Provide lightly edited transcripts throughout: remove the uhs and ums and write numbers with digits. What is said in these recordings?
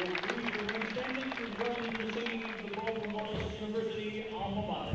Use your room standing to join in the singing of the Baldwin Wallace University alma mater.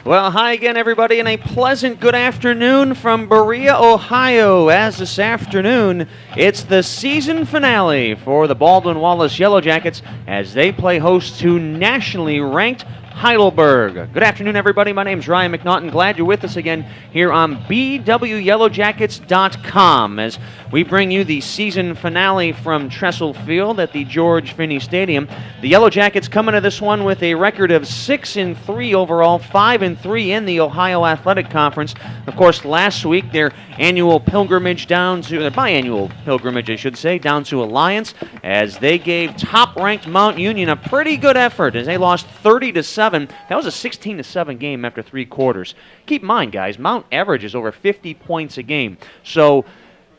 Well, hi again, everybody, and a pleasant good afternoon from Berea, Ohio, as this afternoon it's the season finale for the Baldwin Wallace Yellow Jackets as they play host to nationally ranked Heidelberg. Good afternoon, everybody. My name's Ryan McNaughton. Glad you're with us again here on BWYellowJackets.com as we bring you the season finale from Tressel Field at the George Finnie Stadium. The Yellow Jackets come into this one with a record of 6-3 overall, 5-3 in the Ohio Athletic Conference. Of course, last week their annual pilgrimage down to, their biannual pilgrimage, I should say, down to Alliance as they gave top-ranked Mount Union a pretty good effort as they lost 30-7. That was a 16-7 game after 3 quarters. Keep in mind, guys, Mount averages over 50 points a game. So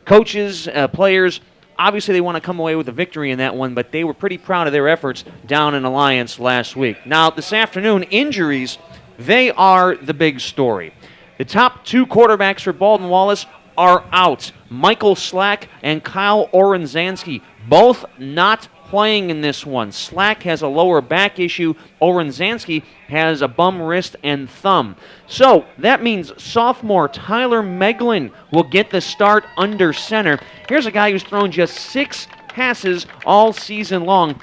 coaches, players, obviously they want to come away with a victory in that one, but they were pretty proud of their efforts down in Alliance last week. Now, this afternoon, injuries, they are the big story. The top 2 quarterbacks for Baldwin Wallace are out. Michael Slack and Kyle Orenzansky, both not playing in this one. Slack has a lower back issue. Orenzansky has a bum wrist and thumb. So that means sophomore Tyler Meglin will get the start under center. Here's a guy who's thrown just 6 passes all season long,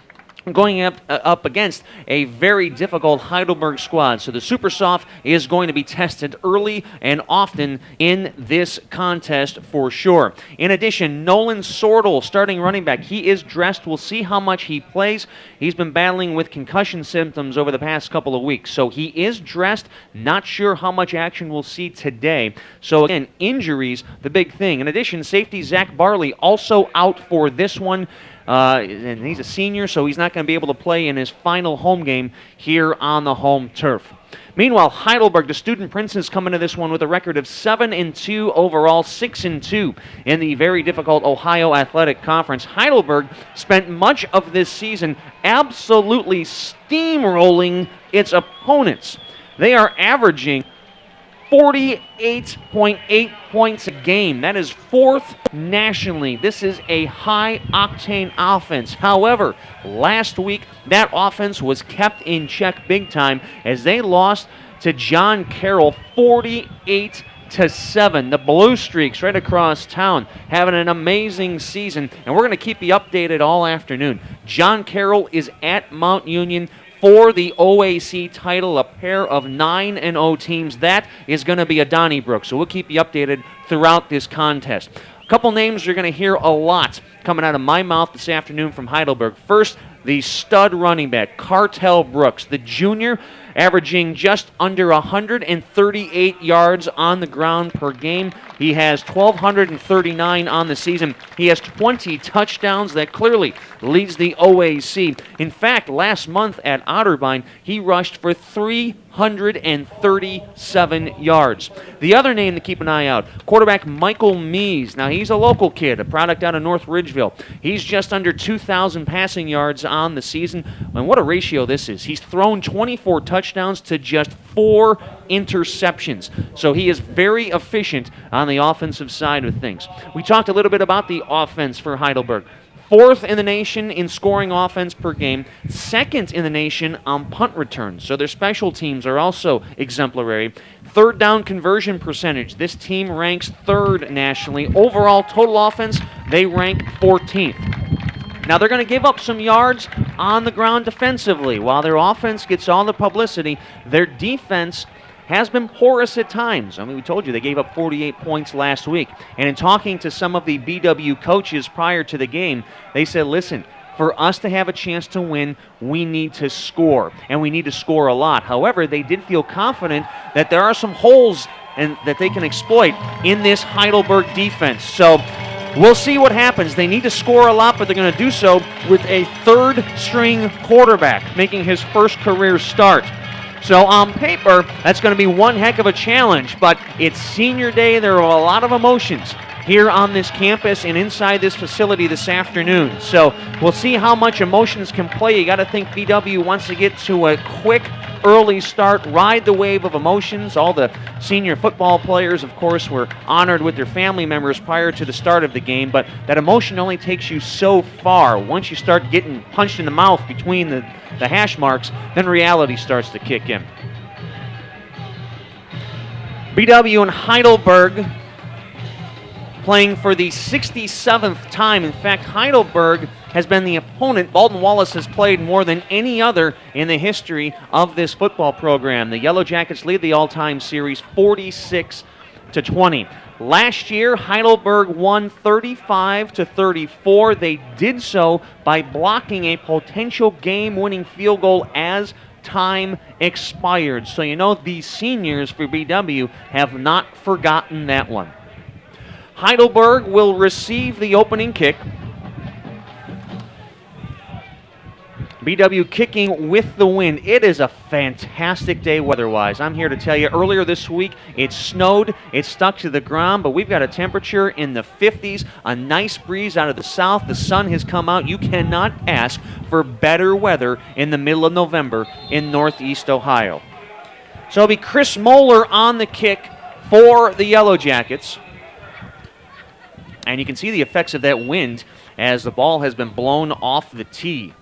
going up against a very difficult Heidelberg squad. So the Super Soph is going to be tested early and often in this contest for sure. In addition, Nolan Sortel, starting running back, he is dressed. We'll see how much he plays. He's been battling with concussion symptoms over the past couple of weeks. So he is dressed. Not sure how much action we'll see today. So again, injuries, the big thing. In addition, safety Zach Barley also out for this one. And he's a senior, so he's not going to be able to play in his final home game here on the home turf. Meanwhile, Heidelberg, the student princes, come into this one with a record of 7-2 overall, 6-2 in the very difficult Ohio Athletic Conference. Heidelberg spent much of this season absolutely steamrolling its opponents. They are averaging 48.8 points a game. That is 4th nationally. This is a high-octane offense. However, last week, that offense was kept in check big time as they lost to John Carroll 48-7. The Blue Streaks right across town having an amazing season, and we're going to keep you updated all afternoon. John Carroll is at Mount Union for the OAC title, a pair of 9-0 teams. That is going to be a Donnybrook, so we'll keep you updated throughout this contest. A couple names you're going to hear a lot coming out of my mouth this afternoon from Heidelberg. First, the stud running back, Cartel Brooks, the junior, averaging just under 138 yards on the ground per game. He has 1,239 on the season. He has 20 touchdowns. That clearly leads the OAC. In fact, last month at Otterbein, he rushed for 337 yards. The other name to keep an eye out, quarterback Michael Mees. Now, he's a local kid, a product out of North Ridgeville. He's just under 2,000 passing yards on the season. And what a ratio this is. He's thrown 24 touchdowns to just 4 interceptions. So he is very efficient on the offensive side of things. We talked a little bit about the offense for Heidelberg. 4th in the nation in scoring offense per game, 2nd in the nation on punt returns. So their special teams are also exemplary. 3rd down conversion percentage. This team ranks 3rd nationally. Overall total offense, they rank 14th. Now they're going to give up some yards on the ground defensively. While their offense gets all the publicity, their defense has been porous at times. I mean, we told you they gave up 48 points last week. And in talking to some of the BW coaches prior to the game, they said, listen, for us to have a chance to win, we need to score, and we need to score a lot. However, they did feel confident that there are some holes and that they can exploit in this Heidelberg defense. So we'll see what happens. They need to score a lot, but they're going to do so with a 3rd-string quarterback making his first career start. So on paper, that's going to be one heck of a challenge, but it's senior day. There are a lot of emotions here on this campus and inside this facility this afternoon. So we'll see how much emotions can play. You got to think BW wants to get to a quick, early start, ride the wave of emotions. All the senior football players, of course, were honored with their family members prior to the start of the game, but that emotion only takes you so far. Once you start getting punched in the mouth between the hash marks, then reality starts to kick in. BW and Heidelberg playing for the 67th time. In fact, Heidelberg has been the opponent Baldwin Wallace has played more than any other in the history of this football program. The Yellow Jackets lead the all-time series 46-20. Last year, Heidelberg won 35-34. They did so by blocking a potential game-winning field goal as time expired. So you know these seniors for BW have not forgotten that one. Heidelberg will receive the opening kick. BW kicking with the wind. It is a fantastic day weather-wise. I'm here to tell you, earlier this week, it snowed, it stuck to the ground, but we've got a temperature in the 50s, a nice breeze out of the south. The sun has come out. You cannot ask for better weather in the middle of November in Northeast Ohio. So it'll be Chris Moeller on the kick for the Yellow Jackets. And you can see the effects of that wind as the ball has been blown off the tee.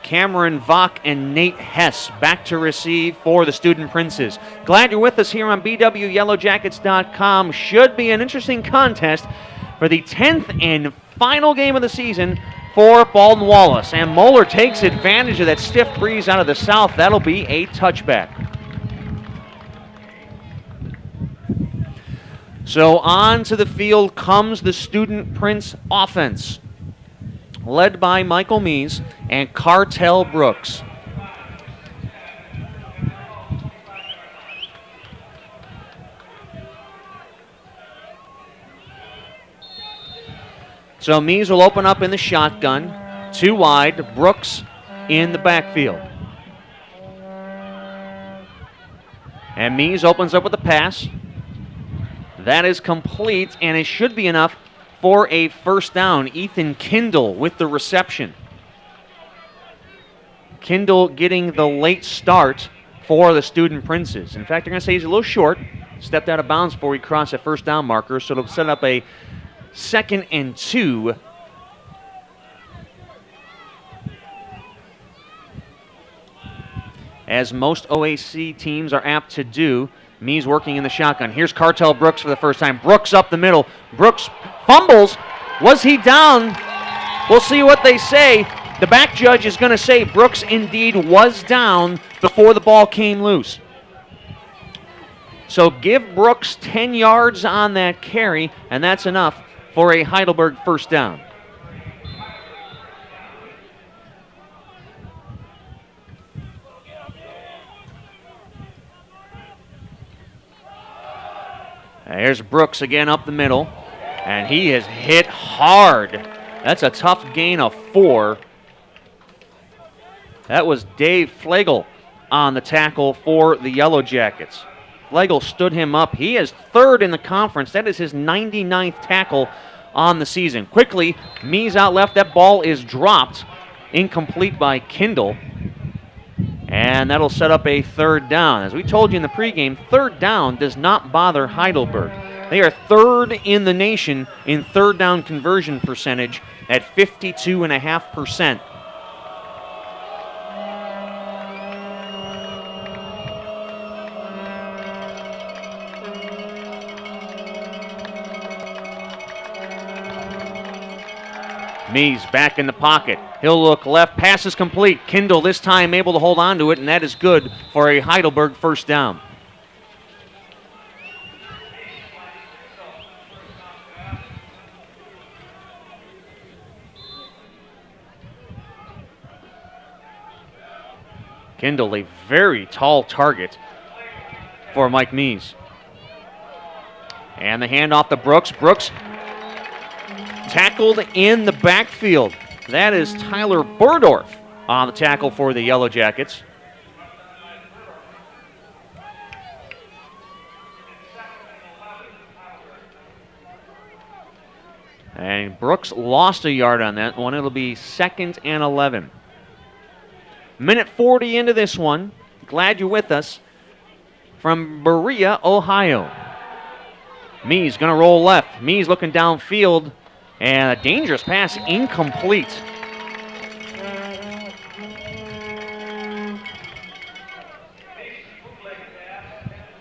Cameron Vach and Nate Hess back to receive for the Student Princes. Glad you're with us here on BWYellowJackets.com. Should be an interesting contest for the 10th and final game of the season for Baldwin Wallace. And Moeller takes advantage of that stiff breeze out of the south. That'll be a touchback. So on to the field comes the Student Prince offense, led by Michael Mees and Cartel Brooks. So Mees will open up in the shotgun, 2 wide, Brooks in the backfield. And Mees opens up with a pass. That is complete, and it should be enough for a first down. Ethan Kindle with the reception. Kindle getting the late start for the Student Princes. In fact, they're going to say he's a little short. Stepped out of bounds before he crossed that first down marker, so it'll set up a 2nd and 2. As most OAC teams are apt to do, Mees working in the shotgun. Here's Cartel Brooks for the first time. Brooks up the middle. Brooks fumbles. Was he down? We'll see what they say. The back judge is going to say Brooks indeed was down before the ball came loose. So give Brooks 10 yards on that carry, and that's enough for a Heidelberg first down. There's Brooks again up the middle, and he is hit hard. That's a tough gain of 4. That was Dave Flegel on the tackle for the Yellow Jackets. Flegel stood him up. He is 3rd in the conference. That is his 99th tackle on the season. Quickly, Mees out left. That ball is dropped, incomplete by Kindle. And that'll set up a third down. As we told you in the pregame, third down does not bother Heidelberg. They are third in the nation in third down conversion percentage at 52.5%. Mees back in the pocket. He'll look left. Pass is complete. Kindle this time able to hold on to it, and that is good for a Heidelberg first down. Kindle, a very tall target for Mike Mees. And the handoff to Brooks. Brooks tackled in the backfield. That is Tyler Burdorf on the tackle for the Yellow Jackets. And Brooks lost a yard on that one. It'll be 2nd and 11. Minute 40 into this one. Glad you're with us. From Berea, Ohio. Mees going to roll left. Mees looking downfield. And a dangerous pass, incomplete.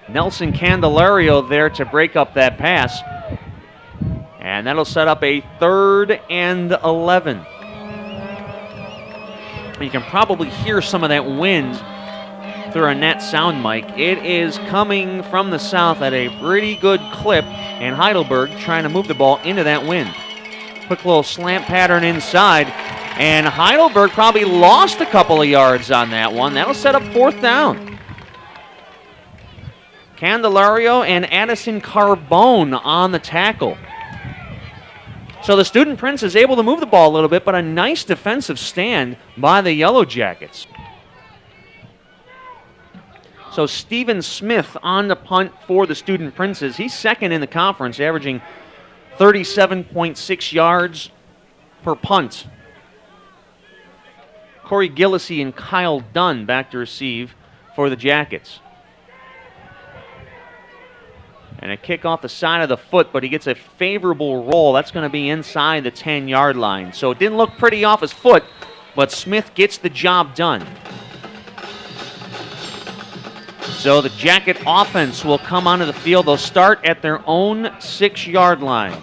Nelson Candelario there to break up that pass. And that'll set up a 3rd and 11. You can probably hear some of that wind through our net sound mic. It is coming from the south at a pretty good clip, and Heidelberg trying to move the ball into that wind. Quick little slant pattern inside, and Heidelberg probably lost a couple of yards on that one. That'll set up 4th down. Candelario and Addison Carbone on the tackle. So the Student Prince is able to move the ball a little bit, but a nice defensive stand by the Yellow Jackets. So Steven Smith on the punt for the Student Princes. He's 2nd in the conference, averaging 37.6 yards per punt. Corey Gillisey and Kyle Dunn back to receive for the Jackets. And a kick off the side of the foot, but he gets a favorable roll. That's going to be inside the 10-yard line. So it didn't look pretty off his foot, but Smith gets the job done. So the Jacket offense will come onto the field. They'll start at their own 6-yard line.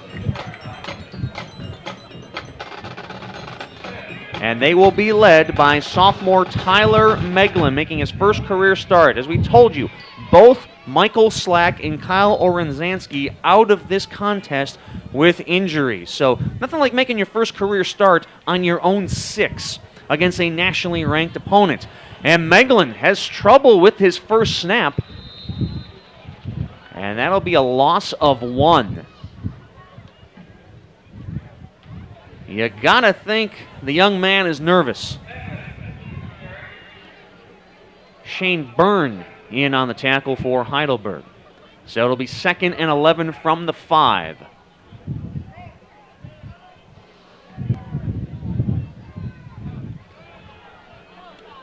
And they will be led by sophomore Tyler Meglin, making his first career start. As we told you, both Michael Slack and Kyle Orenzansky out of this contest with injuries. So nothing like making your first career start on your own 6 against a nationally ranked opponent. And Meglin has trouble with his first snap. And that'll be a loss of 1. You gotta think the young man is nervous. Shane Byrne in on the tackle for Heidelberg. So it'll be 2nd and 11 from the 5.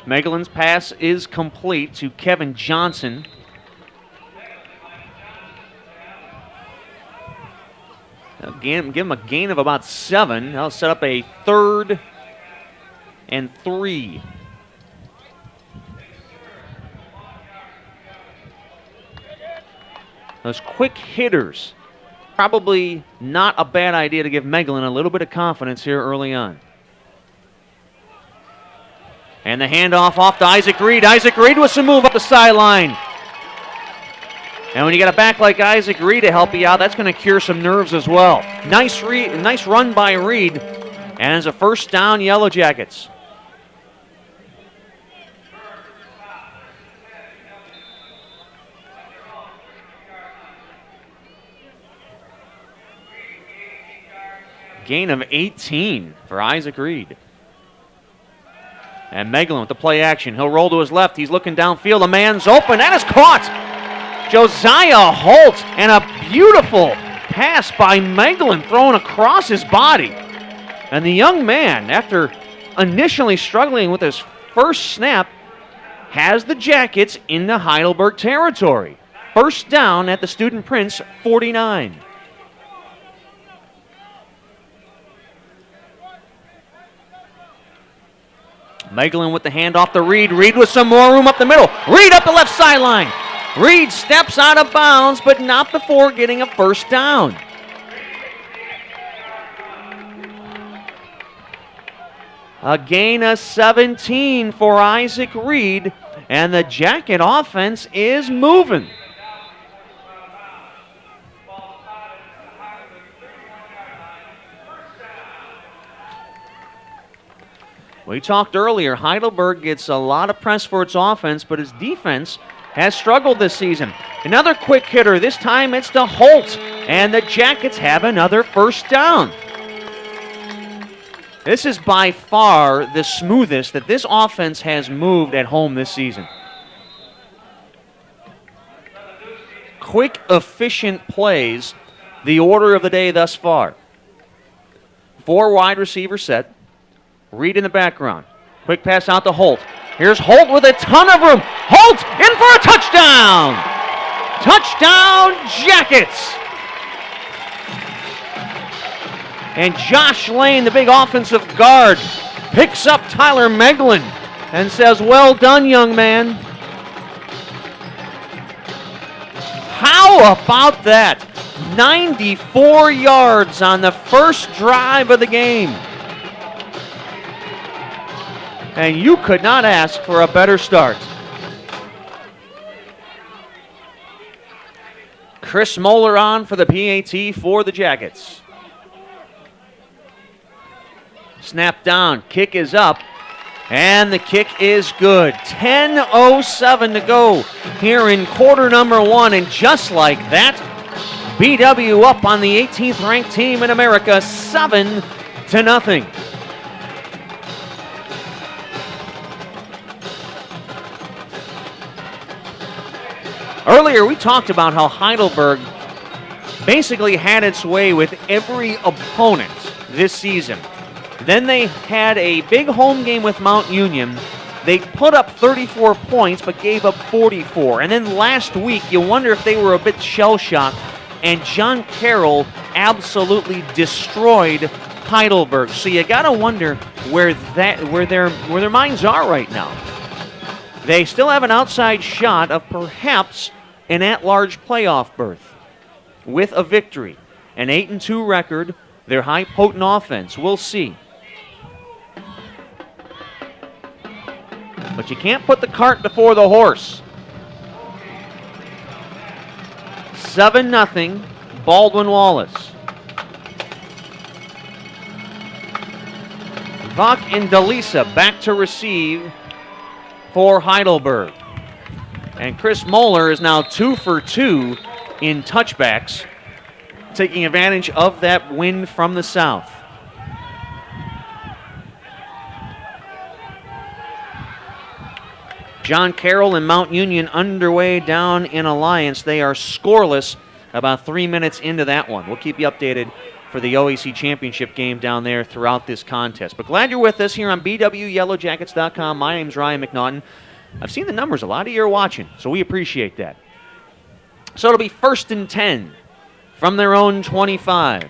Meglin's pass is complete to Kevin Johnson. Again, give him a gain of about 7. That'll set up a 3rd and 3. Those quick hitters, probably not a bad idea to give Meglin a little bit of confidence here early on. And the handoff off to Isaac Reed. Isaac Reed with some move up the sideline. And when you got a back like Isaac Reed to help you out, that's going to cure some nerves as well. Nice run by Reed. And it's a first down, Yellow Jackets. Gain of 18 for Isaac Reed. And Meglin with the play action. He'll roll to his left. He's looking downfield. A man's open. That is caught. Josiah Holt. And a beautiful pass by Meglin thrown across his body. And the young man, after initially struggling with his first snap, has the Jackets into Heidelberg territory. First down at the Student Prince 49. Meglin with the handoff to Reed. Reed with some more room up the middle. Reed up the left sideline. Reed steps out of bounds, but not before getting a first down. A gain of 17 for Isaac Reed, and the Jacket offense is moving. We talked earlier, Heidelberg gets a lot of press for its offense, but its defense has struggled this season. Another quick hitter, this time it's to Holt, and the Jackets have another first down. This is by far the smoothest that this offense has moved at home this season. Quick, efficient plays, the order of the day thus far. 4 wide receiver set. Reed in the background. Quick pass out to Holt. Here's Holt with a ton of room. Holt in for a touchdown! Touchdown, Jackets! And Josh Lane, the big offensive guard, picks up Tyler Meglin and says, well done, young man. How about that? 94 yards on the first drive of the game. And you could not ask for a better start. Chris Moeller on for the PAT for the Jackets. Snap down, kick is up, and the kick is good. 10:07 to go here in quarter number 1, and just like that, BW up on the 18th ranked team in America, 7-0. Earlier, we talked about how Heidelberg basically had its way with every opponent this season. Then they had a big home game with Mount Union. They put up 34 points but gave up 44. And then last week, you wonder if they were a bit shell-shocked, and John Carroll absolutely destroyed Heidelberg. So you got to wonder where their minds are right now. They still have an outside shot of perhaps an at-large playoff berth with a victory. An 8-2 record, their high potent offense. We'll see. But you can't put the cart before the horse. 7-0, Baldwin Wallace. Vach and Delisa back to receive for Heidelberg. And Chris Moeller is now 2 for 2 in touchbacks, taking advantage of that wind from the south. John Carroll and Mount Union underway down in Alliance. They are scoreless about 3 minutes into that one. We'll keep you updated for the OAC Championship game down there throughout this contest. But glad you're with us here on BWYellowJackets.com. My name's Ryan McNaughton. I've seen the numbers. A lot of you are watching, so we appreciate that. So it'll be 1st and 10 from their own 25.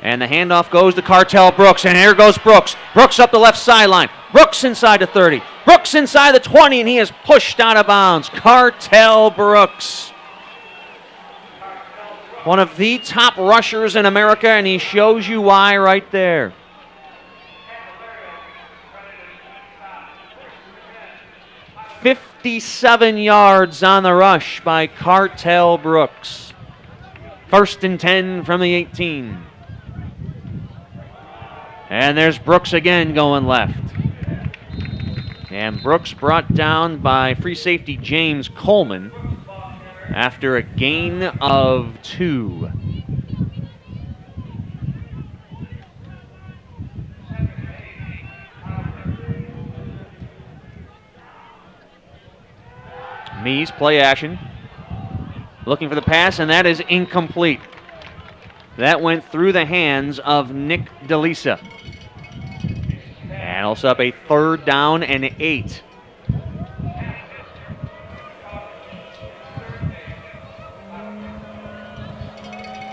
And the handoff goes to Cartel Brooks, and here goes Brooks. Brooks up the left sideline. Brooks inside the 30. Brooks inside the 20, and he is pushed out of bounds. Cartel Brooks. One of the top rushers in America, and he shows you why right there. "57 yards on the rush by Cartel Brooks. 1st and 10 from the 18. And there's Brooks again going left. And Brooks brought down by free safety James Coleman after a gain of 2. Mees, play action. Looking for the pass, and that is incomplete. That went through the hands of Nick DeLisa. And That'll set up a 3rd down and 8.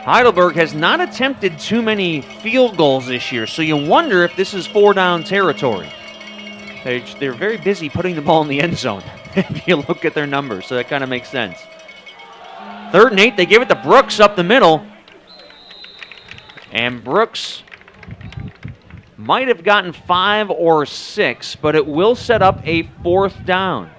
Heidelberg has not attempted too many field goals this year, so you wonder if this is 4-down territory. They're very busy putting the ball in the end zone if you look at their numbers, so that kind of makes sense. 3rd and 8, they give it to Brooks up the middle. And Brooks might have gotten 5 or 6, but it will set up a 4th down.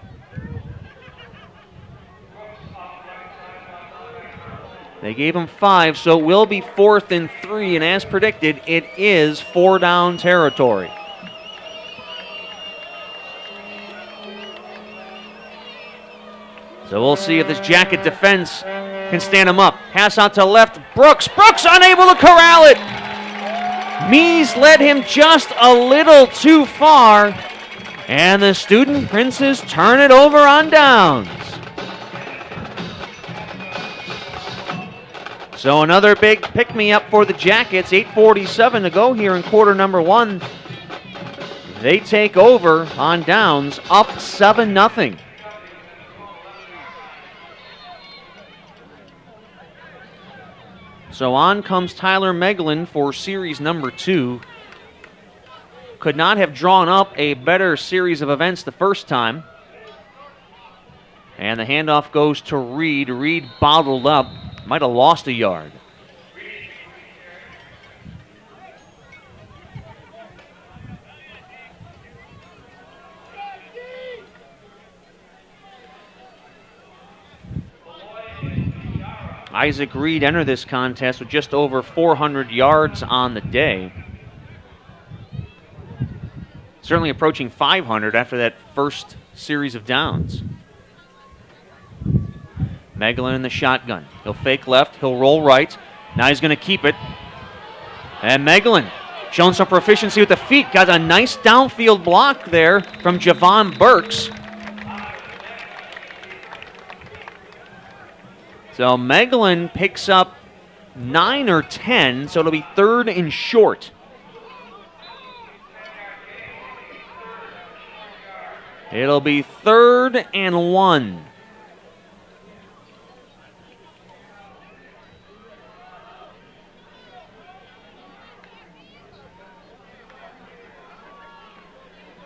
They gave him 5, so it will be 4th and 3, and as predicted, it is 4-down territory. So we'll see if this Jacket defense can stand him up. Pass out to left, Brooks. Brooks unable to corral it. Mees led him just a little too far, and the Student Princes turn it over on downs. So another big pick-me-up for the Jackets. 8:47 to go here in quarter number 1. They take over on downs, up 7-0. So on comes Tyler Meglin for series number 2. Could not have drawn up a better series of events the first time. And the handoff goes to Reed. Reed bottled up. Might have lost a yard. Isaac Reed entered this contest with just over 400 yards on the day. Certainly approaching 500 after that first series of downs. Meglin in the shotgun. He'll fake left, he'll roll right. Now he's going to keep it. And Meglin showing some proficiency with the feet. Got a nice downfield block there from Javon Burks. So Meglin picks up 9 or 10, so it'll be 3rd and short. It'll be 3rd and 1.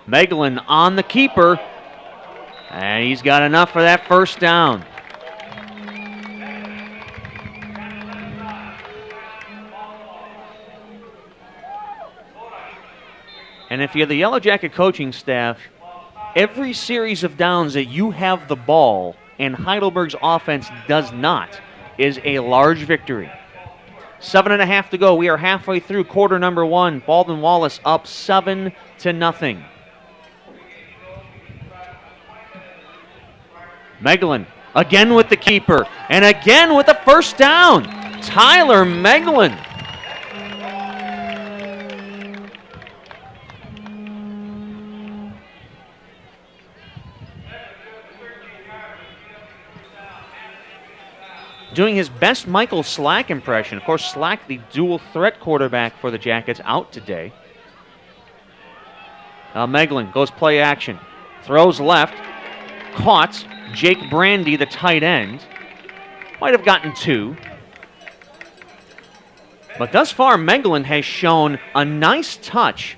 Meglin on the keeper, and he's got enough for that 1st down. And if you're the Yellow Jacket coaching staff, every series of downs that you have the ball and Heidelberg's offense does not is a large victory. 7.5 to go. We are halfway through quarter number 1. Baldwin Wallace up 7-0. Meglin again with the keeper and again with the 1st down. Tyler Meglin. Doing his best Michael Slack impression. Of course, Slack, the dual threat quarterback for the Jackets, out today. Meglin goes play action. Throws left. Caught. Jake Brandy, the tight end. Might have gotten 2. But thus far, Meglin has shown a nice touch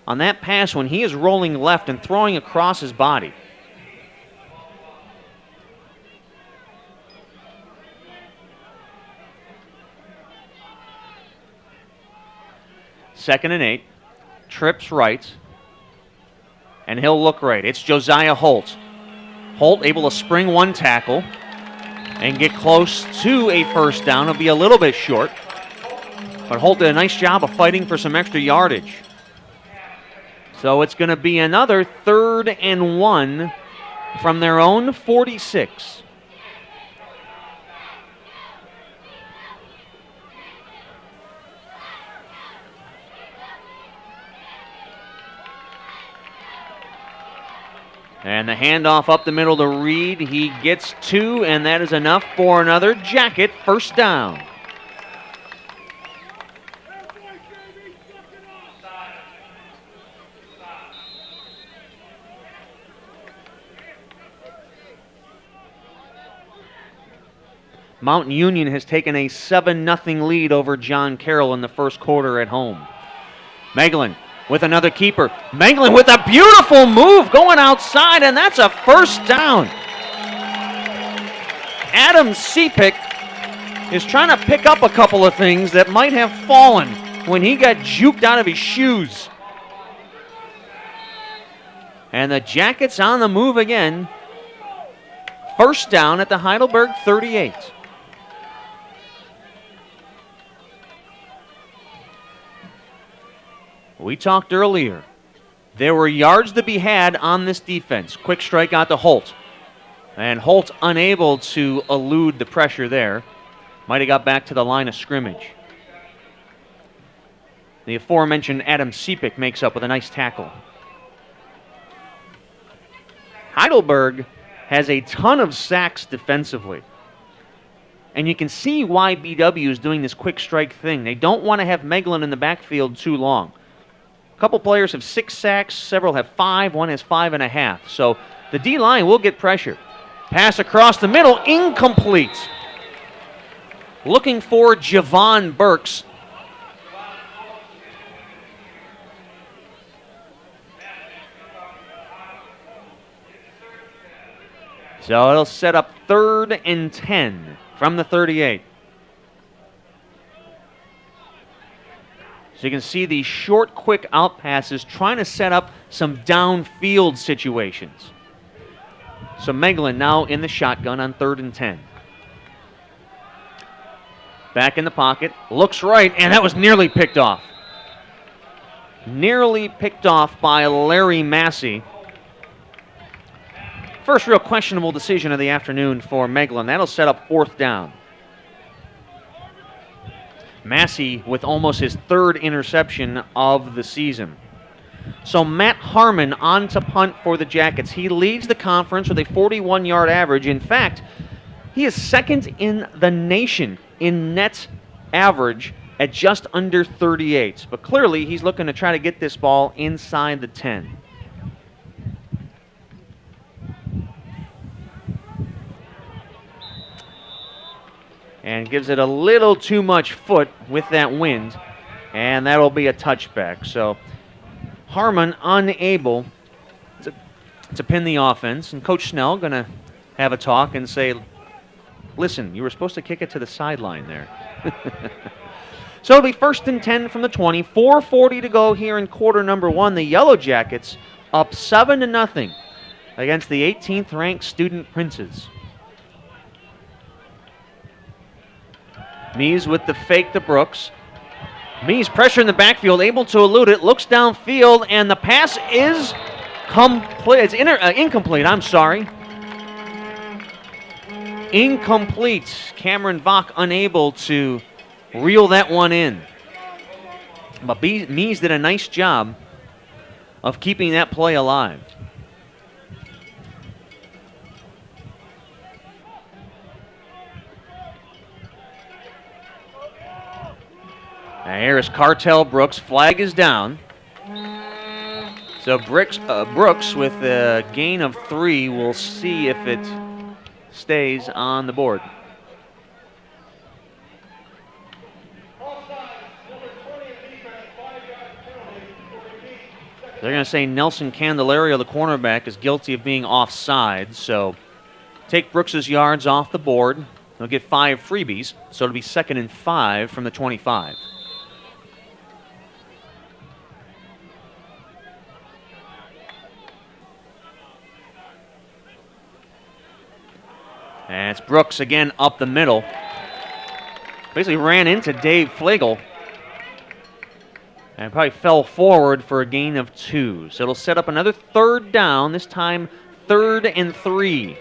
on that pass when he is rolling left and throwing across his body. Second and 8. Trips right. And he'll look right. It's Josiah Holt. Holt able to spring 1 tackle and get close to a 1st down. It'll be a little bit short. But Holt did a nice job of fighting for some extra yardage. So it's going to be another 3rd and 1 from their own 46. And the handoff up the middle to Reed. He gets 2, and that is enough for another Jacket 1st down. Mount Union has taken a 7-0 lead over John Carroll in the first quarter at home. Meglin with another keeper. Meglin with a beautiful move going outside, and that's a first down. Adam Sepik is trying to pick up a couple of things that might have fallen when he got juked out of his shoes. And the Jackets on the move again. First down at the Heidelberg 38. We talked earlier. There were yards to be had on this defense. Quick strike out to Holt. And Holt unable to elude the pressure there. Might have got back to the line of scrimmage. The aforementioned Adam Sepik makes up with a nice tackle. Heidelberg has a ton of sacks defensively. And you can see why BW is doing this quick strike thing. They don't want to have Meglin in the backfield too long. A couple players have 6 sacks, several have 5, one has 5.5. So the D-line will get pressure. Pass across the middle, incomplete. Looking for Javon Burks. So it'll set up 3rd and 10 from the 38. So you can see these short, quick out passes trying to set up some downfield situations. So Meglin now in the shotgun on 3rd and 10. Back in the pocket, looks right, and that was nearly picked off. Nearly picked off by Larry Massey. First real questionable decision of the afternoon for Meglin. That'll set up 4th down. Massey with almost his 3rd interception of the season. So Matt Harmon on to punt for the Jackets. He leads the conference with a 41-yard average. In fact, he is 2nd in the nation in net average at just under 38. But clearly he's looking to try to get this ball inside the 10. And gives it a little too much foot with that wind. And that'll be a touchback. So Harmon unable to pin the offense. And Coach Snell going to have a talk and say, listen, you were supposed to kick it to the sideline there. So it'll be 1st and 10 from the 20. 4:40 to go here in quarter number 1. The Yellow Jackets up 7-0 against the 18th ranked Student Princes. Mees with the fake to Brooks. Mees pressure in the backfield, able to elude it, looks downfield, and the pass is complete. It's incomplete, I'm sorry. Incomplete. Cameron Vach unable to reel that one in. But Mees did a nice job of keeping that play alive. Now here is Cartel Brooks. Flag is down. So Brooks with a gain of 3. We'll see if it stays on the board. They're going to say Nelson Candelario, the cornerback, is guilty of being offside. So take Brooks's yards off the board. They'll get 5 freebies. So it'll be 2nd and 5 from the 25. And it's Brooks again up the middle. Basically ran into Dave Flegel. And probably fell forward for a gain of 2. So it'll set up another 3rd down, this time 3rd and 3.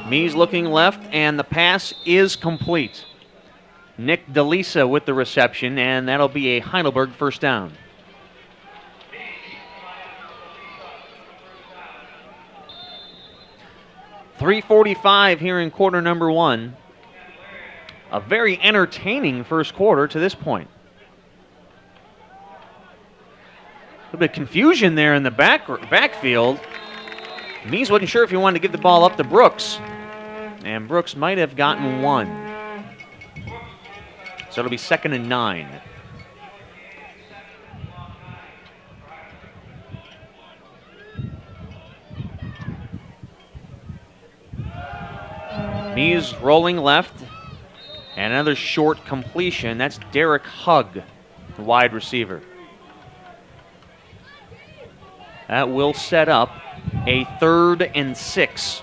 Mees looking left, and the pass is complete. Nick DeLisa with the reception, and that'll be a Heidelberg first down. .345 here in quarter number 1. A very entertaining first quarter to this point. A bit of confusion there in the backfield. Mees wasn't sure if he wanted to give the ball up to Brooks. And Brooks might have gotten one. So it'll be 2nd and 9. Mees rolling left. And another short completion. That's Derek Hugg, the wide receiver. That will set up a 3rd and 6.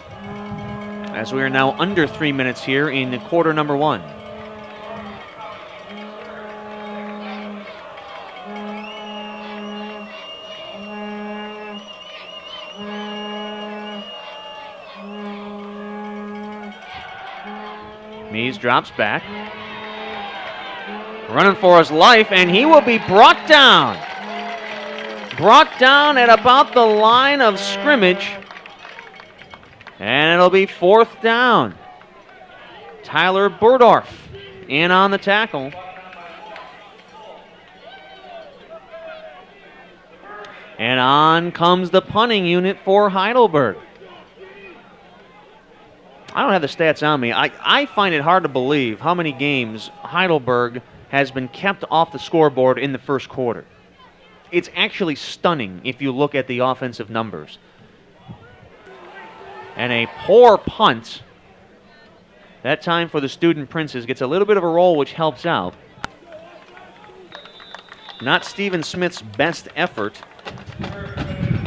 As we are now under 3 minutes here in quarter number 1. Mees drops back. Running for his life, and he will be brought down. Brought down at about the line of scrimmage. And it'll be 4th down. Tyler Burdorf in on the tackle. And on comes the punting unit for Heidelberg. I don't have the stats on me. I find it hard to believe how many games Heidelberg has been kept off the scoreboard in the first quarter. It's actually stunning if you look at the offensive numbers. And a poor punt. That time for the Student Princes. Gets a little bit of a roll, which helps out. Not Stephen Smith's best effort.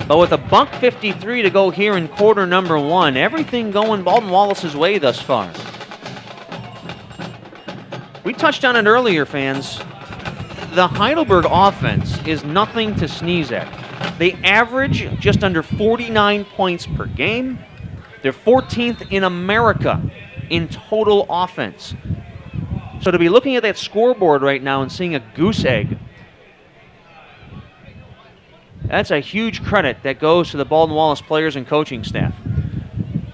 But with a $1:53 to go here in quarter number 1, everything going Baldwin Wallace's way thus far. We touched on it earlier, fans. The Heidelberg offense is nothing to sneeze at. They average just under 49 points per game. They're 14th in America in total offense. So to be looking at that scoreboard right now and seeing a goose egg, that's a huge credit that goes to the Baldwin Wallace players and coaching staff.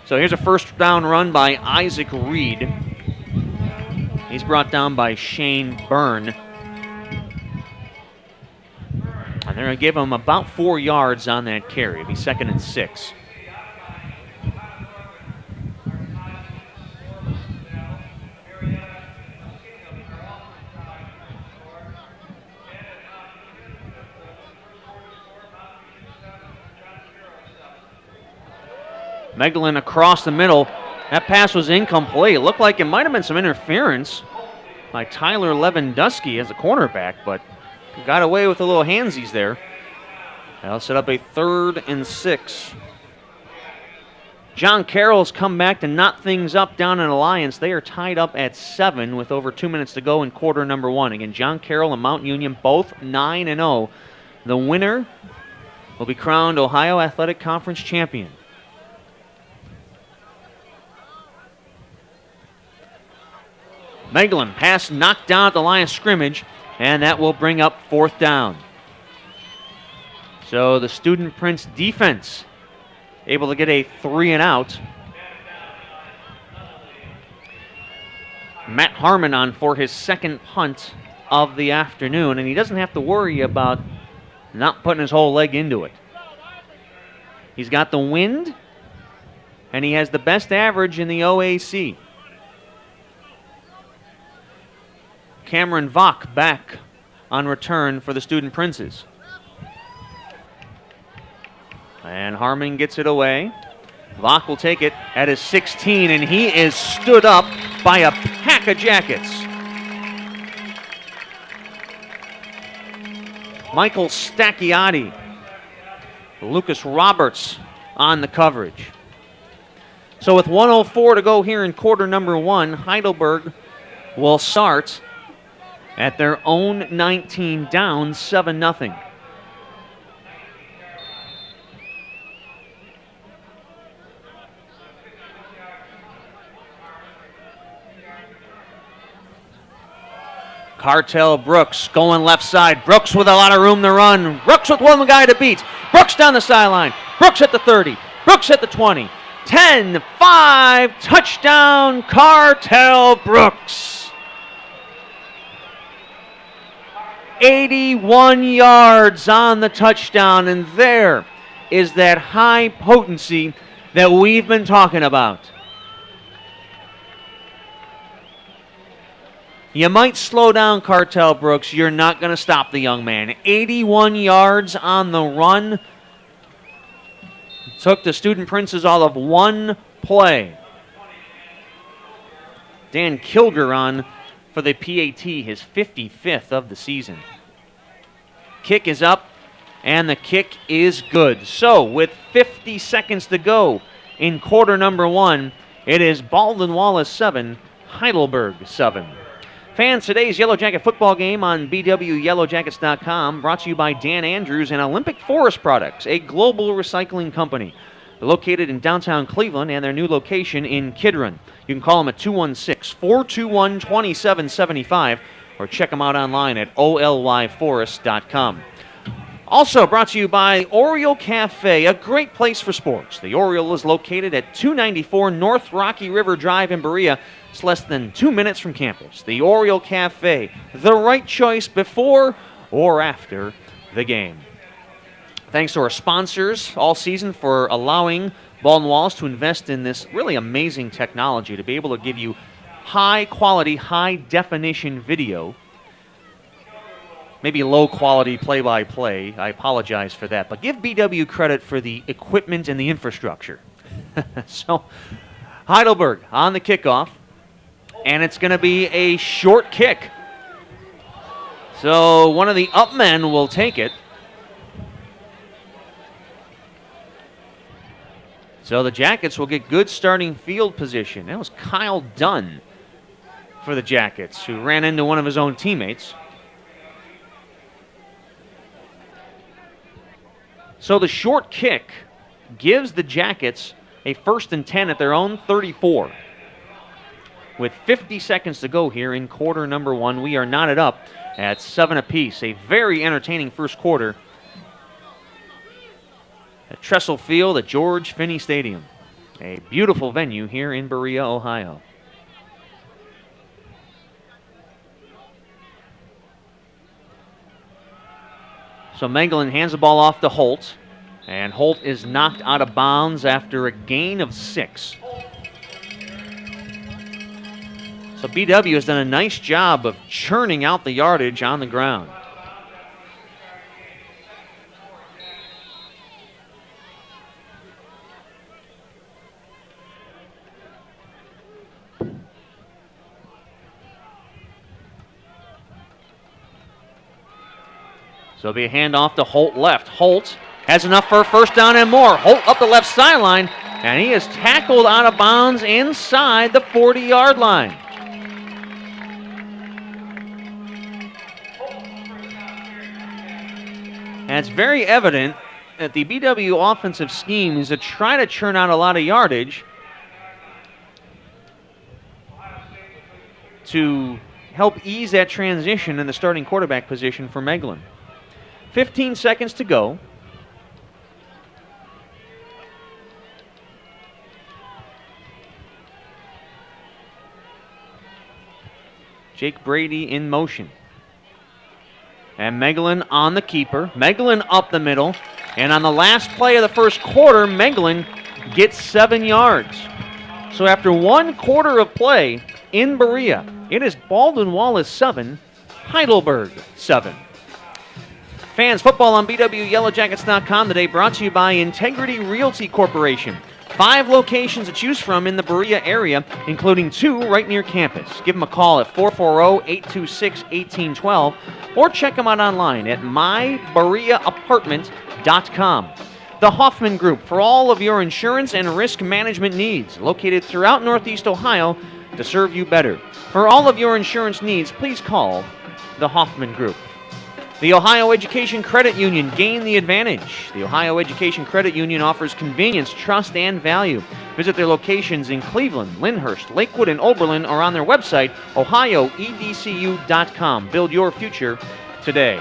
So here's a 1st down run by Isaac Reed. He's brought down by Shane Byrne. And they're going to give him about 4 yards on that carry. It'll be 2nd and 6. Megdalin across the middle. That pass was incomplete. It looked like it might have been some interference by Tyler Lewandowski as a cornerback, but got away with a little handsies there. That'll set up a 3rd and 6. John Carroll's come back to knot things up down in Alliance. They are tied up at 7 with over 2 minutes to go in quarter number 1. Again, John Carroll and Mount Union both 9-0. The winner will be crowned Ohio Athletic Conference champion. Megdalin, pass knocked down at the line of scrimmage, and that will bring up 4th down. So the Student Prince defense able to get a 3 and out. Matt Harmon on for his 2nd punt of the afternoon, and he doesn't have to worry about not putting his whole leg into it. He's got the wind, and he has the best average in the OAC. Cameron Vach back on return for the Student Princes. And Harmon gets it away. Vach will take it at his 16, and he is stood up by a pack of Jackets. Michael Stacchiotti, Lucas Roberts on the coverage. So with 1:04 to go here in quarter number 1, Heidelberg will start at their own 19, down 7-0. Cartel Brooks going left side. Brooks with a lot of room to run. Brooks with one guy to beat. Brooks down the sideline. Brooks at the 30. Brooks at the 20. 10-5, touchdown, Cartel Brooks. 81 yards on the touchdown, and there is that high potency that we've been talking about. You might slow down Cartel Brooks. You're not going to stop the young man. 81 yards on the run. Took the Student Princes all of one play. Dan Kilger on for the PAT, his 55th of the season. Kick is up, and the kick is good. So, with 50 seconds to go in quarter number one, it is Baldwin Wallace 7, Heidelberg 7. Fans, today's Yellow Jacket football game on BWYellowJackets.com brought to you by Dan Andrews and Olympic Forest Products, a global recycling company. They're located in downtown Cleveland and their new location in Kidron. You can call them at 216-421-2775 or check them out online at olyforest.com. Also brought to you by Oriole Cafe, a great place for sports. The Oriole is located at 294 North Rocky River Drive in Berea. It's less than 2 minutes from campus. The Oriole Cafe, the right choice before or after the game. Thanks to our sponsors all season for allowing Baldwin Wallace to invest in this really amazing technology to be able to give you high quality, high definition video. Maybe low quality play-by-play. I apologize for that. But give BW credit for the equipment and the infrastructure. So, Heidelberg on the kickoff. And it's going to be a short kick. So one of the up men will take it. So the Jackets will get good starting field position. That was Kyle Dunn for the Jackets, who ran into one of his own teammates. So the short kick gives the Jackets a 1st and 10 at their own 34. With 50 seconds to go here in quarter number one, we are knotted up at 7 apiece. A very entertaining first quarter at Tressel Field at George Finnie Stadium. A beautiful venue here in Berea, Ohio. So Megalin hands the ball off to Holt, and Holt is knocked out of bounds after a gain of 6. So BW has done a nice job of churning out the yardage on the ground. So it'll be a handoff to Holt left. Holt has enough for a first down and more. Holt up the left sideline, and he is tackled out of bounds inside the 40-yard line. And it's very evident that the BW offensive scheme is to try to churn out a lot of yardage to help ease that transition in the starting quarterback position for Megalin. 15 seconds to go. Jake Brady in motion. And Megalin on the keeper. Megalin up the middle. And on the last play of the first quarter, Megalin gets 7 yards. So after 1 quarter of play in Berea, it is Baldwin Wallace 7, Heidelberg 7. Fans, football on BWYellowJackets.com today brought to you by Integrity Realty Corporation. 5 locations to choose from in the Berea area, including 2 right near campus. Give them a call at 440-826-1812 or check them out online at mybereaapartment.com. The Hoffman Group for all of your insurance and risk management needs, located throughout Northeast Ohio to serve you better. For all of your insurance needs, please call the Hoffman Group. The Ohio Education Credit Union, gain the advantage. The Ohio Education Credit Union offers convenience, trust, and value. Visit their locations in Cleveland, Lyndhurst, Lakewood, and Oberlin, or on their website, ohioedcu.com. Build your future today.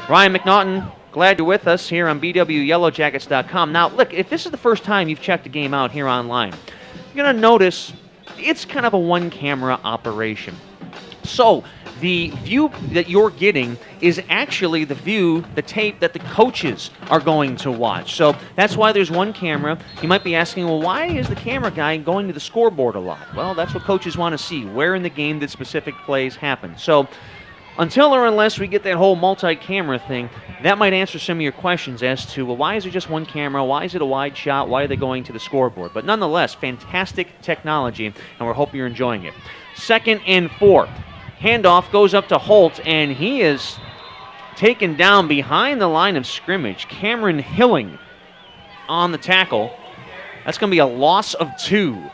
Ryan McNaughton, glad you're with us here on BWYellowJackets.com. Now, look, if this is the first time you've checked a game out here online, you're going to notice it's kind of a one-camera operation. So, the view that you're getting is actually the view, the tape that the coaches are going to watch. So that's why there's one camera. You might be asking, well, why is the camera guy going to the scoreboard a lot? Well, that's what coaches want to see, where in the game did specific plays happen. So until or unless we get that whole multi-camera thing, that might answer some of your questions as to, well, why is it just one camera? Why is it a wide shot? Why are they going to the scoreboard? But nonetheless, fantastic technology, and we hope you're enjoying it. 2nd and 4. Handoff goes up to Holt, and he is taken down behind the line of scrimmage. Cameron Hilling on the tackle. That's going to be a loss of 2. So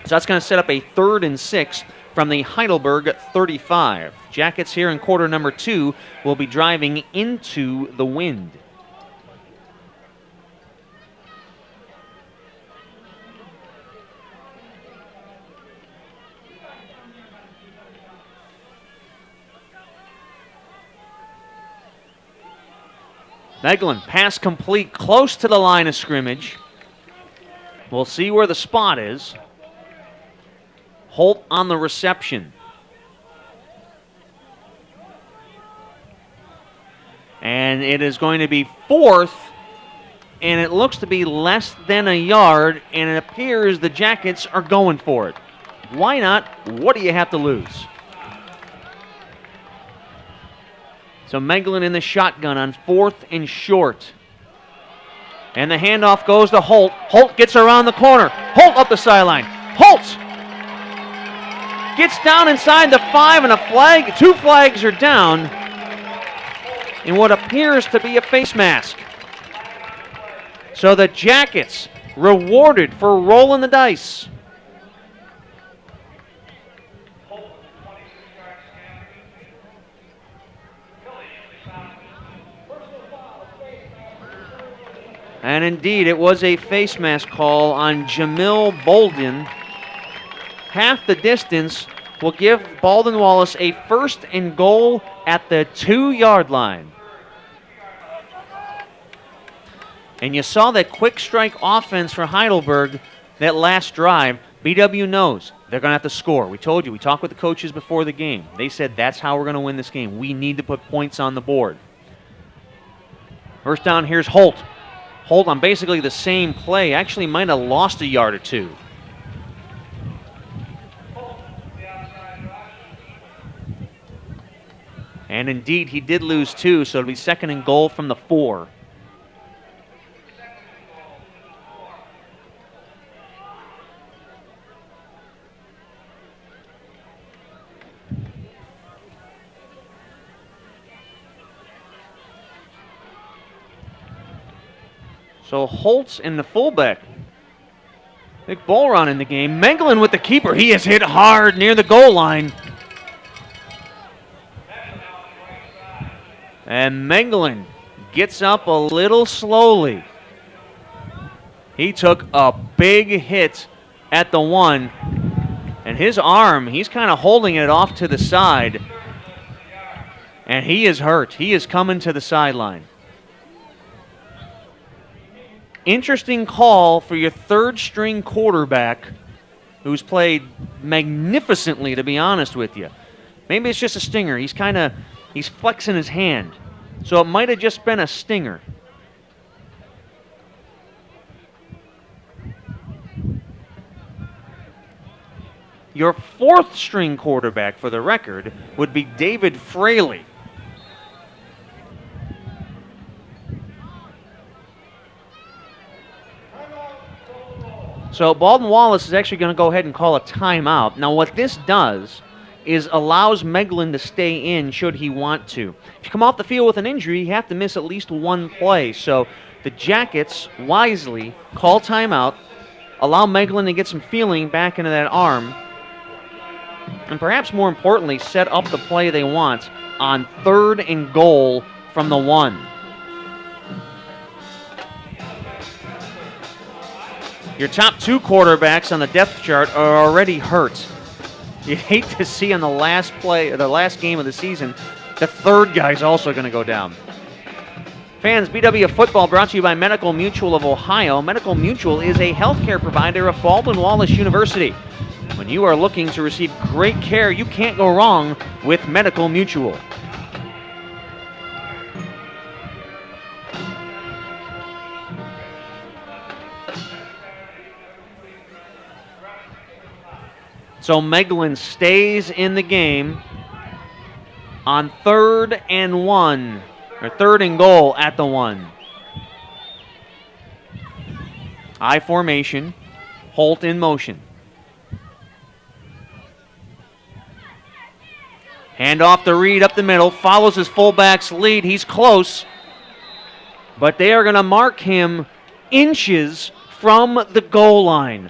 that's going to set up a 3rd and 6 from the Heidelberg 35. Jackets here in quarter number 2 will be driving into the wind. Meglin, pass complete, close to the line of scrimmage. We'll see where the spot is. Holt on the reception. And it is going to be 4th, and it looks to be less than a yard, and it appears the Jackets are going for it. Why not? What do you have to lose? So Meglin in the shotgun on 4th and short. And the handoff goes to Holt. Holt gets around the corner. Holt up the sideline. Holt gets down inside the 5, and a flag. 2 flags are down in what appears to be a face mask. So the Jackets rewarded for rolling the dice. And indeed, it was a face mask call on Jamil Bolden. Half the distance will give Baldwin Wallace a 1st and goal at the 2-yard line. And you saw that quick strike offense for Heidelberg that last drive. BW knows they're going to have to score. We told you, we talked with the coaches before the game. They said that's how we're going to win this game. We need to put points on the board. First down, here's Holt. Holt on basically the same play. Actually might have lost a yard or 2. And indeed, he did lose 2, so it'll be 2nd and goal from the 4. So Holtz in the fullback. Big ball run in the game. Meglin with the keeper. He is hit hard near the goal line. And Meglin gets up a little slowly. He took a big hit at the 1. And his arm, he's kind of holding it off to the side. And he is hurt. He is coming to the sideline. Interesting call for your 3rd-string quarterback, who's played magnificently, to be honest with you. Maybe it's just a stinger. He's flexing his hand. So it might have just been a stinger. Your 4th-string quarterback, for the record, would be David Fraley. So Baldwin Wallace is actually going to go ahead and call a timeout. Now what this does is allows Meglin to stay in should he want to. If you come off the field with an injury, you have to miss at least 1 play. So the Jackets wisely call timeout, allow Meglin to get some feeling back into that arm, and perhaps more importantly, set up the play they want on 3rd and goal from the 1. Your top 2 quarterbacks on the depth chart are already hurt. You hate to see on the last play, or the last game of the season, the 3rd guy's also going to go down. Fans, BW Football brought to you by Medical Mutual of Ohio. Medical Mutual is a healthcare provider of Baldwin Wallace University. When you are looking to receive great care, you can't go wrong with Medical Mutual. So Meglin stays in the game on 3rd and 1, or 3rd and goal at the 1. I formation, Holt in motion. Hand off to Reed up the middle, follows his fullback's lead. He's close, but they are going to mark him inches from the goal line.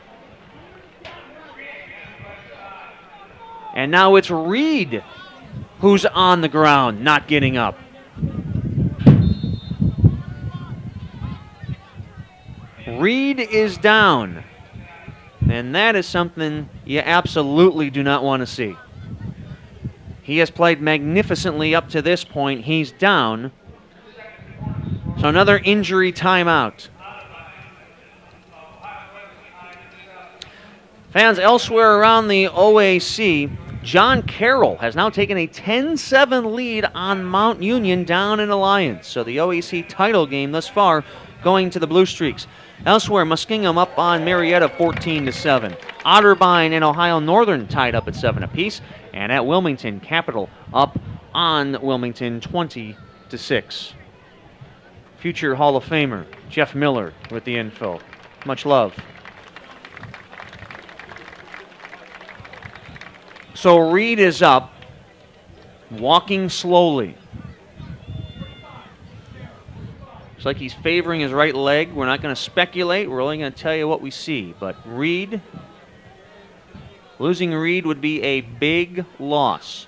And now it's Reed who's on the ground, not getting up. Reed is down, and that is something you absolutely do not want to see. He has played magnificently up to this point. He's down. So another injury timeout. Fans elsewhere around the OAC, John Carroll has now taken a 10-7 lead on Mount Union down in Alliance. So the OAC title game thus far going to the Blue Streaks. Elsewhere, Muskingum up on Marietta 14-7. Otterbein and Ohio Northern tied up at 7 apiece. And at Wilmington, Capital up on Wilmington 20-6. Future Hall of Famer Jeff Miller with the info. Much love. So Reed is up, walking slowly. Looks like he's favoring his right leg. We're not going to speculate. We're only going to tell you what we see. But Reed, losing Reed would be a big loss.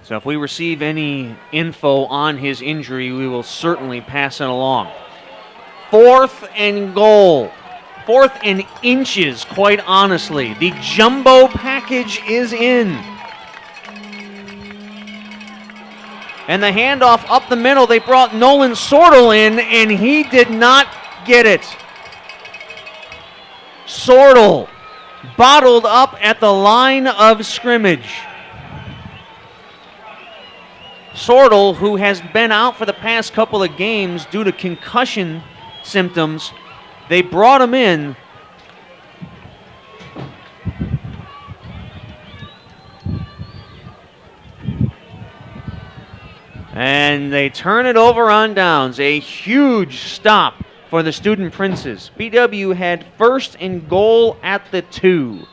So if we receive any info on his injury, we will certainly pass it along. 4th and goal. 4th and inches, quite honestly. The jumbo package is in. And the handoff up the middle, they brought Nolan Sortel in, and he did not get it. Sortel bottled up at the line of scrimmage. Sortel, who has been out for the past couple of games due to concussion symptoms, they brought him in. And they turn it over on downs. A huge stop for the Student Princes. BW had 1st and goal at the 2.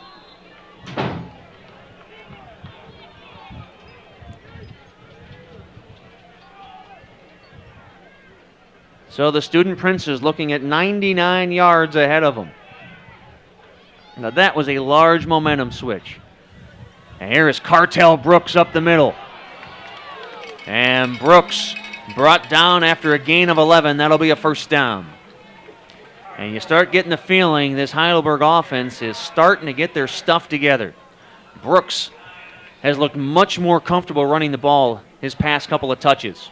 So the Student Princes looking at 99 yards ahead of them. Now that was a large momentum switch. And here is Cartel Brooks up the middle. And Brooks brought down after a gain of 11. That'll be a 1st down. And you start getting the feeling this Heidelberg offense is starting to get their stuff together. Brooks has looked much more comfortable running the ball his past couple of touches.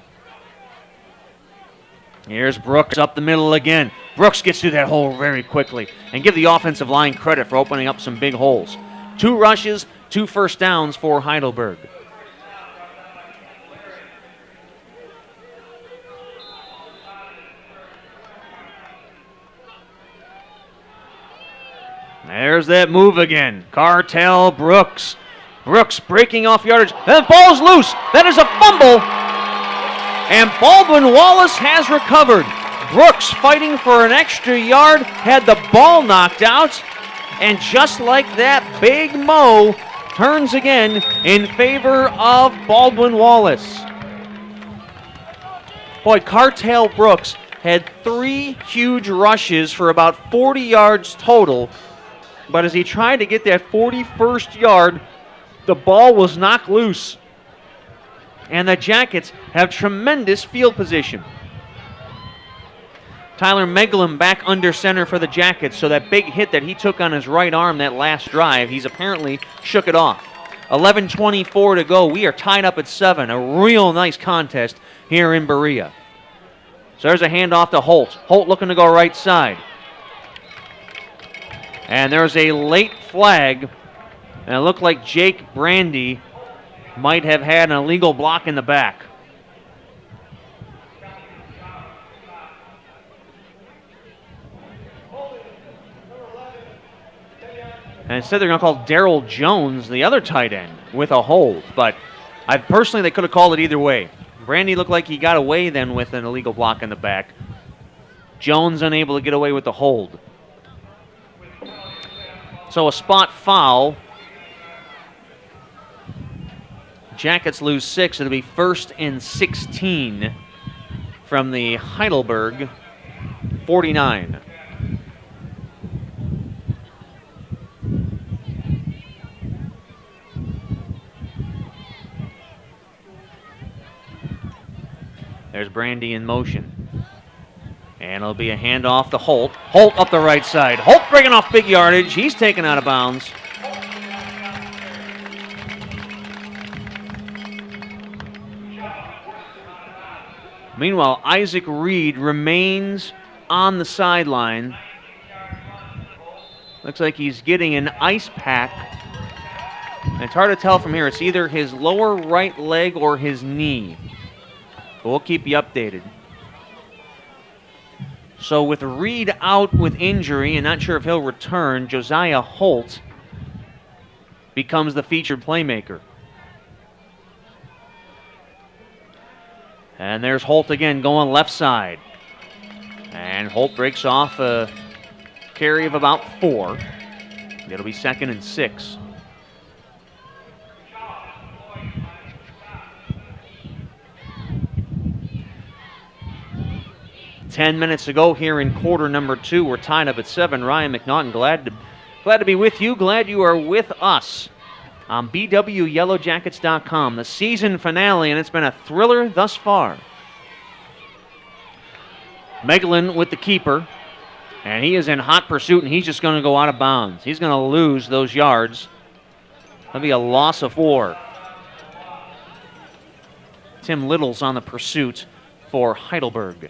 Here's Brooks up the middle again. Brooks gets through that hole very quickly. And give the offensive line credit for opening up some big holes. 2 rushes, 2 first downs for Heidelberg. There's that move again. Cartel Brooks. Brooks breaking off yardage. That ball's loose. That is a fumble. And Baldwin Wallace has recovered. Brooks fighting for an extra yard, had the ball knocked out, and just like that, Big Mo turns again in favor of Baldwin Wallace. Boy, Cartel Brooks had 3 huge rushes for about 40 yards total, but as he tried to get that 41st yard, the ball was knocked loose. And the Jackets have tremendous field position. Tyler Meglin back under center for the Jackets, so that big hit that he took on his right arm that last drive, he's apparently shook it off. 11:24 to go. We are tied up at 7. A real nice contest here in Berea. So there's a handoff to Holt. Holt looking to go right side. And there's a late flag. And it looked like Jake Brandy might have had an illegal block in the back. And instead they're going to call Daryl Jones, the other tight end, with a hold. But personally, they could have called it either way. Brandy looked like he got away then with an illegal block in the back. Jones unable to get away with the hold. So a spot foul. Jackets lose 6. It'll be 1st and 16 from the Heidelberg 49. There's Brandy in motion. And it'll be a handoff to Holt. Holt up the right side. Holt breaking off big yardage. He's taken out of bounds. Meanwhile, Isaac Reed remains on the sideline. Looks like he's getting an ice pack. And it's hard to tell from here. It's either his lower right leg or his knee. But we'll keep you updated. So with Reed out with injury and not sure if he'll return, Josiah Holt becomes the featured playmaker. And there's Holt again going left side. And Holt breaks off a carry of about 4. It'll be 2nd and 6. Ten minutes to go here in quarter number 2. We're tied up at 7. Ryan McNaughton, glad to be with you. Glad you are with us on BWYellowJackets.com. The season finale, and it's been a thriller thus far. Meglin with the keeper, and he is in hot pursuit, and he's just going to go out of bounds. He's going to lose those yards. That'll be a loss of 4. Tim Little's on the pursuit for Heidelberg.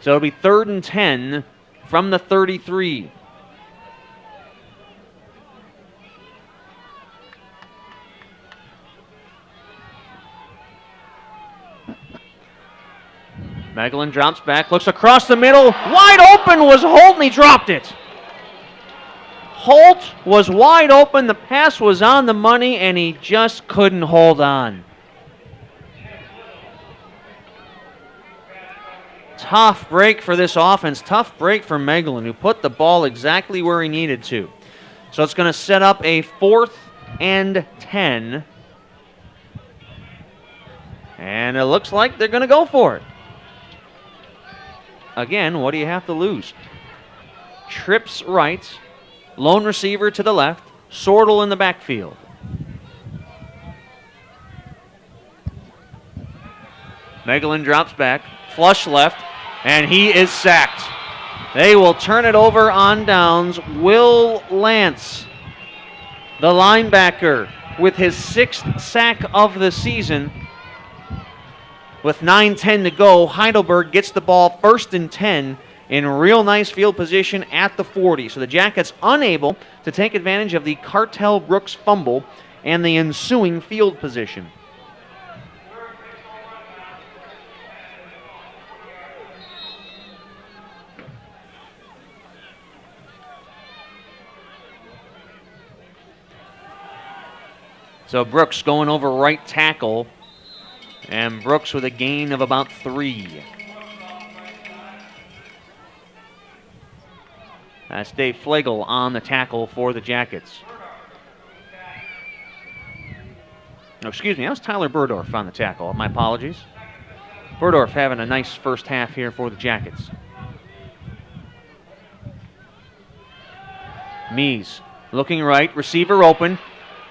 So it'll be 3rd and 10 from the 33. Meglin drops back, looks across the middle. Wide open was Holt, and he dropped it. Holt was wide open. The pass was on the money, and he just couldn't hold on. Tough break for this offense. Tough break for Meglin, who put the ball exactly where he needed to. So it's going to set up a 4th and 10. And it looks like they're going to go for it. Again, what do you have to lose? Trips right, lone receiver to the left, Sortel in the backfield. Meglin drops back, flush left, and he is sacked. They will turn it over on downs. Will Lance, the linebacker, with his 6th sack of the season. With 9:10 to go, Heidelberg gets the ball 1st and 10 in real nice field position at the 40. So the Jackets unable to take advantage of the Cartel Brooks fumble and the ensuing field position. So Brooks going over right tackle, and Brooks with a gain of about 3. That's Dave Flegel on the tackle for the Jackets. No, excuse me, that was Tyler Burdorf on the tackle. My apologies. Burdorf having a nice first half here for the Jackets. Mees looking right, receiver open.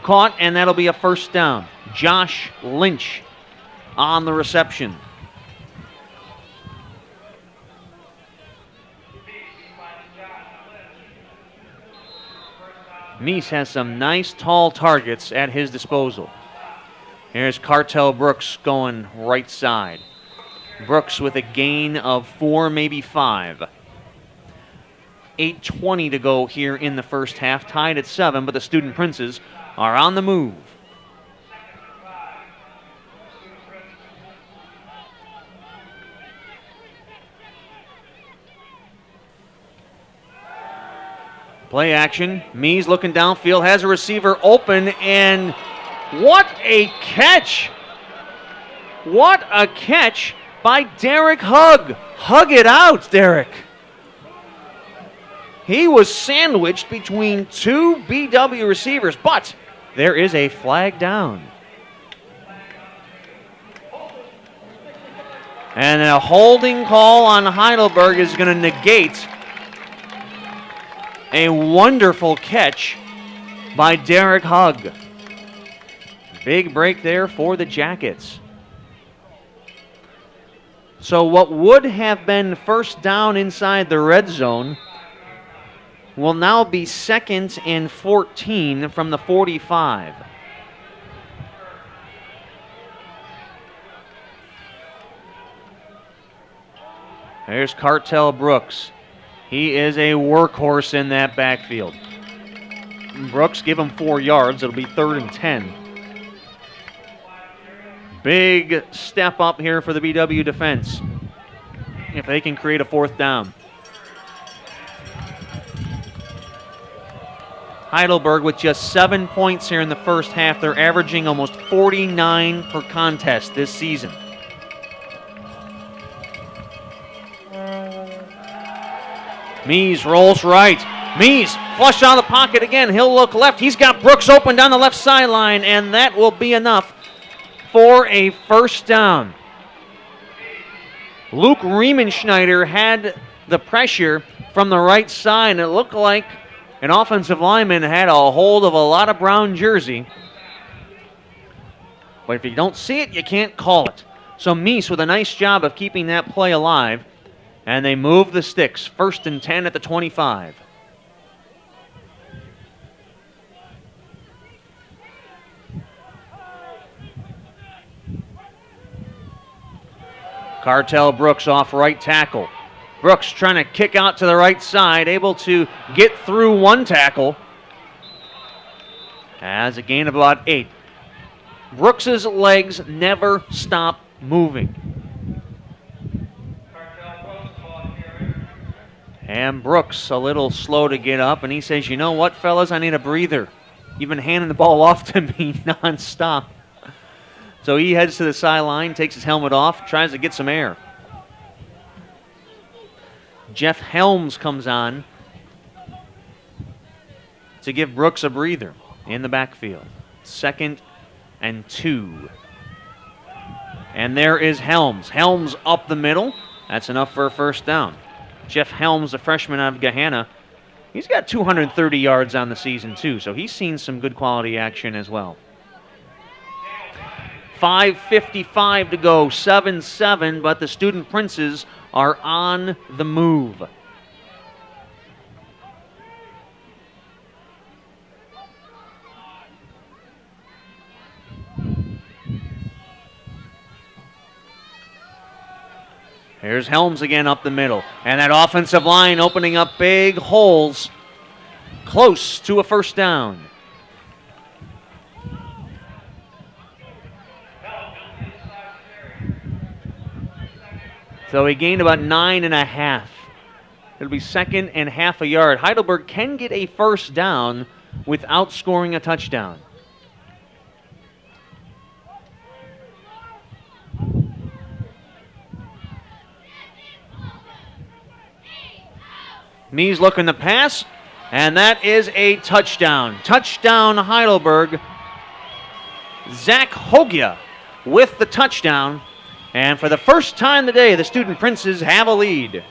Caught, and that'll be a 1st down. Josh Lynch on the reception. Meese has some nice tall targets at his disposal. Here's Cartel Brooks going right side. Brooks with a gain of 4, maybe 5. 8:20 to go here in the first half, tied at 7, but the Student Princes are on the move. Play action. Meese looking downfield, has a receiver open, and what a catch! What a catch by Derek Hugg. Hug it out, Derek. He was sandwiched between 2 BW receivers, but there is a flag down. And a holding call on Heidelberg is going to negate a wonderful catch by Derek Hugg. Big break there for the Jackets. So what would have been first down inside the red zone will now be 2nd and 14 from the 45. There's Cartel Brooks. He is a workhorse in that backfield. Brooks, give him 4 yards. It'll be 3rd and 10. Big step up here for the BW defense if they can create a 4th down. Heidelberg with just 7 points here in the first half. They're averaging almost 49 per contest this season. Meese rolls right. Meese flush out of the pocket again. He'll look left. He's got Brooks open down the left sideline, and that will be enough for a first down. Luke Riemenschneider had the pressure from the right side, and it looked like an offensive lineman had a hold of a lot of brown jersey. But if you don't see it, you can't call it. So Meese with a nice job of keeping that play alive. And they move the sticks. 1st and 10 at the 25. Cartel Brooks off right tackle. Brooks trying to kick out to the right side, able to get through 1 tackle. Has a gain of about 8. Brooks's legs never stop moving. And Brooks a little slow to get up, and he says, you know what, fellas, I need a breather. You've been handing the ball off to me nonstop. So he heads to the sideline, takes his helmet off, tries to get some air. Jeff Helms comes on to give Brooks a breather in the backfield. 2nd and 2. And there is Helms. Helms up the middle. That's enough for a first down. Jeff Helms, a freshman out of Gahanna, he's got 230 yards on the season too, so he's seen some good quality action as well. 5:55 to go, 7-7, but the Student Princes are on the move. Here's Helms again up the middle. And that offensive line opening up big holes close to a first down. So he gained about 9.5. It'll be 2nd and half a yard. Heidelberg can get a first down without scoring a touchdown. Meese looking to pass, and that is a touchdown. Touchdown Heidelberg. Zach Hogya with the touchdown. And for the first time today, the Student Princes have a lead.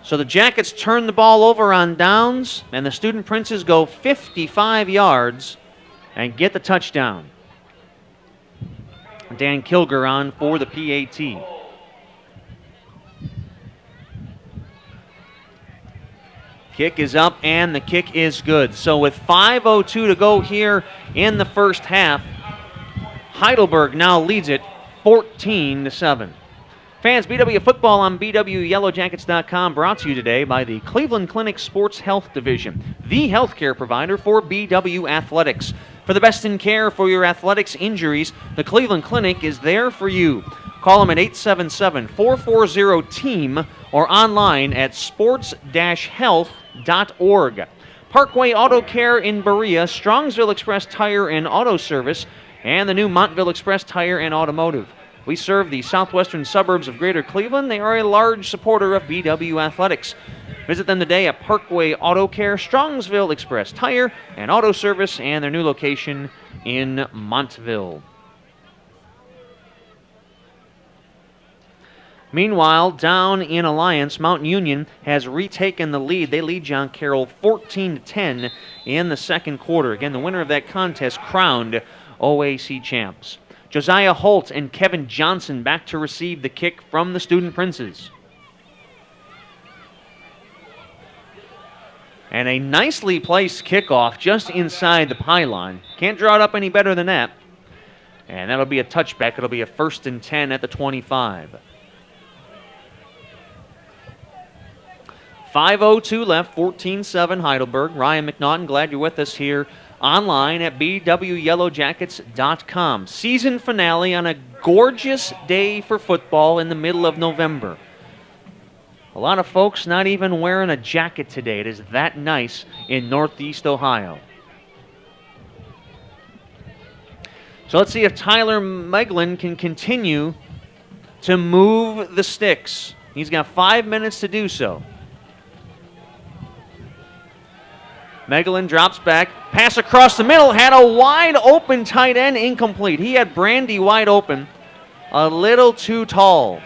So the Jackets turn the ball over on downs, and the Student Princes go 55 yards and get the touchdown. Dan Kilger on for the PAT. Kick is up, and the kick is good. So with 5:02 to go here in the first half, Heidelberg now leads it 14-7. Fans, BW football on BWYellowJackets.com brought to you today by the Cleveland Clinic Sports Health Division, the healthcare provider for BW Athletics. For the best in care for your athletics injuries, the Cleveland Clinic is there for you. Call them at 877-440-TEAM or online at sports-health.org. Parkway Auto Care in Berea, Strongsville Express Tire and Auto Service, and the new Montville Express Tire and Automotive. We serve the southwestern suburbs of Greater Cleveland. They are a large supporter of BW Athletics. Visit them today at Parkway Auto Care, Strongsville Express Tire and Auto Service, and their new location in Montville. Meanwhile, down in Alliance, Mount Union has retaken the lead. They lead John Carroll 14-10 in the second quarter. Again, the winner of that contest crowned OAC champs. Josiah Holt and Kevin Johnson back to receive the kick from the Student Princes. And a nicely placed kickoff just inside the pylon. Can't draw it up any better than that. And that'll be a touchback. It'll be a 1st and 10 at the 25. 5:02 left, 14-7 Heidelberg. Ryan McNaughton, glad you're with us here online at BWYellowJackets.com. Season finale on a gorgeous day for football in the middle of November. A lot of folks not even wearing a jacket today. It is that nice in Northeast Ohio. So let's see if Tyler Meglin can continue to move the sticks. He's got 5 minutes to do so. Megalin drops back, pass across the middle, had a wide open tight end, incomplete. He had Brandy wide open, a little too tall.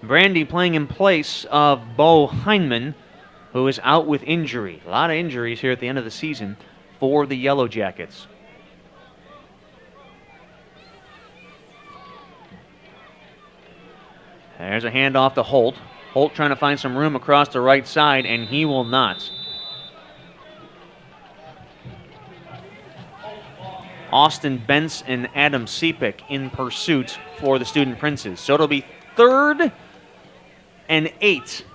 Brandy playing in place of Bo Heineman, who is out with injury. A lot of injuries here at the end of the season for the Yellow Jackets. There's a handoff to Holt. Holt trying to find some room across the right side, and he will not. Austin Bentz and Adam Sepik in pursuit for the Student Princes. So it'll be 3rd and 8.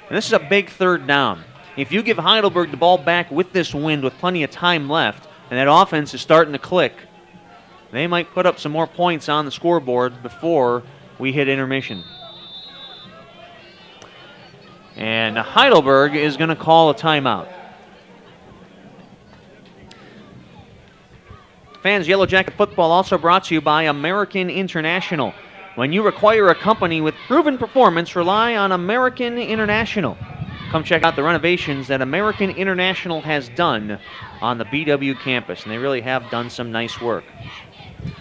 And this is a big 3rd down. If you give Heidelberg the ball back with this wind with plenty of time left, and that offense is starting to click, they might put up some more points on the scoreboard before we hit intermission. And Heidelberg is going to call a timeout. Fans, Yellow Jacket football also brought to you by American International. When you require a company with proven performance, rely on American International. Come check out the renovations that American International has done on the BW campus, and they really have done some nice work.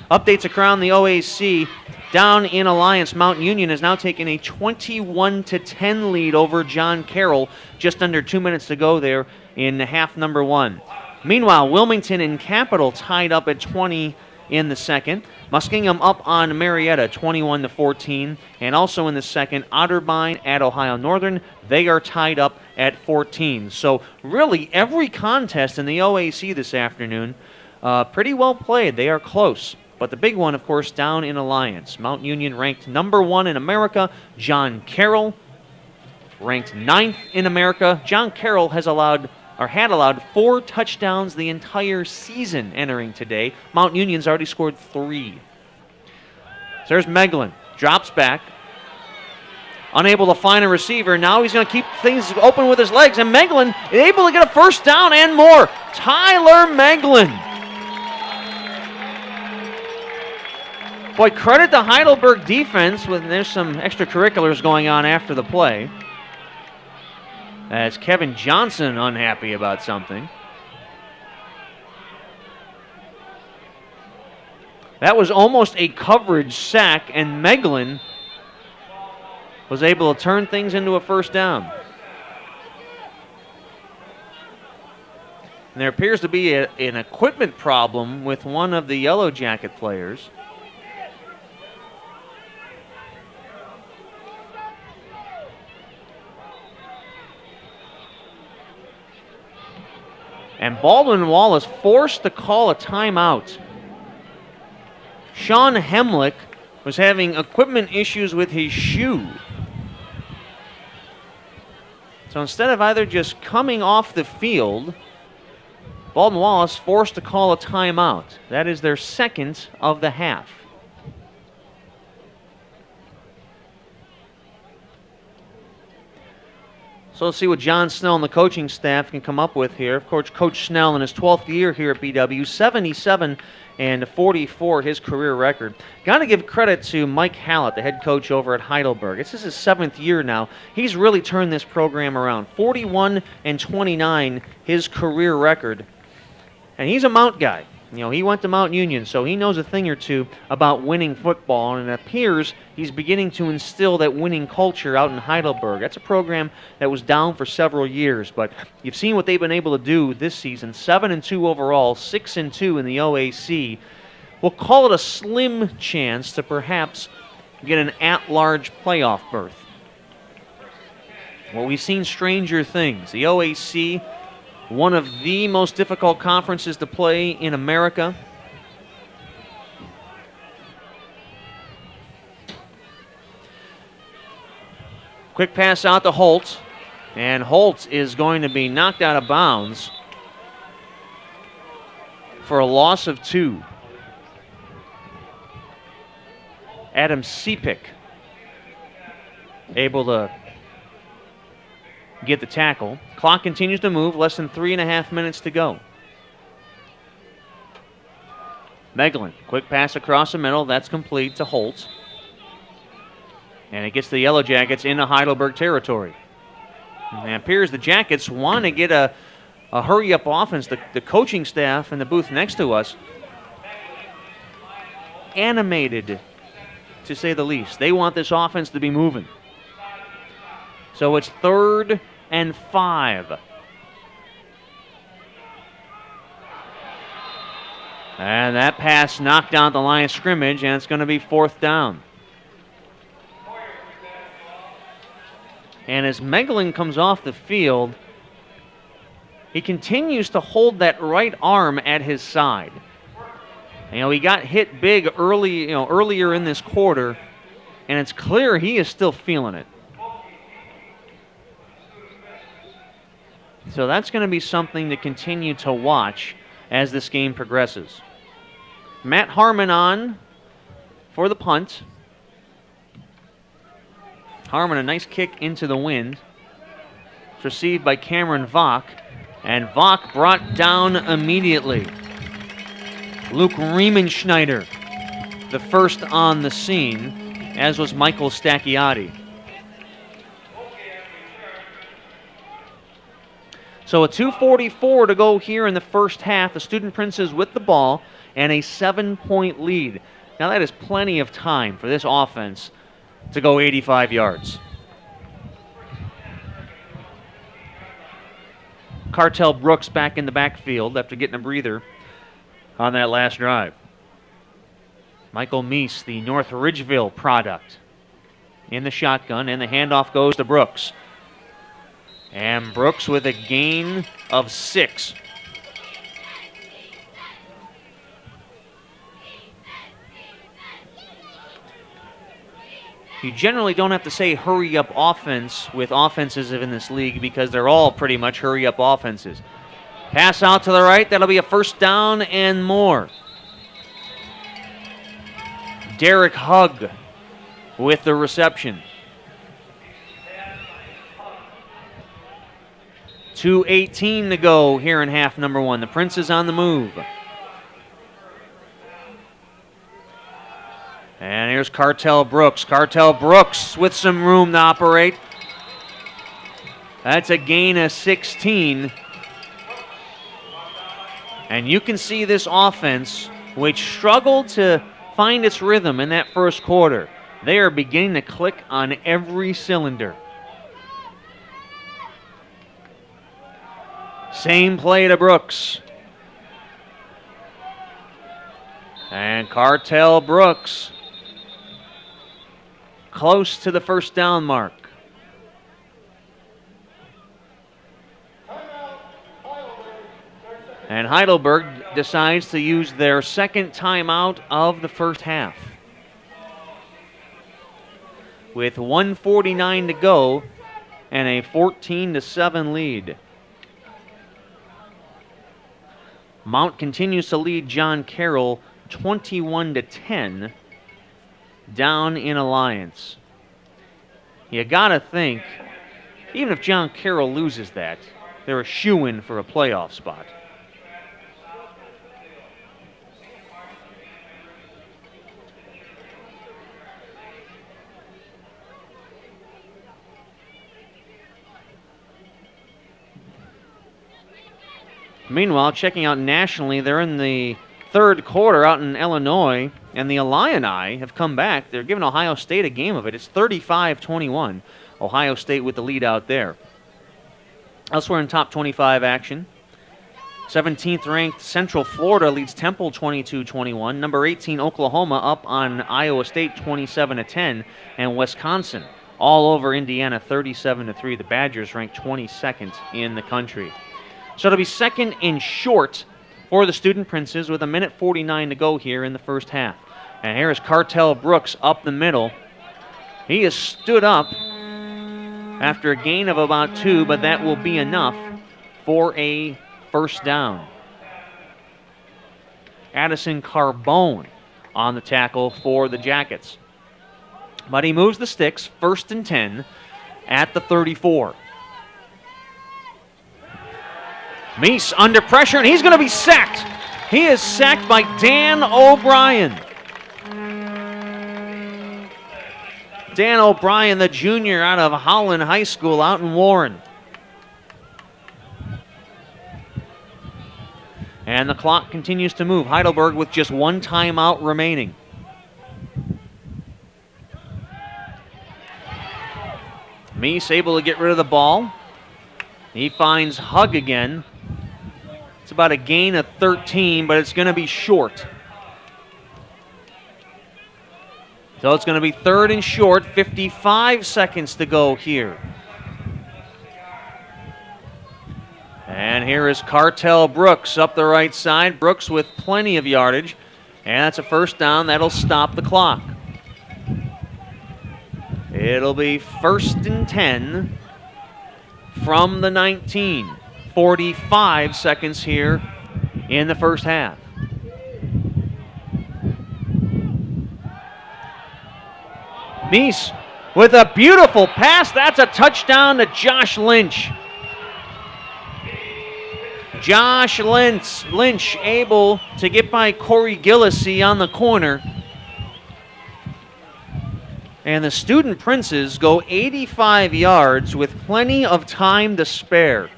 Updates around the OAC. Down in Alliance, Mount Union has now taken a 21-10 lead over John Carroll. Just under 2 minutes to go there in half number 1. Meanwhile, Wilmington and Capital tied up at 20 in the second. Muskingum up on Marietta, 21-14. And also in the second, Otterbein at Ohio Northern. They are tied up at 14. So really every contest in the OAC this afternoon, pretty well played. They are close. But the big one, of course, down in Alliance. Mount Union ranked number 1 in America. John Carroll ranked 9th in America. John Carroll had allowed 4 touchdowns the entire season entering today. Mount Union's already scored 3. So there's Meglin. Drops back. Unable to find a receiver. Now he's going to keep things open with his legs. And Meglin is able to get a first down and more. Tyler Meglin. Boy, credit the Heidelberg defense. There's some extracurriculars going on after the play. As Kevin Johnson unhappy about something. That was almost a coverage sack, and Meglin was able to turn things into a first down. And there appears to be an equipment problem with one of the Yellow Jacket players. And Baldwin Wallace forced to call a timeout. Sean Hemlick was having equipment issues with his shoe. So instead of either just coming off the field, Baldwin Wallace forced to call a timeout. That is their second of the half. So let's see what John Snell and the coaching staff can come up with here. Of course, Coach Snell in his 12th year here at BW, 77-44 his career record. Got to give credit to Mike Hallett, the head coach over at Heidelberg. This is his 7th year now. He's really turned this program around. 41-29 his career record. And he's a Mount guy. You know, he went to Mount Union, so he knows a thing or two about winning football, and it appears he's beginning to instill that winning culture out in Heidelberg. That's a program that was down for several years, but you've seen what they've been able to do this season. 7-2 overall, 6-2 in the OAC. We'll call it a slim chance to perhaps get an at-large playoff berth. Well, we've seen stranger things. The OAC, one of the most difficult conferences to play in America. Quick pass out to Holt, and Holt is going to be knocked out of bounds for a loss of 2. Adam Sepik able to get the tackle. Clock continues to move, less than 3.5 minutes to go. Meglin, quick pass across the middle, that's complete to Holt. And it gets the Yellow Jackets into Heidelberg territory. And it appears the Jackets want to get a hurry-up offense. The coaching staff in the booth next to us, animated, to say the least. They want this offense to be moving. So it's 3rd and 5. And that pass knocked down the line of scrimmage, and it's going to be 4th down. And as Meglin comes off the field, he continues to hold that right arm at his side. You know, he got hit big earlier in this quarter, and it's clear he is still feeling it. So that's going to be something to continue to watch as this game progresses. Matt Harmon on for the punt. Harmon, a nice kick into the wind. It's received by Cameron Vach, and Vach brought down immediately. Luke Riemenschneider, the first on the scene, as was Michael Stacchiotti. So a 2:44 to go here in the first half. The Student Princes with the ball and a 7-point lead. Now that is plenty of time for this offense to go 85 yards. Cartel Brooks back in the backfield after getting a breather on that last drive. Michael Meese, the North Ridgeville product, in the shotgun, and the handoff goes to Brooks. And Brooks with a gain of 6. You generally don't have to say hurry-up offense with offenses in this league because they're all pretty much hurry-up offenses. Pass out to the right, that'll be a 1st down and more. Derek Hugg with the reception. 2:18 to go here in half number 1. The Princes on the move. And here's Cartel Brooks. Cartel Brooks with some room to operate. That's a gain of 16. And you can see this offense, which struggled to find its rhythm in that first quarter. They are beginning to click on every cylinder. Same play to Brooks. And Cartel Brooks close to the first down mark. And Heidelberg decides to use their second timeout of the first half. With 1:49 to go and a 14-7 lead. Mount continues to lead John Carroll 21-10 down in Alliance. You gotta think, even if John Carroll loses that, they're a shoo-in for a playoff spot. Meanwhile, checking out nationally, they're in the third quarter out in Illinois, and the Illini have come back. They're giving Ohio State a game of it. It's 35-21. Ohio State with the lead out there. Elsewhere in top 25 action, 17th ranked Central Florida leads Temple 22-21. Number 18 Oklahoma up on Iowa State 27-10, and Wisconsin all over Indiana 37-3. The Badgers ranked 22nd in the country. So it'll be second and short for the Student Princes with 1:49 to go here in the first half. And here is Cartel Brooks up the middle. He has stood up after a gain of about 2, but that will be enough for a first down. Addison Carbone on the tackle for the Jackets. But he moves the sticks, 1st and 10 at the 34. Meese under pressure, and he's going to be sacked. He is sacked by Dan O'Brien. Dan O'Brien, the junior out of Holland High School out in Warren. And the clock continues to move. Heidelberg with just one timeout remaining. Meese able to get rid of the ball. He finds Hug again. It's about a gain of 13, but it's going to be short. So it's going to be 3rd and short, 55 seconds to go here. And here is Cartel Brooks up the right side. Brooks with plenty of yardage. And that's a first down. That'll stop the clock. It'll be 1st and 10 from the 19. 45 seconds here in the first half. Meese with a beautiful pass. That's a touchdown to Josh Lynch. Josh Lynch able to get by Corey Gillisee on the corner. And the Student Princes go 85 yards with plenty of time to spare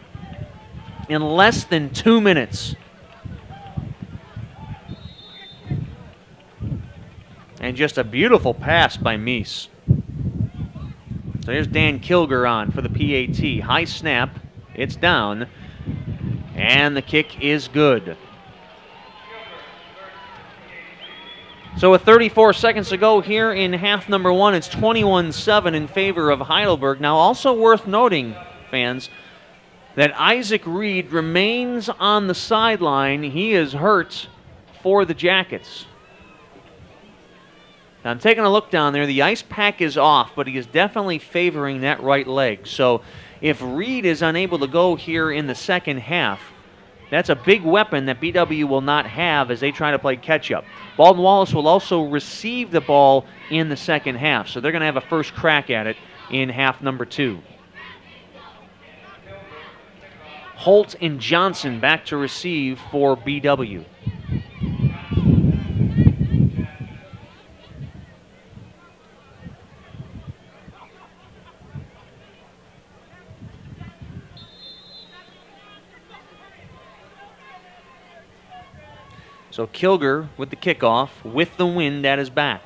in less than 2 minutes. And just a beautiful pass by Meese. So here's Dan Kilger on for the PAT. High snap, it's down, and the kick is good. So with 34 seconds to go here in half number 1, it's 21-7 in favor of Heidelberg. Now also worth noting, fans, that Isaac Reed remains on the sideline. He is hurt for the Jackets. Now I'm taking a look down there. The ice pack is off, but he is definitely favoring that right leg. So if Reed is unable to go here in the second half, that's a big weapon that BW will not have as they try to play catch-up. Baldwin Wallace will also receive the ball in the second half, so they're going to have a first crack at it in half number 2. Holt and Johnson back to receive for BW. So Kilger with the kickoff with the wind at his back.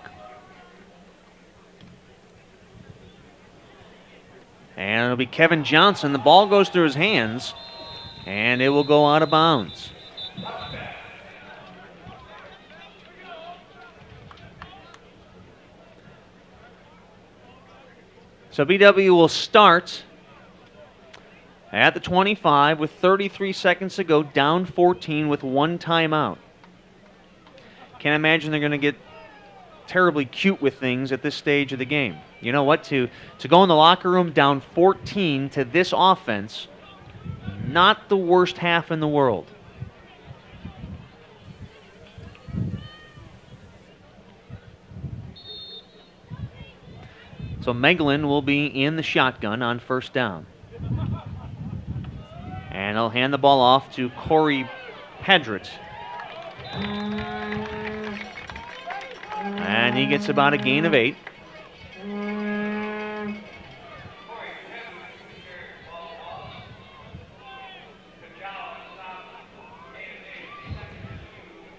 And it'll be Kevin Johnson. The ball goes through his hands. And it will go out of bounds. So BW will start at the 25 with 33 seconds to go, down 14 with 1 timeout. Can't imagine they're going to get terribly cute with things at this stage of the game. You know what? To go in the locker room down 14 to this offense, not the worst half in the world. So Meglin will be in the shotgun on first down. And he'll hand the ball off to Corey Pedritt. And he gets about a gain of 8.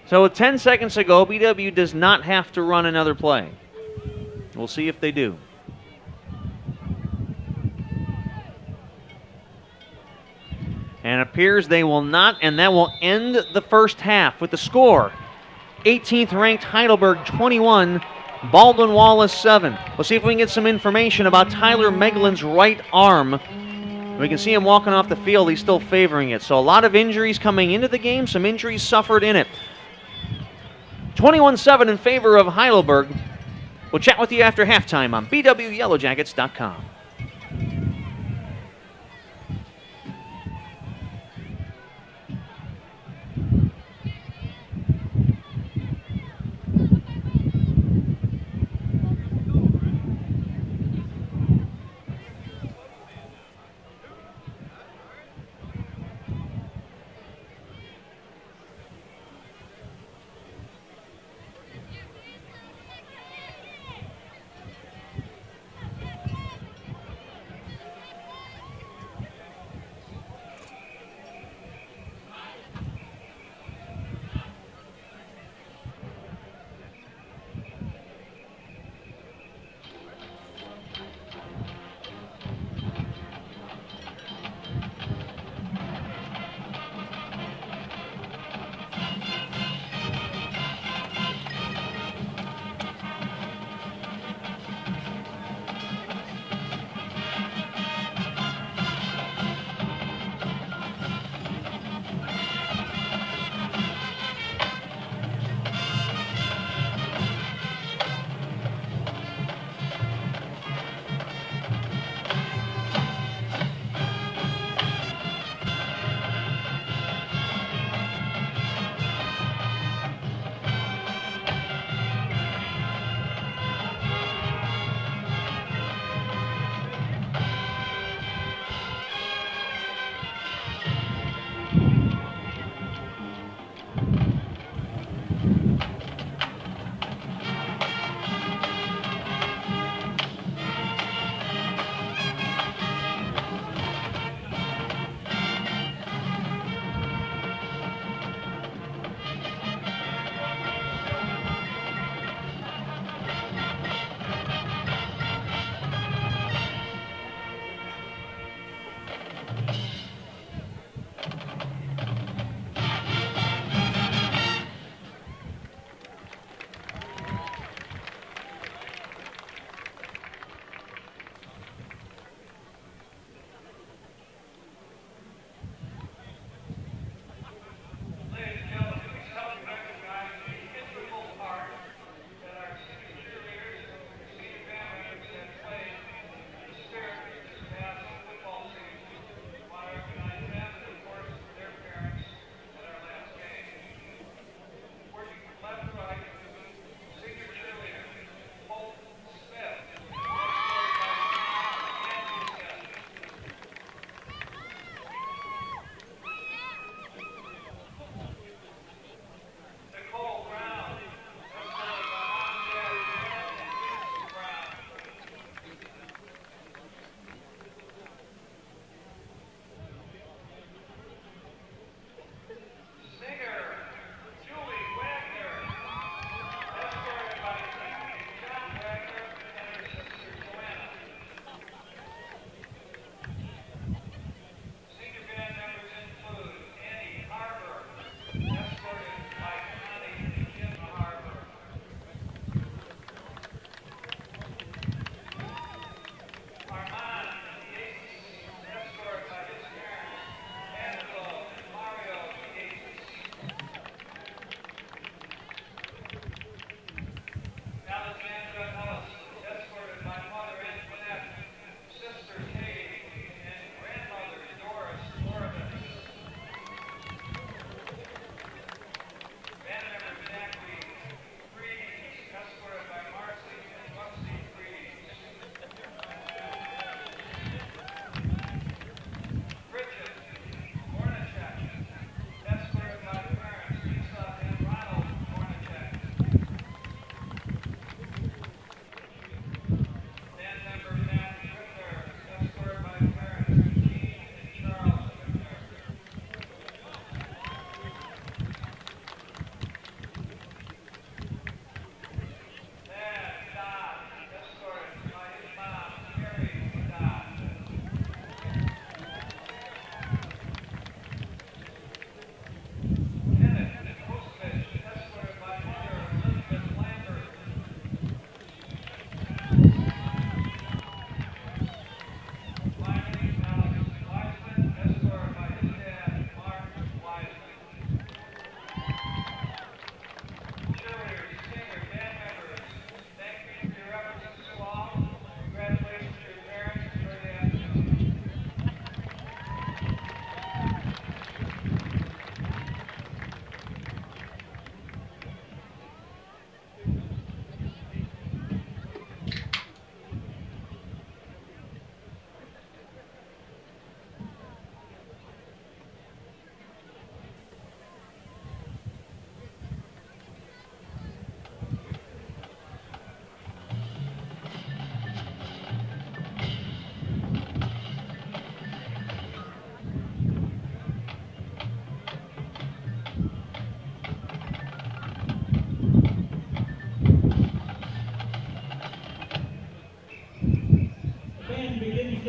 So with 10 seconds to go, BW does not have to run another play. We'll see if they do. And it appears they will not, and that will end the first half with the score. 18th ranked Heidelberg 21, Baldwin Wallace 7. We'll see if we can get some information about Tyler Meglin's right arm. We can see him walking off the field. He's still favoring it. So a lot of injuries coming into the game, some injuries suffered in it. 21-7 in favor of Heidelberg. We'll chat with you after halftime on BWYellowJackets.com.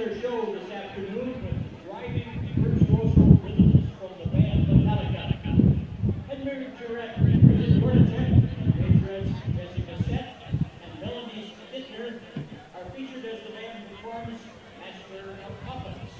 another show this afternoon with driving virtuoso rhythms from the band Metallica. Edmund Jarrett, Bridget Hornacek, Majorette's Jessica Sett, and Melanie Stittner are featured as the band performs Master of Puppets.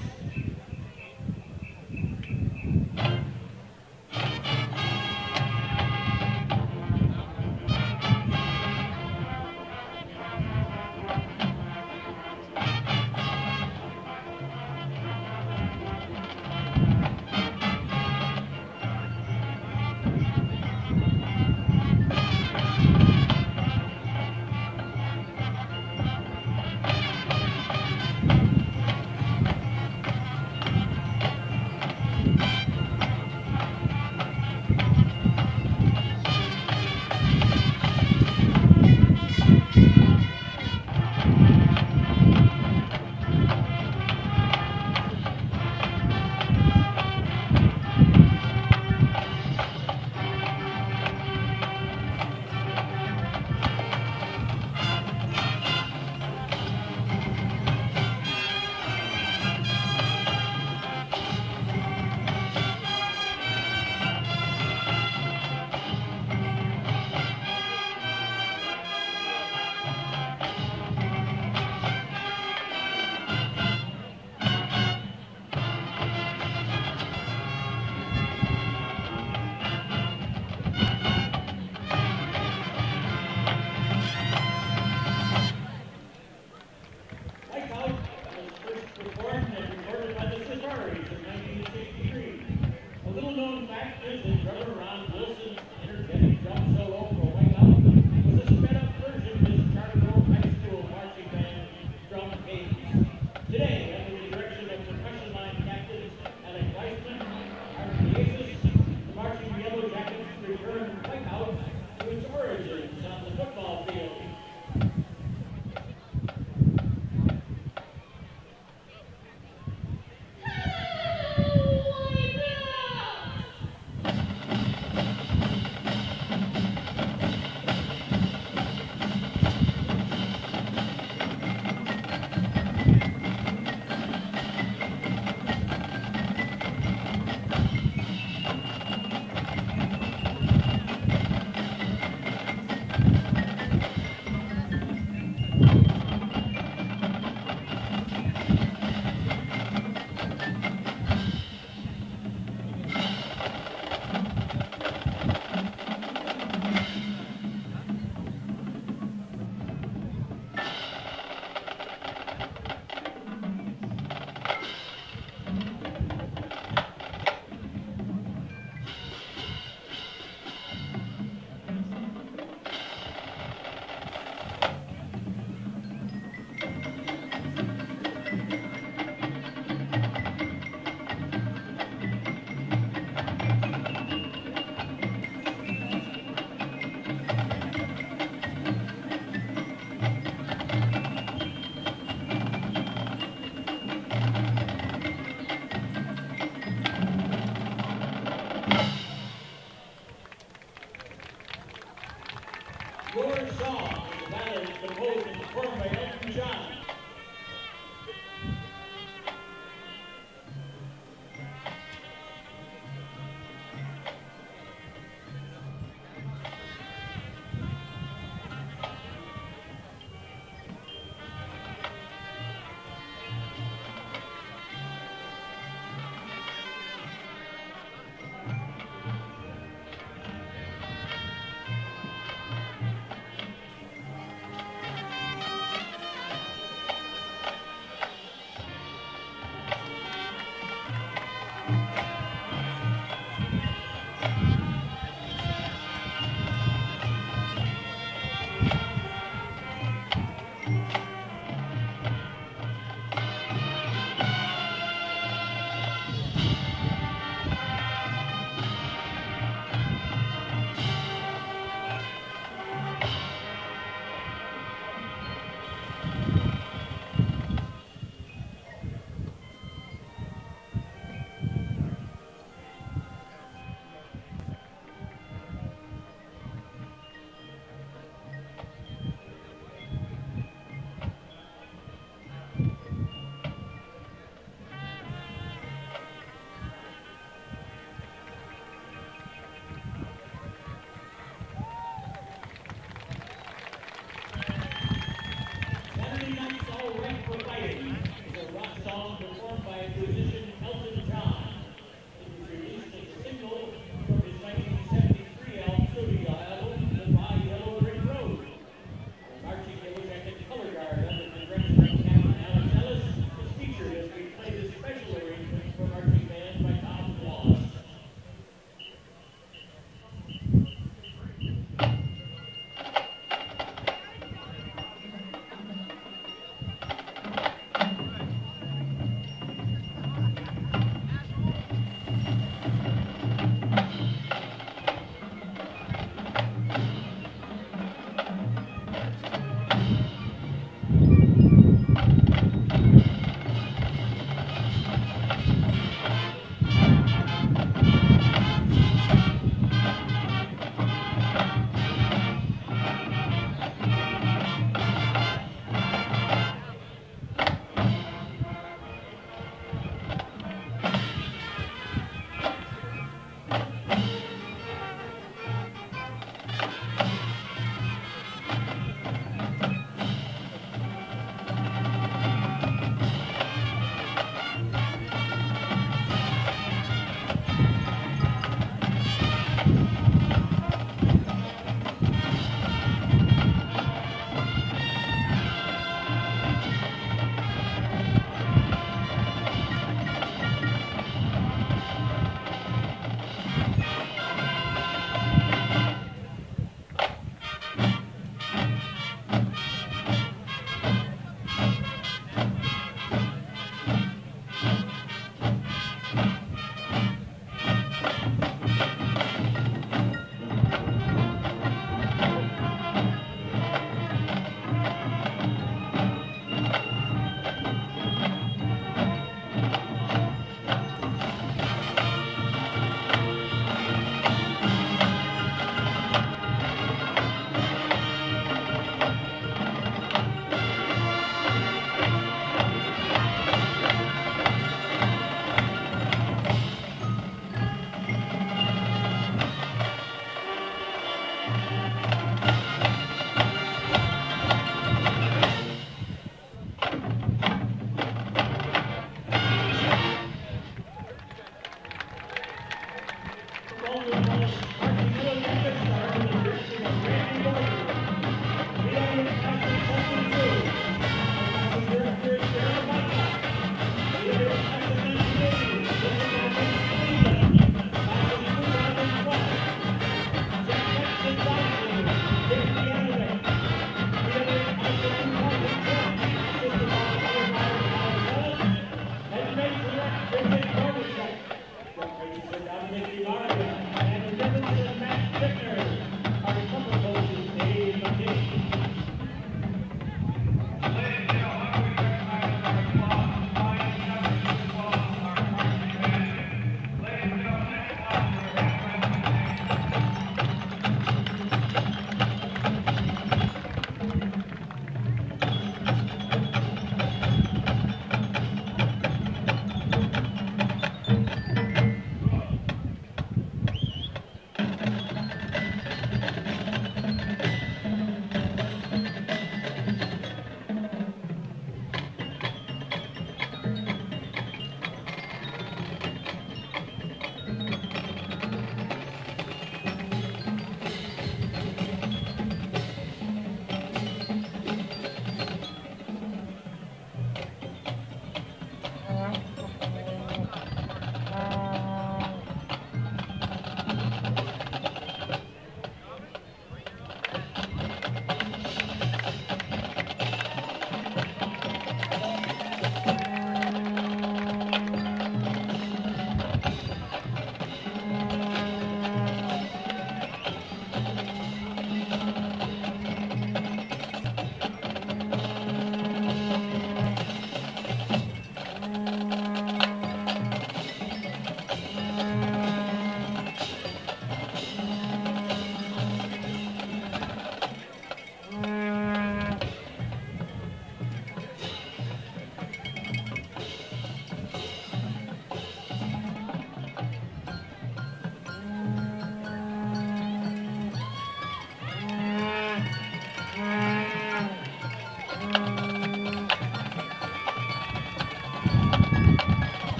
Your Song is a ballad composed and performed by Elton John.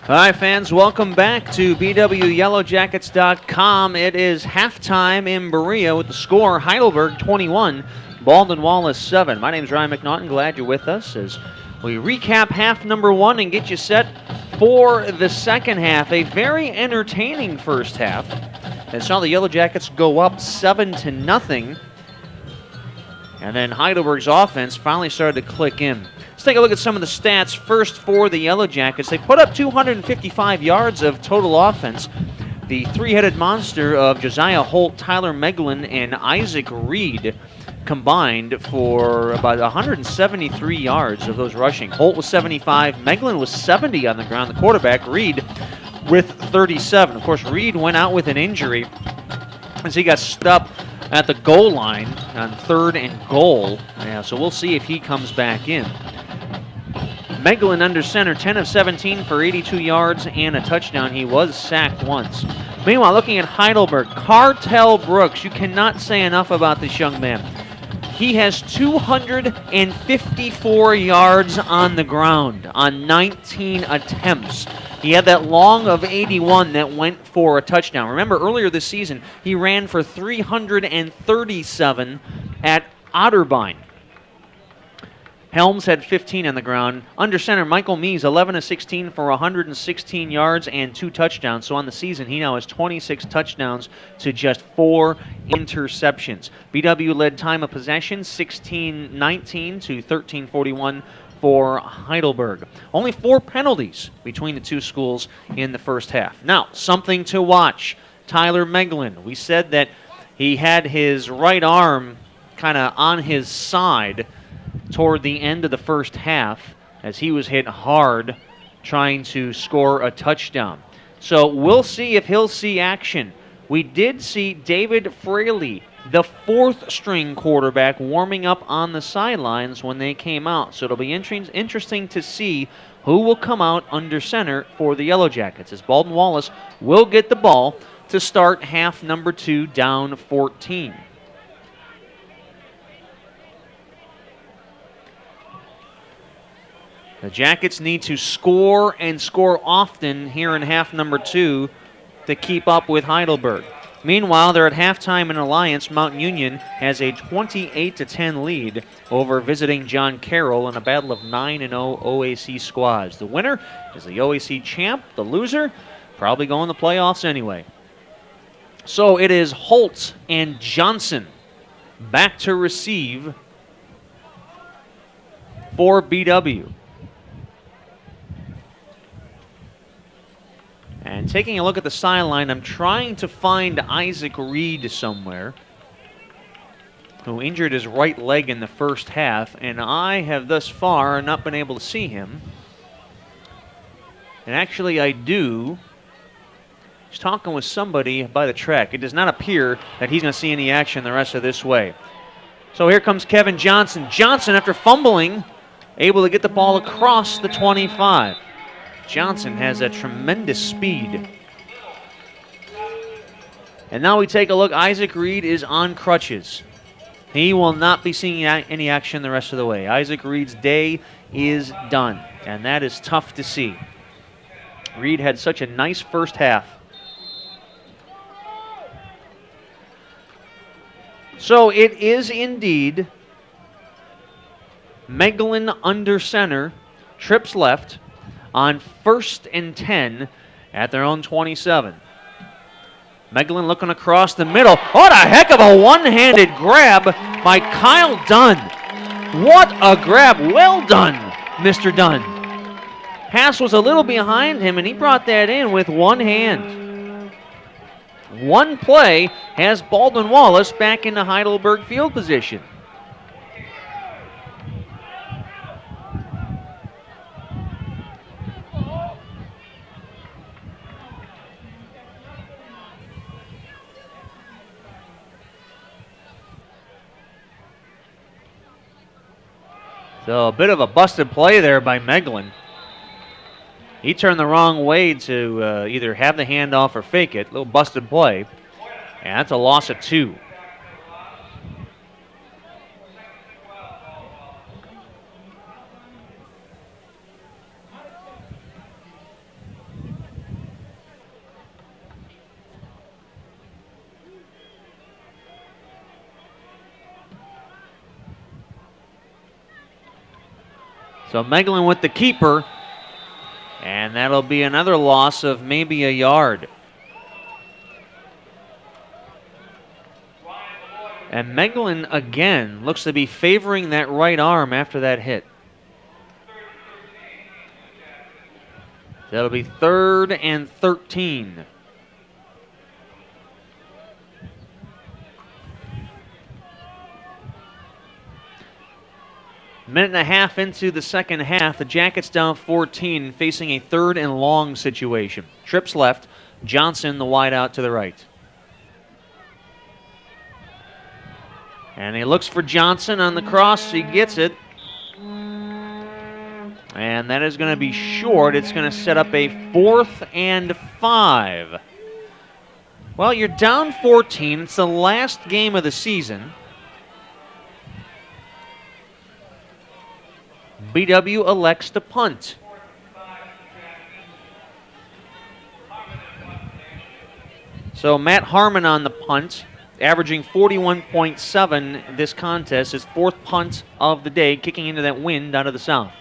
All right, fans, welcome back to BWYellowJackets.com. It is halftime in Berea with the score Heidelberg 21, Baldwin Wallace 7. My name is Ryan McNaughton. Glad you're with us as we recap half number one and get you set for the second half. A very entertaining first half. And saw the Yellow Jackets go up 7-0. And then Heidelberg's offense finally started to click in. Let's take a look at some of the stats first for the Yellow Jackets. They put up 255 yards of total offense. The three-headed monster of Josiah Holt, Tyler Meglin, and Isaac Reed combined for about 173 yards of those rushing. Holt was 75, Meglin was 70 on the ground. The quarterback, Reed, with 37. Of course, Reed went out with an injury as he got stuck at the goal line on 3rd and goal. Yeah, so we'll see if he comes back in. Meglin under center, 10 of 17 for 82 yards and a touchdown. He was sacked once. Meanwhile, looking at Heidelberg, Cartel Brooks, you cannot say enough about this young man. He has 254 yards on the ground on 19 attempts. He had that long of 81 that went for a touchdown. Remember, earlier this season, he ran for 337 at Otterbein. Helms had 15 on the ground. Under center, Michael Mees, 11 of 16 for 116 yards and 2 touchdowns. So on the season, he now has 26 touchdowns to just 4 interceptions. BW led time of possession, 16-19 to 13-41 for Heidelberg. Only 4 penalties between the two schools in the first half. Now, something to watch. Tyler Meglin. We said that he had his right arm kind of on his side toward the end of the first half as he was hit hard trying to score a touchdown. So we'll see if he'll see action. We did see David Fraley, the 4th-string quarterback, warming up on the sidelines when they came out. So it'll be interesting to see who will come out under center for the Yellow Jackets, as Baldwin Wallace will get the ball to start half number 2 down 14. The Jackets need to score and score often here in half number 2 to keep up with Heidelberg. Meanwhile, they're at halftime in Alliance. Mount Union has a 28-10 lead over visiting John Carroll in a battle of 9-0 OAC squads. The winner is the OAC champ. The loser probably going to the playoffs anyway. So it is Holt and Johnson back to receive for BW. And taking a look at the sideline, I'm trying to find Isaac Reed somewhere, who injured his right leg in the first half, and I have thus far not been able to see him. And actually I do. He's talking with somebody by the track. It does not appear that he's going to see any action the rest of this way. So here comes Kevin Johnson. Johnson, after fumbling, able to get the ball across the 25. Johnson has a tremendous speed. And now we take a look. Isaac Reed is on crutches. He will not be seeing any action the rest of the way. Isaac Reed's day is done, and that is tough to see. Reed had such a nice first half. So it is indeed Meglin under center, trips left, on 1st and 10 at their own 27. Meglin looking across the middle. What a heck of a one-handed grab by Kyle Dunn. What a grab. Well done, Mr. Dunn. Pass was a little behind him, and he brought that in with one hand. One play has Baldwin Wallace back into Heidelberg field position. So a bit of a busted play there by Meglin. He turned the wrong way to either have the handoff or fake it. A little busted play. And that's a loss of 2. So Meglin with the keeper, and that'll be another loss of maybe a yard. And Meglin again looks to be favoring that right arm after that hit. That'll be 3rd and 13. Minute and a half into the second half, the Jackets down 14, facing a 3rd and long situation. Trips left, Johnson the wide out to the right. And he looks for Johnson on the cross. He gets it. And that is going to be short. It's going to set up a 4th and 5. Well, you're down 14. It's the last game of the season. BW elects to punt. So Matt Harmon on the punt, averaging 41.7 this contest, his 4th punt of the day, kicking into that wind out of the south.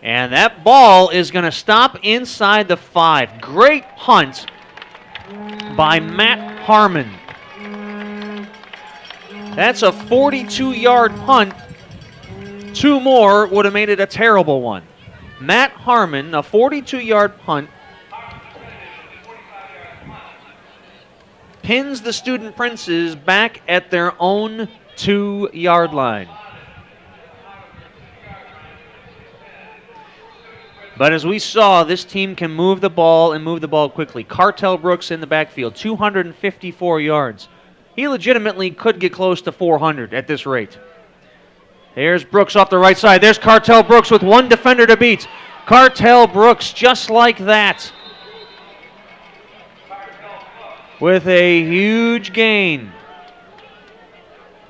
And that ball is going to stop inside the 5. Great punt by Matt Harmon. That's a 42-yard punt. 2 more would have made it a terrible one. Matt Harmon, a 42-yard punt, pins the Student Princes back at their own 2-yard line. But as we saw, this team can move the ball and move the ball quickly. Cartel Brooks in the backfield, 254 yards. He legitimately could get close to 400 at this rate. There's Brooks off the right side. There's Cartel Brooks with 1 defender to beat. Cartel Brooks just like that, with a huge gain.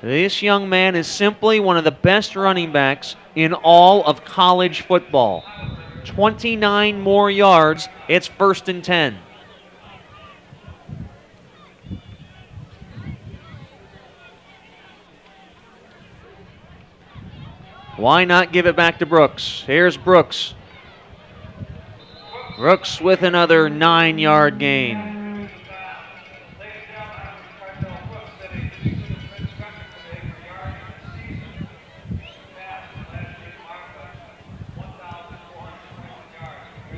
This young man is simply one of the best running backs in all of college football. 29 more yards. It's 1st and 10. Why not give it back to Brooks? Here's Brooks. Brooks with another 9-yard gain.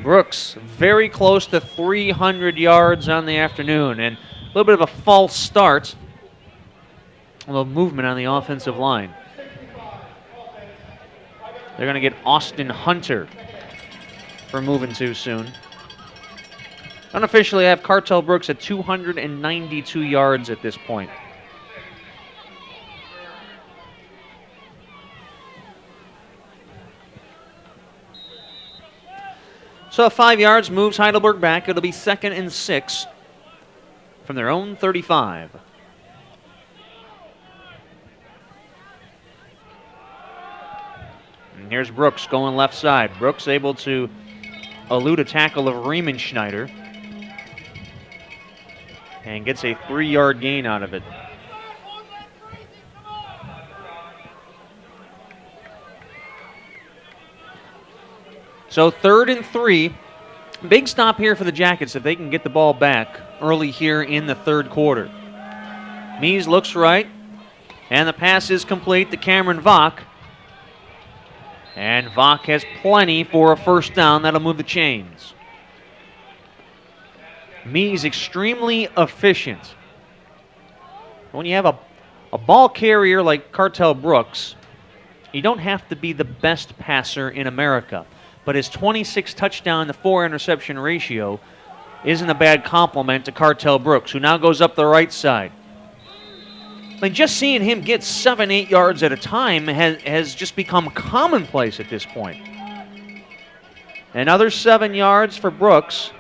Brooks very close to 300 yards on the afternoon, and a little bit of a false start. A little movement on the offensive line. They're going to get Austin Hunter for moving too soon. Unofficially, I have Cartel Brooks at 292 yards at this point. So 5 yards moves Heidelberg back. It'll be 2nd and 6 from their own 35. And here's Brooks going left side. Brooks able to elude a tackle of Riemenschneider and gets a 3-yard gain out of it. So 3rd and 3. Big stop here for the Jackets if they can get the ball back early here in the 3rd quarter. Mees looks right, and the pass is complete to Cameron Vach. And Vach has plenty for a 1st down. That'll move the chains. Mees extremely efficient. When you have a ball carrier like Cartel Brooks, you don't have to be the best passer in America. But his 26 touchdown to 4 interception ratio isn't a bad compliment to Cartel Brooks, who now goes up the right side. I mean, just seeing him get 7-8 yards at a time has just become commonplace at this point. Another 7 yards for Brooks.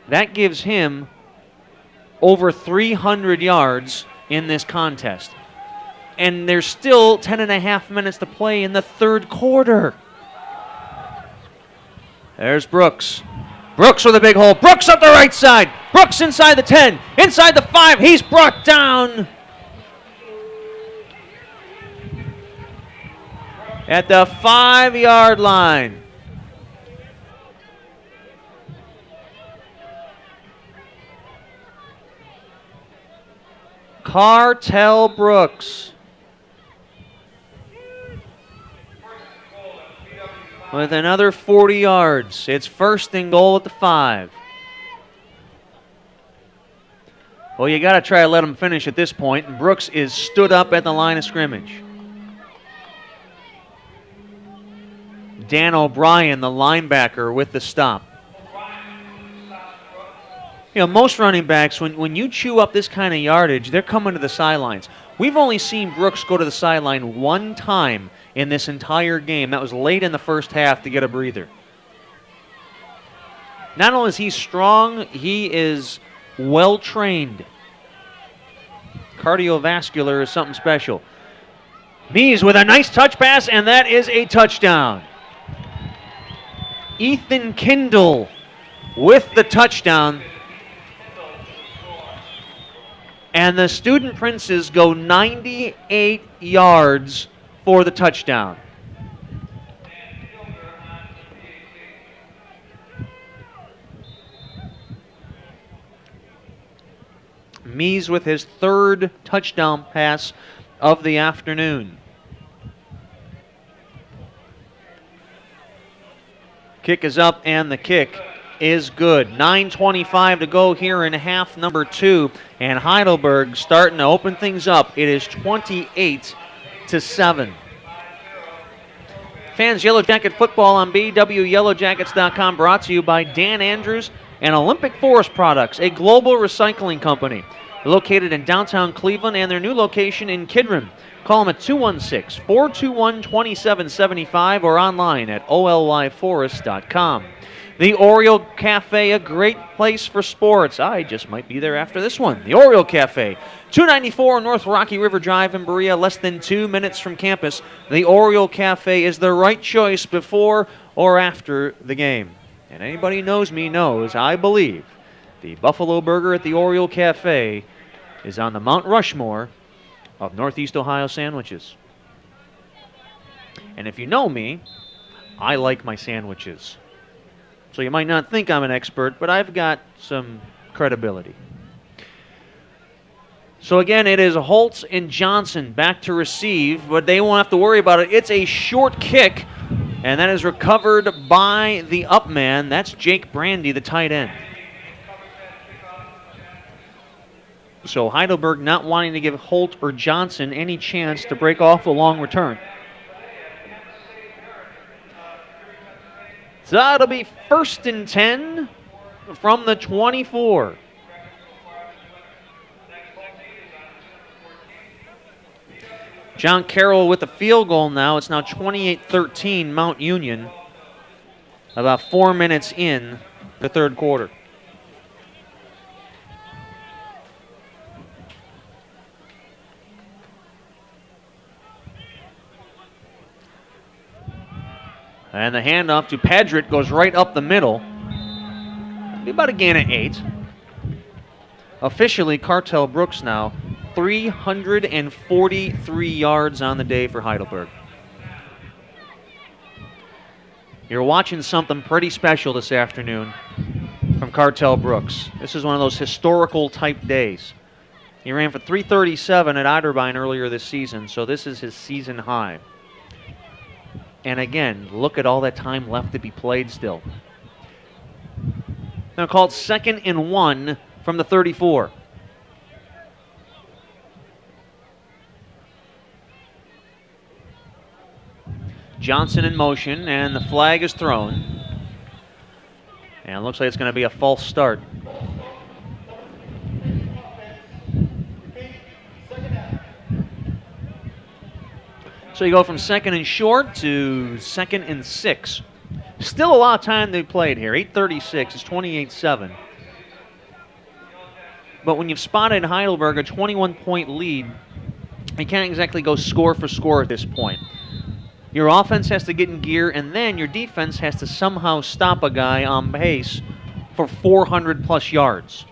That gives him over 300 yards in this contest. And there's still 10.5 minutes to play in the 3rd quarter. There's Brooks. Brooks with a big hole. Brooks up the right side. Brooks inside the 10, inside the 5. He's brought down at the 5-yard line. Cartel Brooks with another 40 yards. It's 1st and goal at the 5. Well, you got to try to let him finish at this point, and Brooks is stood up at the line of scrimmage. Dan O'Brien, the linebacker, with the stop. You know, most running backs, when you chew up this kind of yardage, they're coming to the sidelines. We've only seen Brooks go to the sideline one time in this entire game. That was late in the first half to get a breather. Not only is he strong, he is well-trained. Cardiovascular is something special. Mees with a nice touch pass, and that is a touchdown. Ethan Kindle with the touchdown. And the Student Princes go 98 yards for the touchdown. Mees with his 3rd touchdown pass of the afternoon. Kick is up, and the kick is good. 9:25 to go here in half number 2, and Heidelberg starting to open things up. It is 28-7. Fans, Yellow Jacket football on BWYellowJackets.com, brought to you by Dan Andrews and Olympic Forest Products, a global recycling company located in downtown Cleveland and their new location in Kidron. Call them at 216-421-2775 or online at olyforest.com. The Oriole Cafe, a great place for sports. I just might be there after this one. The Oriole Cafe, 294 North Rocky River Drive in Berea, less than 2 minutes from campus. The Oriole Cafe is the right choice before or after the game. And anybody who knows me knows I believe the Buffalo Burger at the Oriole Cafe is on the Mount Rushmore of Northeast Ohio sandwiches. And if you know me, I like my sandwiches. So you might not think I'm an expert, but I've got some credibility. So again, it is Holtz and Johnson back to receive, but they won't have to worry about it. It's a short kick, and that is recovered by the up man. That's Jake Brandy, the tight end. So Heidelberg not wanting to give Holt or Johnson any chance to break off a long return. So that'll be 1st and 10 from the 24. John Carroll with the field goal now. It's now 28-13 Mount Union. About 4 minutes in the 3rd quarter. And the handoff to Padgett goes right up the middle. Be about a gain of 8. Officially, Cartel Brooks now 343 yards on the day for Heidelberg. You're watching something pretty special this afternoon from Cartel Brooks. This is one of those historical type days. He ran for 337 at Otterbein earlier this season, so this is his season high. And again, look at all that time left to be played still. Now called 2nd and 1 from the 34. Johnson in motion, and the flag is thrown. And it looks like it's going to be a false start. So you go from 2nd and short to 2nd and 6. Still a lot of time to be played here. 8:36 is 28-7. But when you've spotted Heidelberg a 21-point lead, you can't exactly go score for score at this point. Your offense has to get in gear, and then your defense has to somehow stop a guy on pace for 400 plus yards.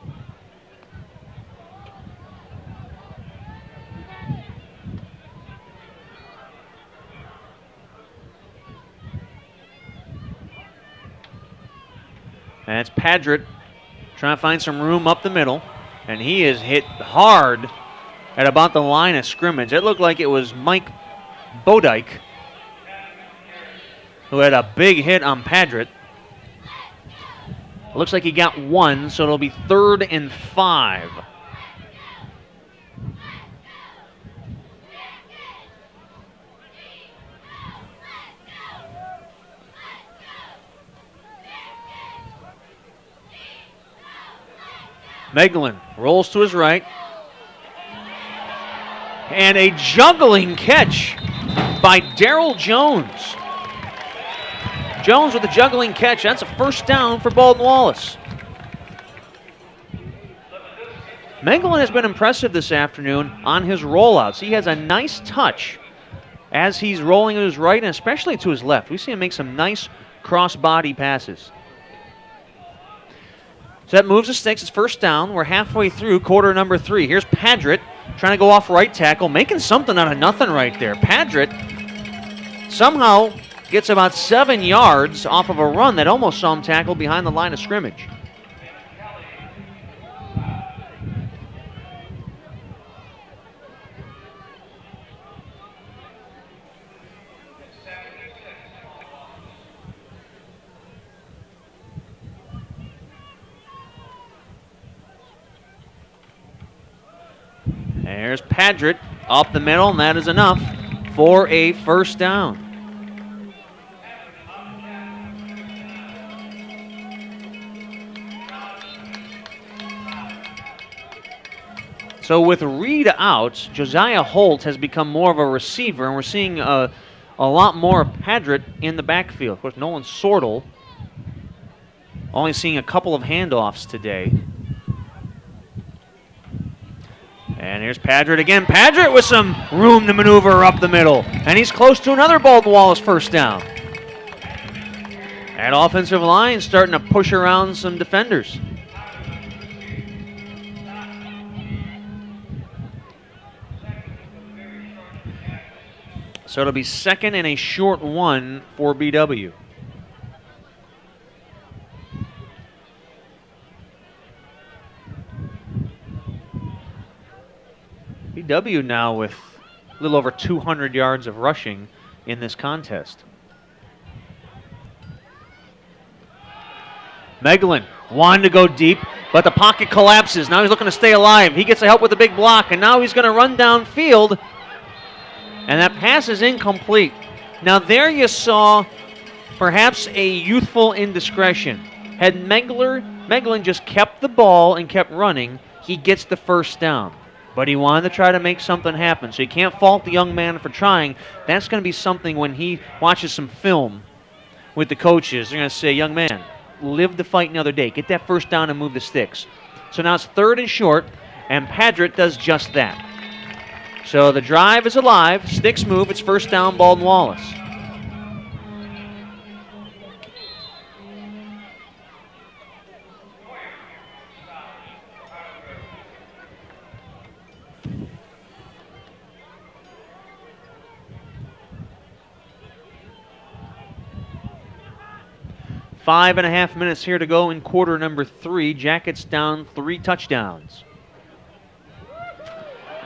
And it's Padgett trying to find some room up the middle. And he is hit hard at about the line of scrimmage. It looked like it was Mike Bodike who had a big hit on Padgett. It looks like he got one, so it'll be 3rd and 5. Meglin rolls to his right. And a juggling catch by Daryl Jones. Jones with a juggling catch. That's a first down for Baldwin Wallace. Meglin has been impressive this afternoon on his rollouts. He has a nice touch as he's rolling to his right and especially to his left. We see him make some nice cross-body passes. So that moves the sticks. It's first down. We're halfway through quarter number 3. Here's Padgett trying to go off right tackle, making something out of nothing right there. Padgett somehow gets about 7 yards off of a run that almost saw him tackled behind the line of scrimmage. There's Padgett up the middle, and that is enough for a first down. So with Reed out, Josiah Holt has become more of a receiver, and we're seeing a lot more of Padgett in the backfield. Of course, Nolan Sortel only seeing a couple of handoffs today. And here's Padgett again. Padgett with some room to maneuver up the middle. And he's close to another Baldwin Wallace first down. That offensive line starting to push around some defenders. So it'll be 2nd and a short 1 for BW. BW now with a little over 200 yards of rushing in this contest. Meglin wanted to go deep, but the pocket collapses. Now he's looking to stay alive. He gets a help with a big block, and now he's going to run downfield, and that pass is incomplete. Now there you saw perhaps a youthful indiscretion. Had Meglin just kept the ball and kept running, he gets the first down. But he wanted to try to make something happen, so you can't fault the young man for trying. That's going to be something when he watches some film with the coaches. They're going to say, young man, live the fight another day. Get that first down and move the sticks. So now it's 3rd and short, and Padgett does just that. So the drive is alive. Sticks move. It's first down, Baldwin Wallace. Five and a half minutes here to go in quarter number 3. Jackets down 3 touchdowns.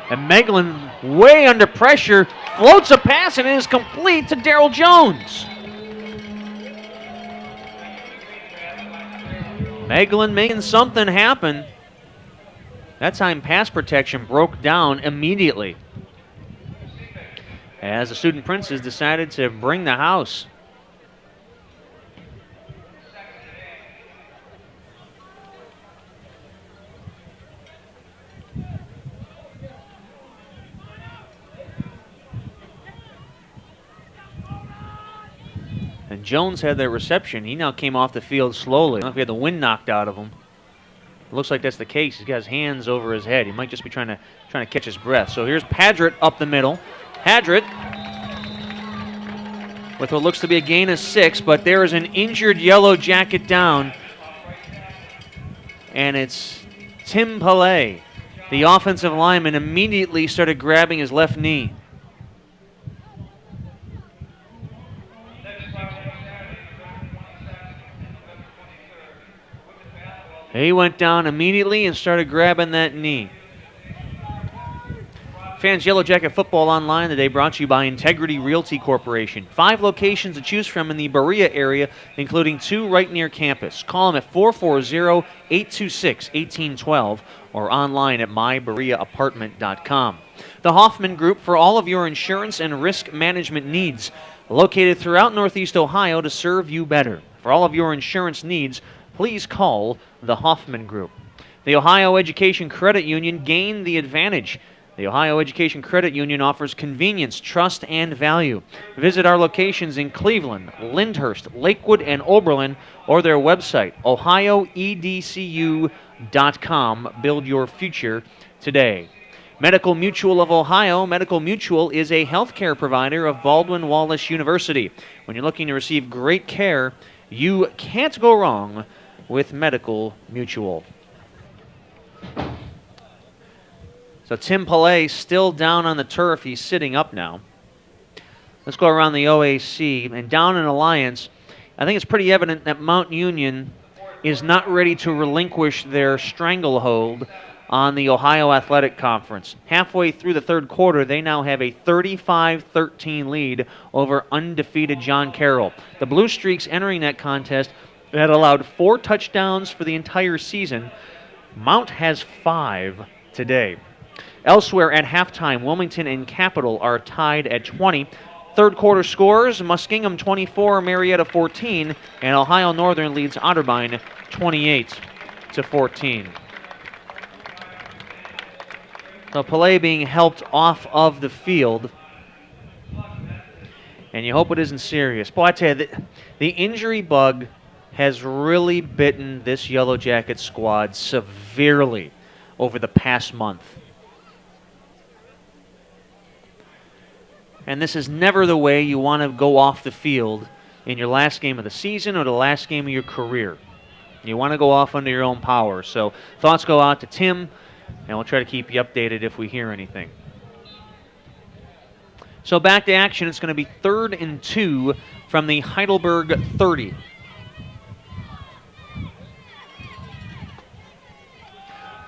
And Meglin, way under pressure, floats a pass and it is complete to Daryl Jones. Meglin making something happen. That time pass protection broke down immediately, as the Student Princes decided to bring the house. And Jones had that reception. He now came off the field slowly. I don't know if he had the wind knocked out of him. It looks like that's the case. He's got his hands over his head. He might just be trying to catch his breath. So here's Padgett up the middle. Padgett with what looks to be a gain of 6, but there is an injured Yellow Jacket down. and it's Tim Pillay. The offensive lineman immediately started grabbing his left knee. He went down immediately and started grabbing that knee. Fans, Yellow Jacket Football Online today brought to you by Integrity Realty Corporation. 5 locations to choose from in the Berea area, including 2 right near campus. Call them at 440-826-1812 or online at mybereaapartment.com. The Hoffman Group for all of your insurance and risk management needs, located throughout Northeast Ohio to serve you better. For all of your insurance needs, please call the Hoffman Group. The Ohio Education Credit Union gained the advantage. The Ohio Education Credit Union offers convenience, trust, and value. Visit our locations in Cleveland, Lyndhurst, Lakewood, and Oberlin, or their website, ohioedcu.com. Build your future today. Medical Mutual of Ohio. Medical Mutual is a healthcare provider of Baldwin Wallace University. When you're looking to receive great care, you can't go wrong with Medical Mutual. So Tim Pillay still down on the turf. He's sitting up now. Let's go around the OAC. And down in Alliance, I think it's pretty evident that Mount Union is not ready to relinquish their stranglehold on the Ohio Athletic Conference. Halfway through the third quarter, they now have a 35-13 lead over undefeated John Carroll. The Blue Streaks entering that contest had allowed 4 touchdowns for the entire season. Mount has 5 today. Elsewhere at halftime, Wilmington and Capital are tied at 20. Third quarter scores, Muskingum 24, Marietta 14, and Ohio Northern leads Otterbein 28-14. So Pillay being helped off of the field. And you hope it isn't serious. Boy, I tell you, the injury bug has really bitten this Yellow Jacket squad severely over the past month. And this is never the way you want to go off the field in your last game of the season or the last game of your career. You want to go off under your own power. So thoughts go out to Tim, and we'll try to keep you updated if we hear anything. So back to action. It's going to be 3rd and 2 from the Heidelberg 30.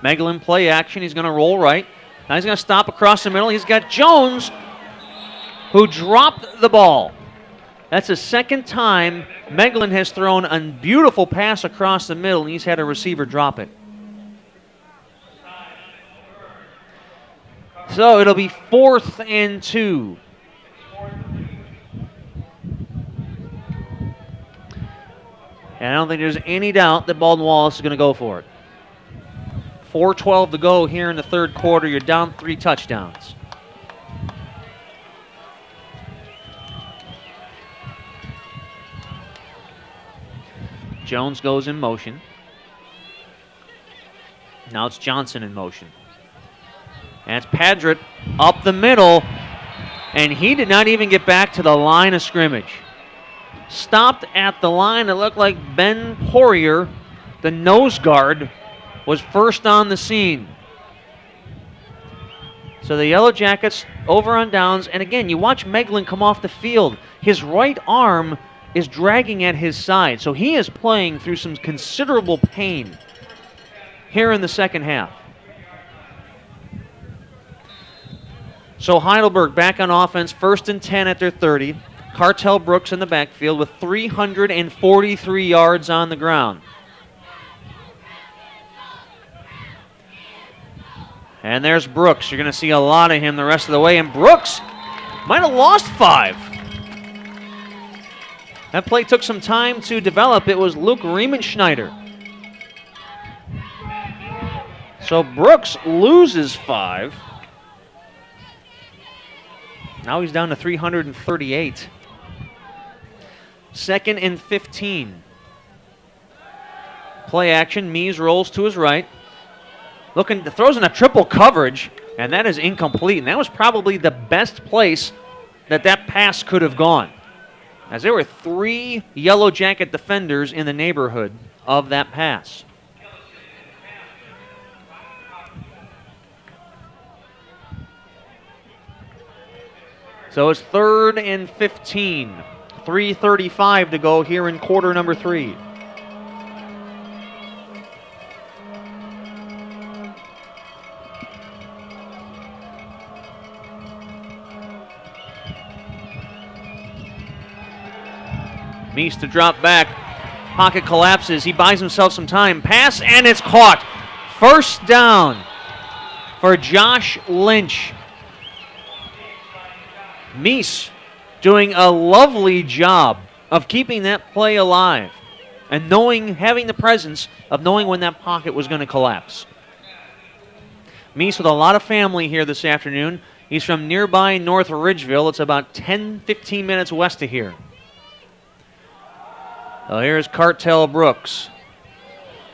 Megalin play action. He's going to roll right. Now he's going to stop across the middle. He's got Jones, who dropped the ball. That's the second time Megalin has thrown a beautiful pass across the middle, and he's had a receiver drop it. So it'll be 4th and 2. And I don't think there's any doubt that Baldwin Wallace is going to go for it. 4:12 to go here in the third quarter. You're down 3 touchdowns. Jones goes in motion. Now it's Johnson in motion. And it's Padgett up the middle, and he did not even get back to the line of scrimmage. Stopped at the line. It looked like Ben Poirier, the nose guard, was first on the scene. So the Yellow Jackets over on downs, and again, you watch Megalin come off the field. His right arm is dragging at his side, so he is playing through some considerable pain here in the second half. So Heidelberg back on offense, 1st and 10 at their 30. Cartel Brooks in the backfield with 343 yards on the ground. And there's Brooks. You're going to see a lot of him the rest of the way, and Brooks might have lost 5. That play took some time to develop. It was Luke Riemenschneider. So Brooks loses 5. Now he's down to 338. 2nd and 15. Play action. Mees rolls to his right. Throws in a triple coverage, and that is incomplete. And that was probably the best place that pass could have gone, as there were 3 Yellow Jacket defenders in the neighborhood of that pass. So it's 3rd and 15. 3:35 to go here in quarter number 3. Meese to drop back. Pocket collapses. He buys himself some time. Pass, and it's caught. First down for Josh Lynch. Meese doing a lovely job of keeping that play alive and having the presence of knowing when that pocket was going to collapse. Meese with a lot of family here this afternoon. He's from nearby North Ridgeville. It's about 10-15 minutes west of here. So here's Cartel Brooks.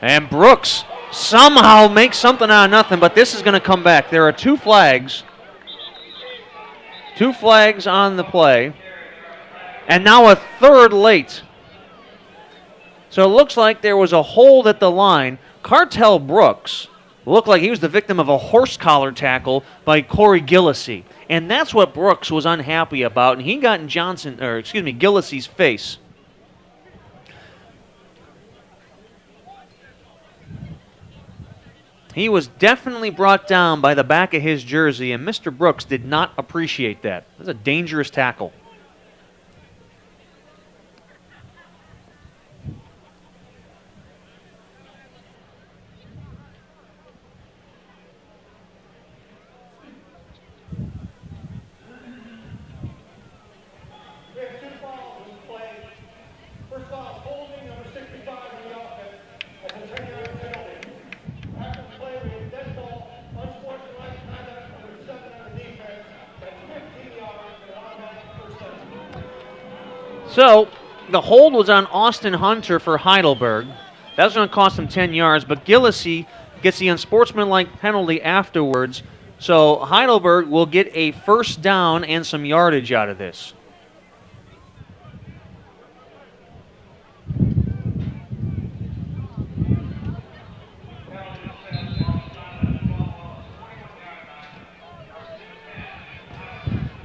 And Brooks somehow makes something out of nothing, but this is going to come back. There are 2 flags. 2 flags on the play. And now a 3rd late. So it looks like there was a hold at the line. Cartel Brooks looked like he was the victim of a horse collar tackle by Corey Gillisee. And that's what Brooks was unhappy about. And he got in Gillisee's face. He was definitely brought down by the back of his jersey, and Mr. Brooks did not appreciate that. It was a dangerous tackle. We have 2 fouls in play. First foul, holding number 65 in the offense as a 10-yard penalty. After the play, we have dead ball, unsportsmanlike conduct number 7 on the defense. That's 15 yards and an automatic first down. So the hold was on Austin Hunter for Heidelberg. That was going to cost him 10 yards, but Gillisee gets the unsportsmanlike penalty afterwards. So Heidelberg will get a first down and some yardage out of this.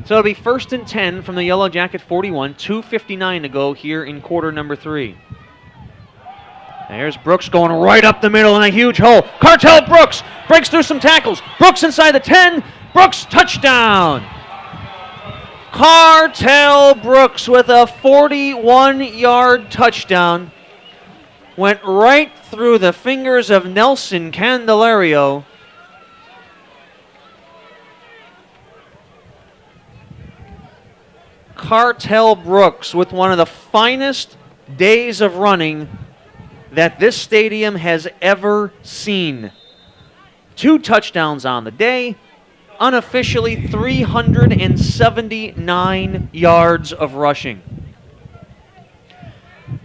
So it'll be 1st and 10 from the Yellow Jacket 41, 2:59 to go here in quarter number 3. There's Brooks going right up the middle in a huge hole. Cartel Brooks breaks through some tackles. Brooks inside the 10. Brooks touchdown. Cartel Brooks with a 41-yard touchdown. Went right through the fingers of Nelson Candelario. Cartel Brooks with one of the finest days of running that this stadium has ever seen. 2 touchdowns on the day, unofficially 379 yards of rushing.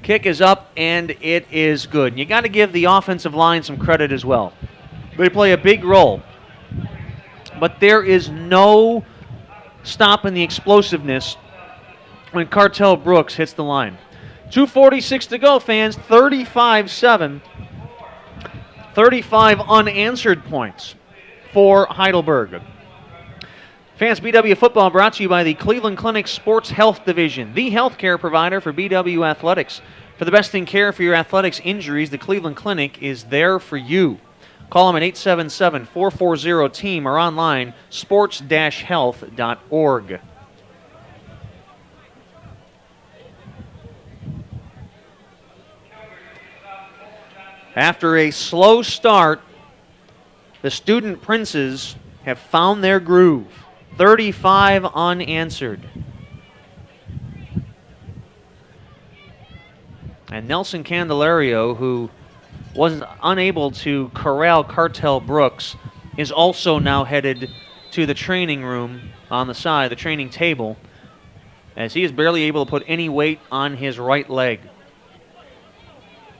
Kick is up, and it is good. And you got to give the offensive line some credit as well. They play a big role. But there is no stopping the explosiveness when Cartel Brooks hits the line. 2:46 to go, fans. 35-7. 35 unanswered points for Heidelberg. Fans, BW Football brought to you by the Cleveland Clinic Sports Health Division, the healthcare provider for BW Athletics. For the best in care for your athletics injuries, the Cleveland Clinic is there for you. Call them at 877-440-TEAM or online, sports-health.org. After a slow start, the Student Princes have found their groove. 35 unanswered. And Nelson Candelario, who was unable to corral Cartel Brooks, is also now headed to the training room on the side, the training table, as he is barely able to put any weight on his right leg.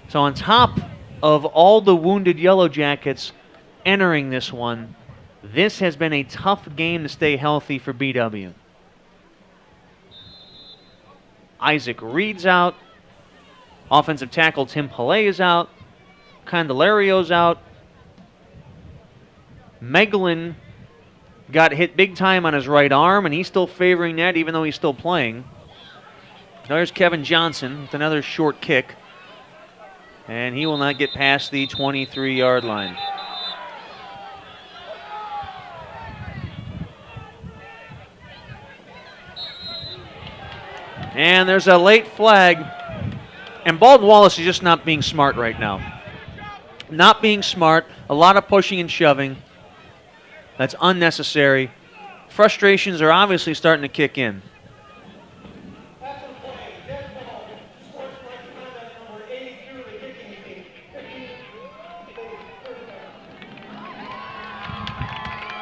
So on top of all the wounded Yellow Jackets entering this one, this has been a tough game to stay healthy for BW. Isaac Reed's out. Offensive tackle Tim Pillay is out. Candelario's out. Meglin got hit big time on his right arm, and he's still favoring that even though he's still playing. There's Kevin Johnson with another short kick, and he will not get past the 23-yard line. And there's a late flag, and Baldwin Wallace is just not being smart right now. Not being smart, a lot of pushing and shoving. That's unnecessary. Frustrations are obviously starting to kick in.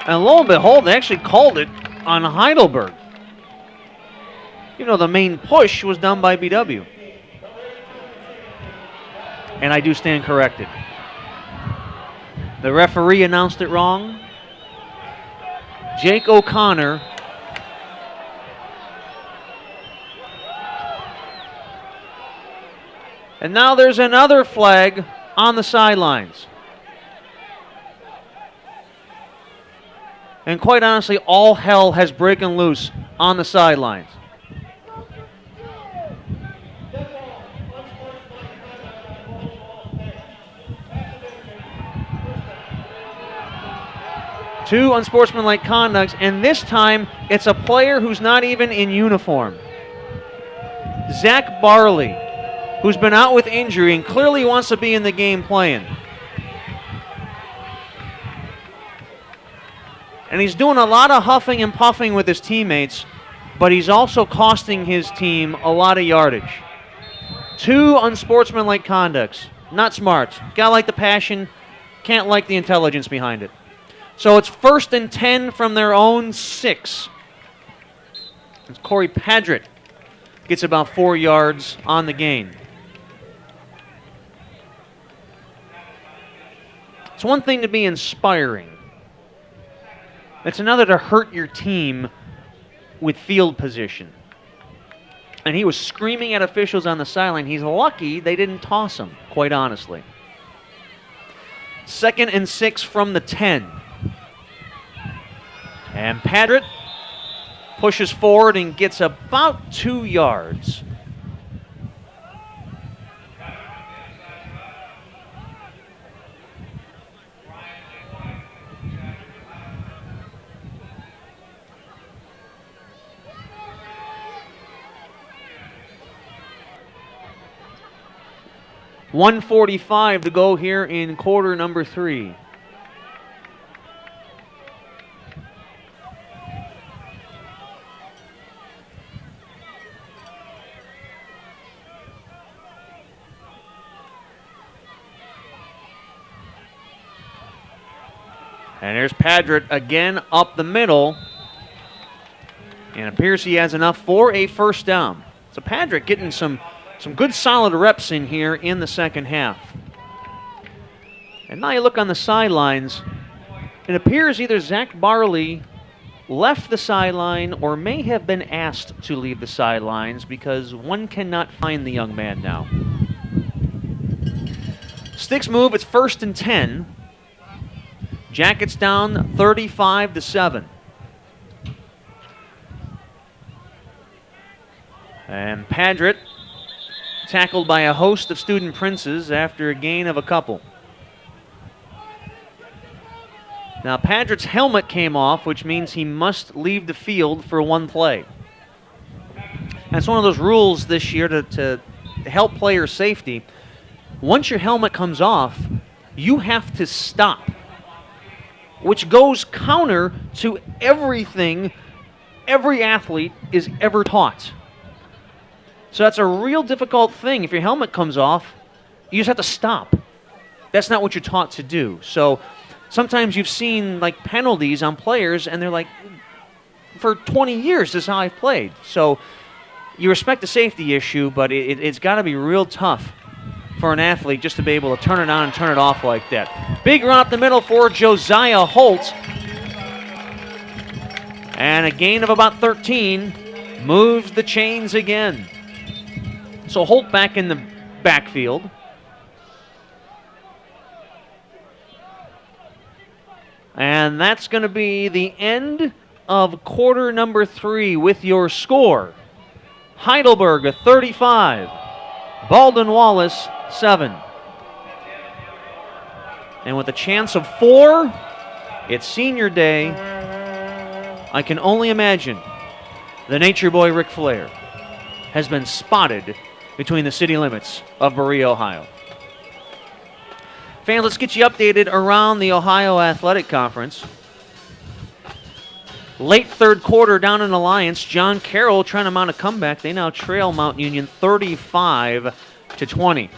And lo and behold, they actually called it on Heidelberg. You know, the main push was done by BW. And I do stand corrected. The referee announced it wrong. Jake O'Connor. And now there's another flag on the sidelines. And quite honestly, all hell has broken loose on the sidelines. Two unsportsmanlike conducts, and this time it's a player who's not even in uniform. Zach Barley, who's been out with injury and clearly wants to be in the game playing. And he's doing a lot of huffing and puffing with his teammates, but he's also costing his team a lot of yardage. Two unsportsmanlike conducts. Not smart. Gotta like the passion, can't like the intelligence behind it. So it's 1st and 10 from their own 6. Corey Padgett gets about 4 yards on the gain. It's one thing to be inspiring. It's another to hurt your team with field position. And he was screaming at officials on the sideline. He's lucky they didn't toss him, quite honestly. 2nd and 6 from the 10. And Padgett pushes forward and gets about 2 yards. .145 to go here in quarter number 3. And there's Padgett again up the middle. And it appears he has enough for a first down. So Padgett getting some good solid reps in here in the second half. And now you look on the sidelines. It appears either Zach Barley left the sideline or may have been asked to leave the sidelines because one cannot find the young man now. Sticks move, it's 1st and 10. Jackets down 35-7. And Padgett tackled by a host of student princes after a gain of a couple. Now Padgett's helmet came off, which means he must leave the field for one play. That's one of those rules this year to help player safety. Once your helmet comes off, you have to stop, which goes counter to everything every athlete is ever taught. So that's a real difficult thing. If your helmet comes off, you just have to stop. That's not what you're taught to do. So sometimes you've seen like penalties on players and they're like, for 20 years this is how I've played. So you respect the safety issue, but it's got to be real tough for an athlete just to be able to turn it on and turn it off like that. Big run up the middle for Josiah Holt. And a gain of about 13 moves the chains again. So Holt back in the backfield. And that's going to be the end of quarter number 3 with your score. Heidelberg 35, Baldwin Wallace 7. And with a chance of 4, it's senior day. I can only imagine the nature boy Ric Flair has been spotted between the city limits of Berea, Ohio. Fans, let's get you updated around the Ohio Athletic Conference. Late third quarter down in Alliance, John Carroll trying to mount a comeback. They now trail Mount Union 35-20.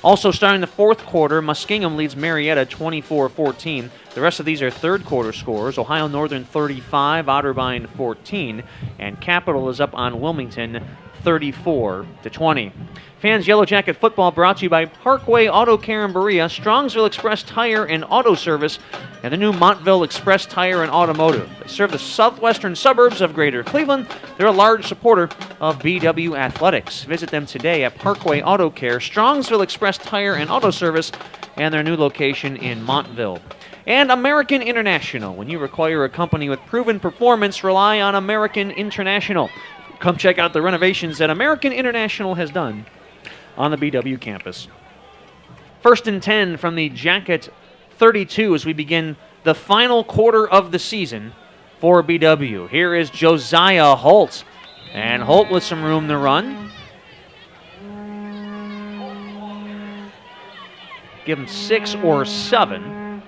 Also starting the fourth quarter, Muskingum leads Marietta 24-14. The rest of these are third quarter scores. Ohio Northern 35, Otterbein 14, and Capital is up on Wilmington 34-20. Fans, Yellow Jacket football brought to you by Parkway Auto Care in Berea, Strongsville Express Tire and Auto Service, and the new Montville Express Tire and Automotive. They serve the southwestern suburbs of Greater Cleveland. They're a large supporter of BW Athletics. Visit them today at Parkway Auto Care, Strongsville Express Tire and Auto Service, and their new location in Montville. And American International. When you require a company with proven performance, rely on American International. Come check out the renovations that American International has done on the BW campus. 1st and 10 from the Jacket 32 as we begin the final quarter of the season for BW. Here is Josiah Holt, and Holt with some room to run. Give him 6 or 7.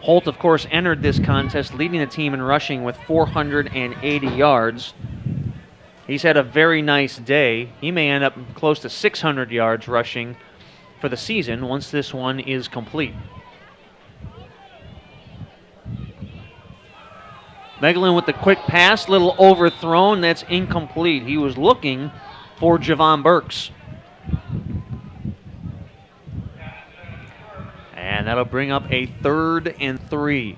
Holt, of course, entered this contest leading the team in rushing with 480 yards. He's had a very nice day. He may end up close to 600 yards rushing for the season once this one is complete. Megalin with the quick pass, little overthrown, that's incomplete. He was looking for Javon Burks. And that'll bring up a 3rd and 3.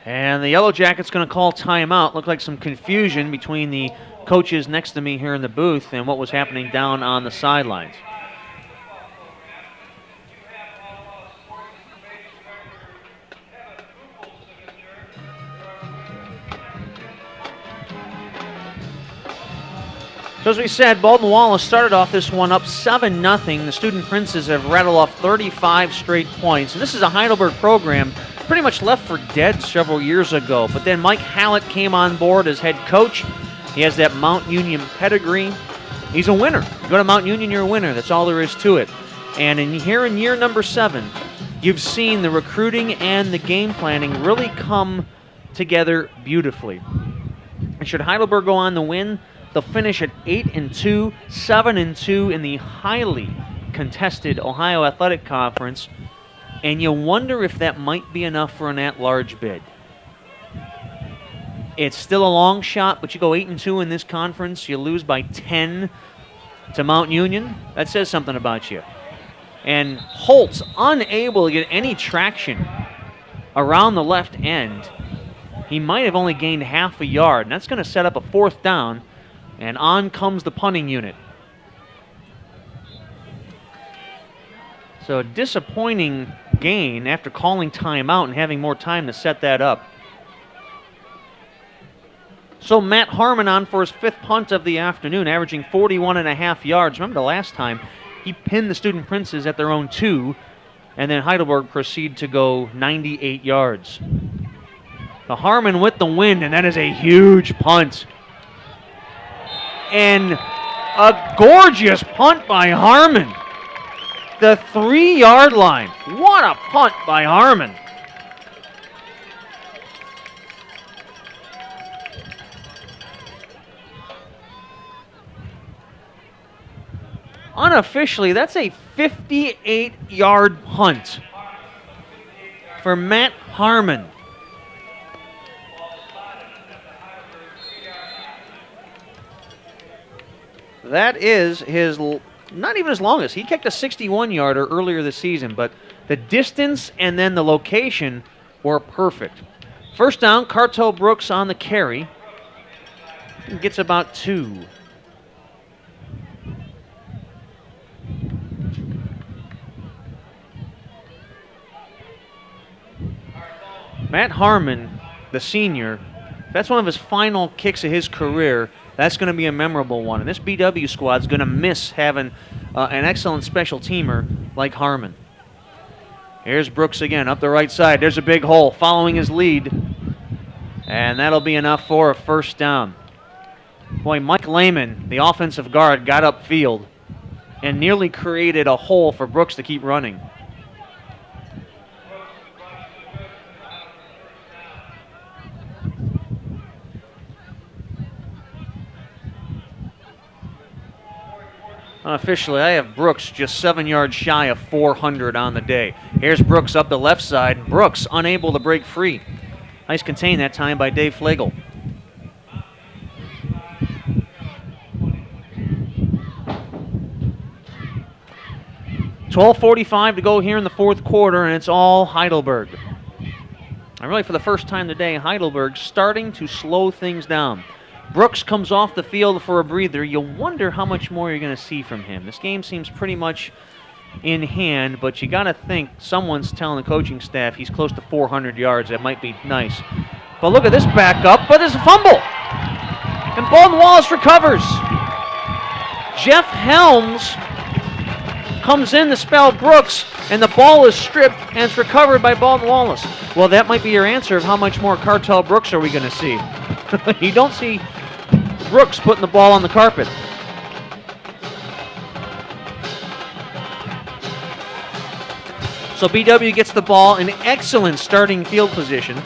And the Yellow Jackets going to call timeout. Looked like some confusion between the coaches next to me here in the booth and what was happening down on the sidelines. So as we said, Baldwin Wallace started off this one up 7-0. The Student Princes have rattled off 35 straight points. And this is a Heidelberg program pretty much left for dead several years ago. But then Mike Hallett came on board as head coach. He has that Mount Union pedigree. He's a winner. You go to Mount Union, you're a winner. That's all there is to it. And here in year number 7, you've seen the recruiting and the game planning really come together beautifully. And should Heidelberg go on to win, they'll finish at 8-2, 7-2 in the highly contested Ohio Athletic Conference. And you wonder if that might be enough for an at-large bid. It's still a long shot, but you go 8-2 in this conference, you lose by 10 to Mount Union. That says something about you. And Holt's unable to get any traction around the left end. He might have only gained half a yard, and that's going to set up a 4th down, and on comes the punting unit. So a disappointing gain after calling timeout and having more time to set that up. So Matt Harmon on for his 5th punt of the afternoon, averaging 41.5 yards. Remember the last time he pinned the Student Princes at their own 2, and then Heidelberg proceed to go 98 yards. The Harmon with the win, and that is a huge punt. And a gorgeous punt by Harmon. The 3-yard line. What a punt by Harmon. Unofficially, that's a 58-yard punt for Matt Harmon. That is his, not even his longest. He kicked a 61-yarder earlier this season, but the distance and then the location were perfect. First down, Cartel Brooks on the carry. He gets about 2. Matt Harmon, the senior, that's one of his final kicks of his career. That's going to be a memorable one. And this BW squad is going to miss having an excellent special teamer like Harmon. Here's Brooks again, up the right side. There's a big hole, following his lead. And that'll be enough for a first down. Boy, Mike Lehman, the offensive guard, got upfield and nearly created a hole for Brooks to keep running. Unofficially, I have Brooks just 7 yards shy of 400 on the day. Here's Brooks up the left side. Brooks unable to break free. Nice contain that time by Dave Flegel. $12:45 to go here in the fourth quarter, and it's all Heidelberg. And really, for the first time today, Heidelberg starting to slow things down. Brooks comes off the field for a breather. You wonder how much more you're going to see from him. This game seems pretty much in hand, but you got to think someone's telling the coaching staff he's close to 400 yards. That might be nice. But look at this backup, but there's a fumble. And Baldwin Wallace recovers. Jeff Helms comes in to spell Brooks, and the ball is stripped, and it's recovered by Baldwin Wallace. Well, that might be your answer of how much more Cartel Brooks are we going to see. You don't see Brooks putting the ball on the carpet. So BW gets the ball in excellent starting field position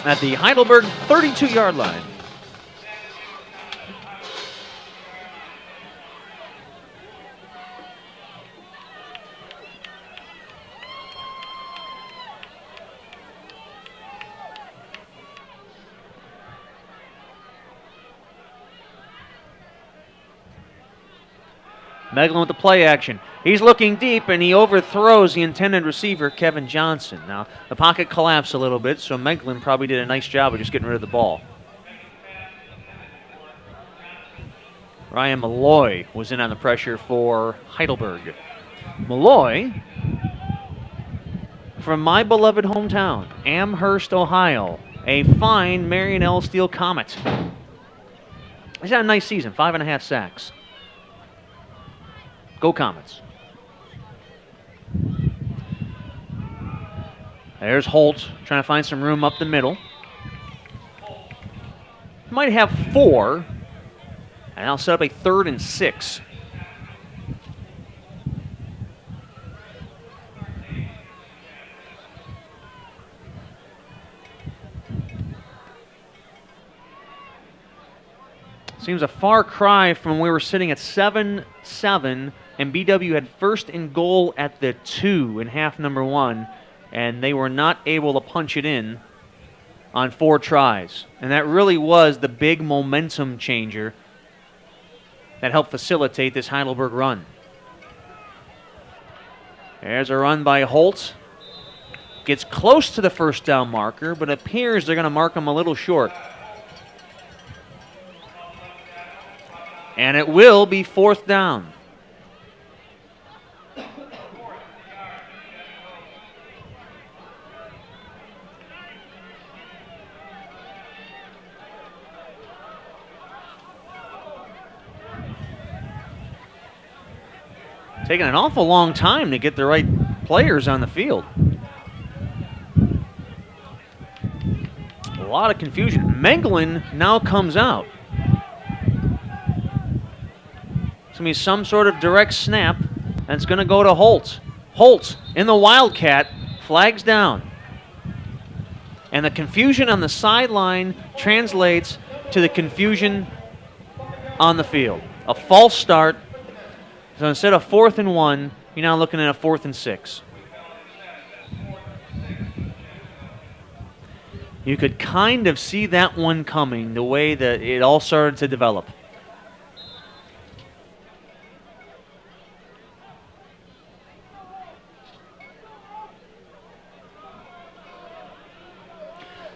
at the Heidelberg 32-yard line. Meglin with the play action. He's looking deep, and he overthrows the intended receiver, Kevin Johnson. Now, the pocket collapsed a little bit, so Meglin probably did a nice job of just getting rid of the ball. Ryan Malloy was in on the pressure for Heidelberg. Malloy, from my beloved hometown, Amherst, Ohio, a fine Marion L. Steel Comet. He's had a nice season, 5.5 sacks. Go Comets. There's Holt trying to find some room up the middle. Might have 4. And I'll set up a 3rd and 6. Seems a far cry from where we were sitting at 7-7. And BW had first and goal at the 2 in half number 1, and they were not able to punch it in on 4 tries. And that really was the big momentum changer that helped facilitate this Heidelberg run. There's a run by Holt. Gets close to the first down marker, but it appears they're going to mark him a little short. And it will be 4th down. Taking an awful long time to get the right players on the field. A lot of confusion. Meglin now comes out. It's going to be some sort of direct snap, and it's going to go to Holt. Holt in the Wildcat, flags down. And the confusion on the sideline translates to the confusion on the field. A false start. So instead of 4th and 1, you're now looking at a 4th and 6. You could kind of see that one coming, the way that it all started to develop.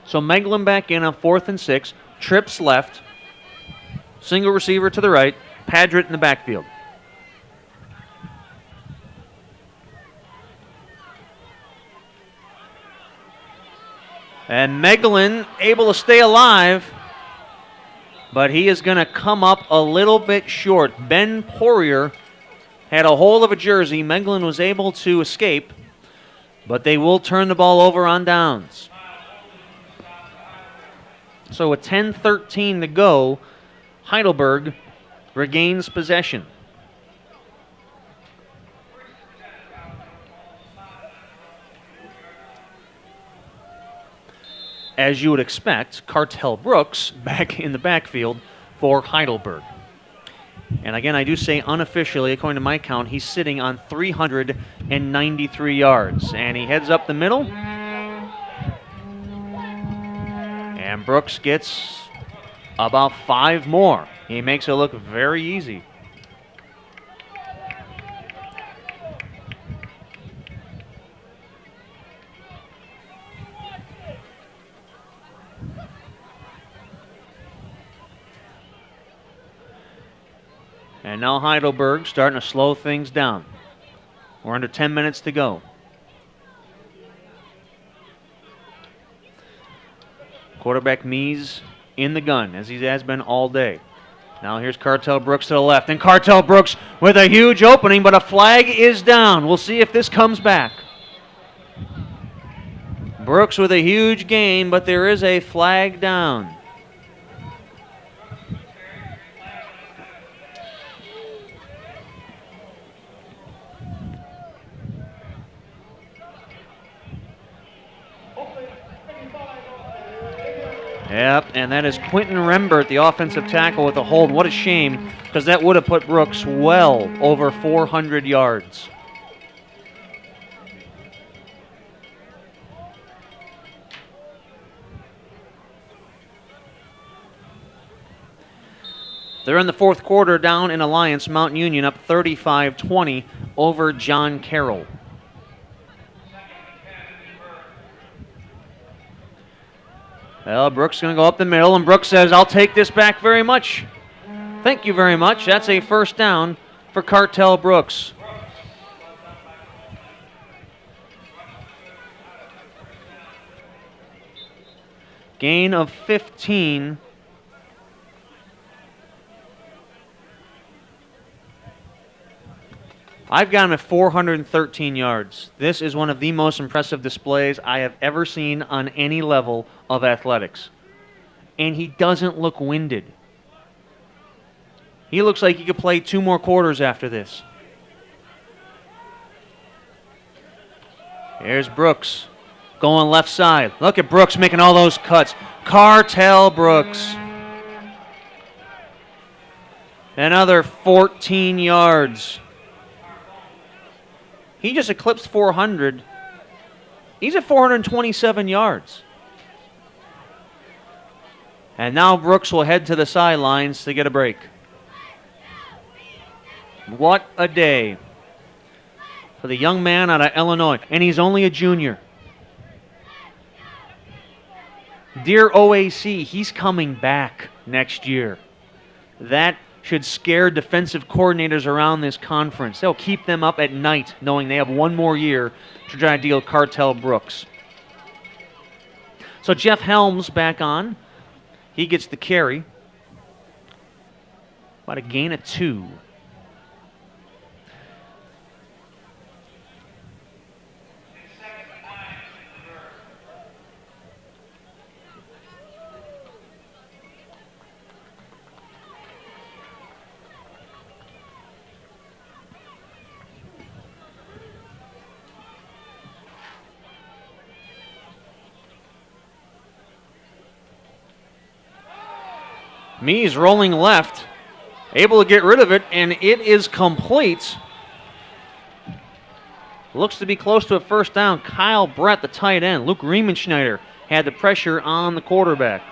So Meglin back in on 4th and 6. Trips left. Single receiver to the right. Padgett in the backfield. And Meglin able to stay alive, but he is going to come up a little bit short. Ben Poirier had a hold of a jersey. Meglin was able to escape, but they will turn the ball over on downs. So with 10:13 to go, Heidelberg regains possession. As you would expect, Cartel Brooks back in the backfield for Heidelberg. And again, I do say unofficially, according to my count, he's sitting on 393 yards. And he heads up the middle. And Brooks gets about 5 more. He makes it look very easy. And now Heidelberg starting to slow things down. We're under 10 minutes to go. Quarterback Mees in the gun, as he has been all day. Now here's Cartel Brooks to the left. And Cartel Brooks with a huge opening, but a flag is down. We'll see if this comes back. Brooks with a huge gain, but there is a flag down. Yep, and that is Quentin Rembert, the offensive tackle, with a hold. What a shame, because that would have put Brooks well over 400 yards. They're in the 4th quarter down in Alliance. Mount Union up 35-20 over John Carroll. Well, Brooks is going to go up the middle, and Brooks says, I'll take this back very much. Thank you very much. That's a first down for Cartel Brooks. Gain of 15. I've got him at 413 yards. This is one of the most impressive displays I have ever seen on any level of athletics. And he doesn't look winded. He looks like he could play 2 more quarters after this. Here's Brooks going left side. Look at Brooks making all those cuts. Cartel Brooks. Another 14 yards. He just eclipsed 400. He's at 427 yards. And now Brooks will head to the sidelines to get a break. What a day for the young man out of Illinois. And he's only a junior. Dear OAC, he's coming back next year. That should scare defensive coordinators around this conference. They'll keep them up at night knowing they have 1 more year to try to deal Cartel Brooks. So Jeff Helms back on. He gets the carry. About a gain of 2. Mees rolling left, able to get rid of it, and it is complete. Looks to be close to a first down. Kyle Brett, the tight end. Luke Riemenschneider had the pressure on the quarterback.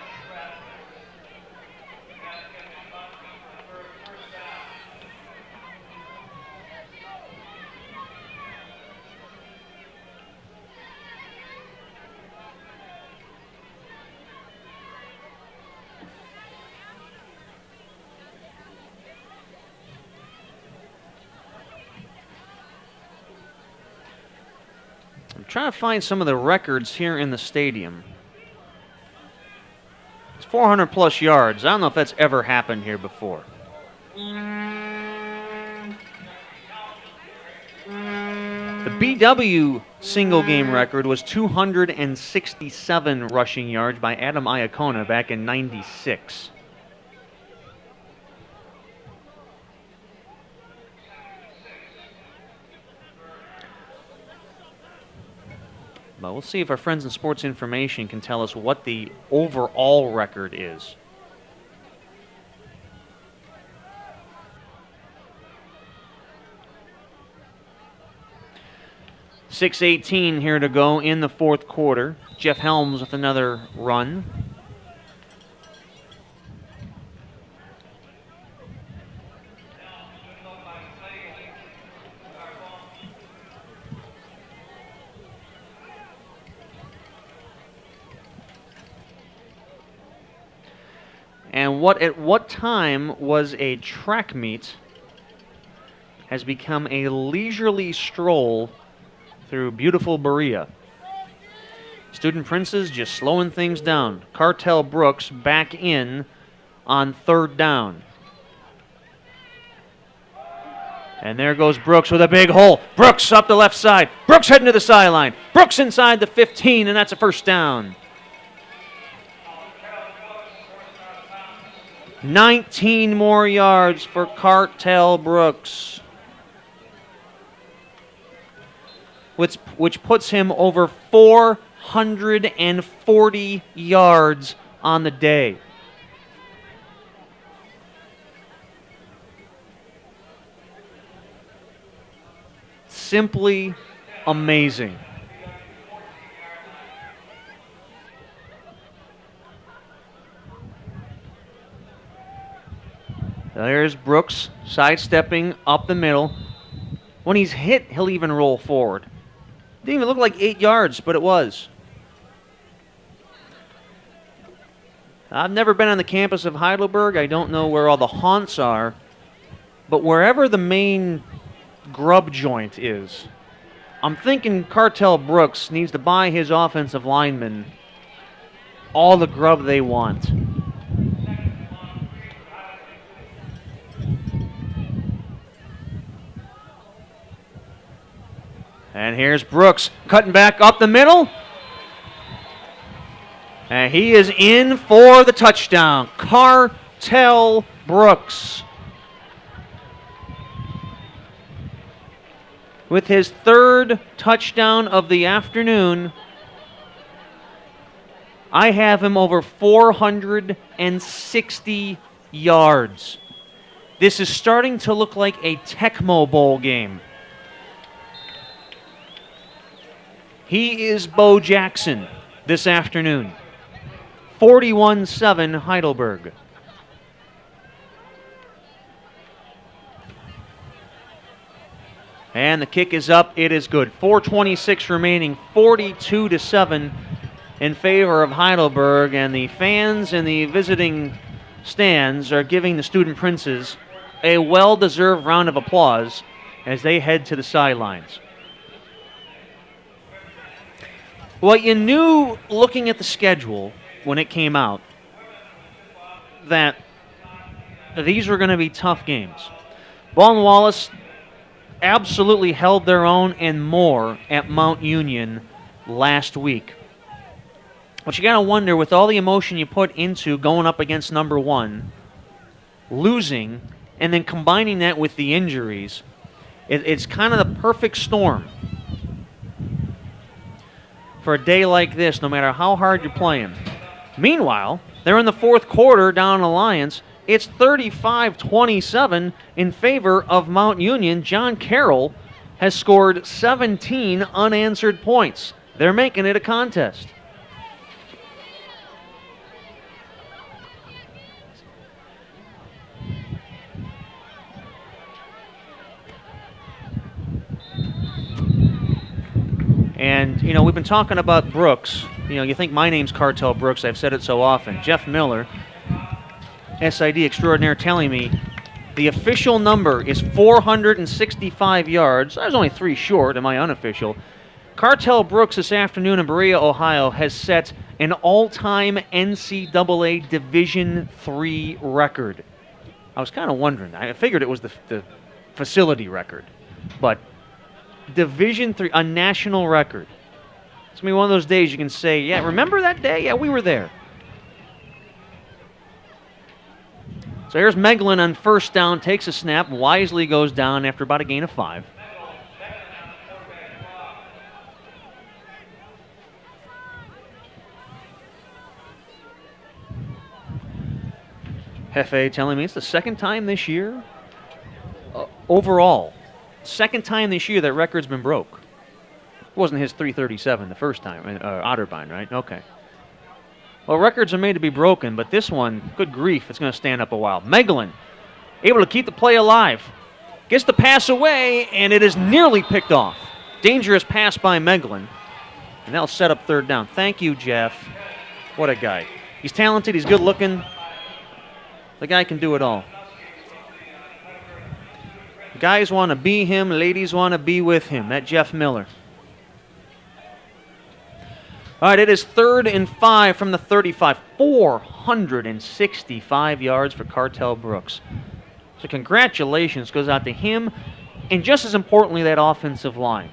I'm trying to find some of the records here in the stadium. It's 400 plus yards. I don't know if that's ever happened here before. The BW single game record was 267 rushing yards by Adam Iacona back in '96. But we'll see if our friends in Sports Information can tell us what the overall record is. .618 here to go in the fourth quarter. Jeff Helms with another run. And what at what time was a track meet has become a leisurely stroll through beautiful Berea. Student Princes just slowing things down. Cartel Brooks back in on third down. And there goes Brooks with a big hole. Brooks up the left side. Brooks heading to the sideline. Brooks inside the 15, and that's a first down. 19 more yards for Cartel Brooks, which puts him over 440 yards on the day. Simply amazing. There's Brooks sidestepping up the middle. When he's hit, he'll even roll forward. Didn't even look like 8 yards, but it was. I've never been on the campus of Heidelberg. I don't know where all the haunts are. But wherever the main grub joint is, I'm thinking Cartel Brooks needs to buy his offensive linemen all the grub they want. And here's Brooks cutting back up the middle. And he is in for the touchdown. Cartel Brooks with his third touchdown of the afternoon. I have him over 460 yards. This is starting to look like a Tecmo Bowl game. He is Bo Jackson this afternoon. 41-7 Heidelberg. And the kick is up. It is good. 4:26 remaining. 42-7 in favor of Heidelberg. And the fans in the visiting stands are giving the Student Princes a well-deserved round of applause as they head to the sidelines. Well, you knew looking at the schedule when it came out that these were going to be tough games. Baldwin Wallace absolutely held their own and more at Mount Union last week. But you got to wonder, with all the emotion you put into going up against number one, losing, and then combining that with the injuries, it's kind of the perfect storm for a day like this, no matter how hard you're playing. Meanwhile, they're in the fourth quarter down in Alliance. It's 35-27 in favor of Mount Union. John Carroll has scored 17 unanswered points. They're making it a contest. And, you know, we've been talking about Brooks. You know, you think my name's Cartel Brooks. I've said it so often. Jeff Miller, SID extraordinaire, telling me the official number is 465 yards. I was only 3 short in my unofficial. Cartel Brooks this afternoon in Berea, Ohio, has set an all-time NCAA Division III record. I was kind of wondering. I figured it was the facility record, but Division III, a national record. It's going to be one of those days you can say, yeah, remember that day? Yeah, we were there. So here's Meglin on first down, takes a snap, wisely goes down after about a gain of 5. Hefe telling me it's the second time this year, overall, second time this year that record's been broke. It wasn't his 337 the first time, Otterbein, right? Okay. Well, records are made to be broken, but this one, good grief, it's going to stand up a while. Meglin, able to keep the play alive. Gets the pass away, and it is nearly picked off. Dangerous pass by Meglin, and that'll set up third down. Thank you, Jeff. What a guy. He's talented, he's good looking. The guy can do it all. Guys want to be him, ladies want to be with him. That Jeff Miller. All right, it is 3rd and 5 from the 35. 465 yards for Cartel Brooks. So congratulations goes out to him, and just as importantly, that offensive line.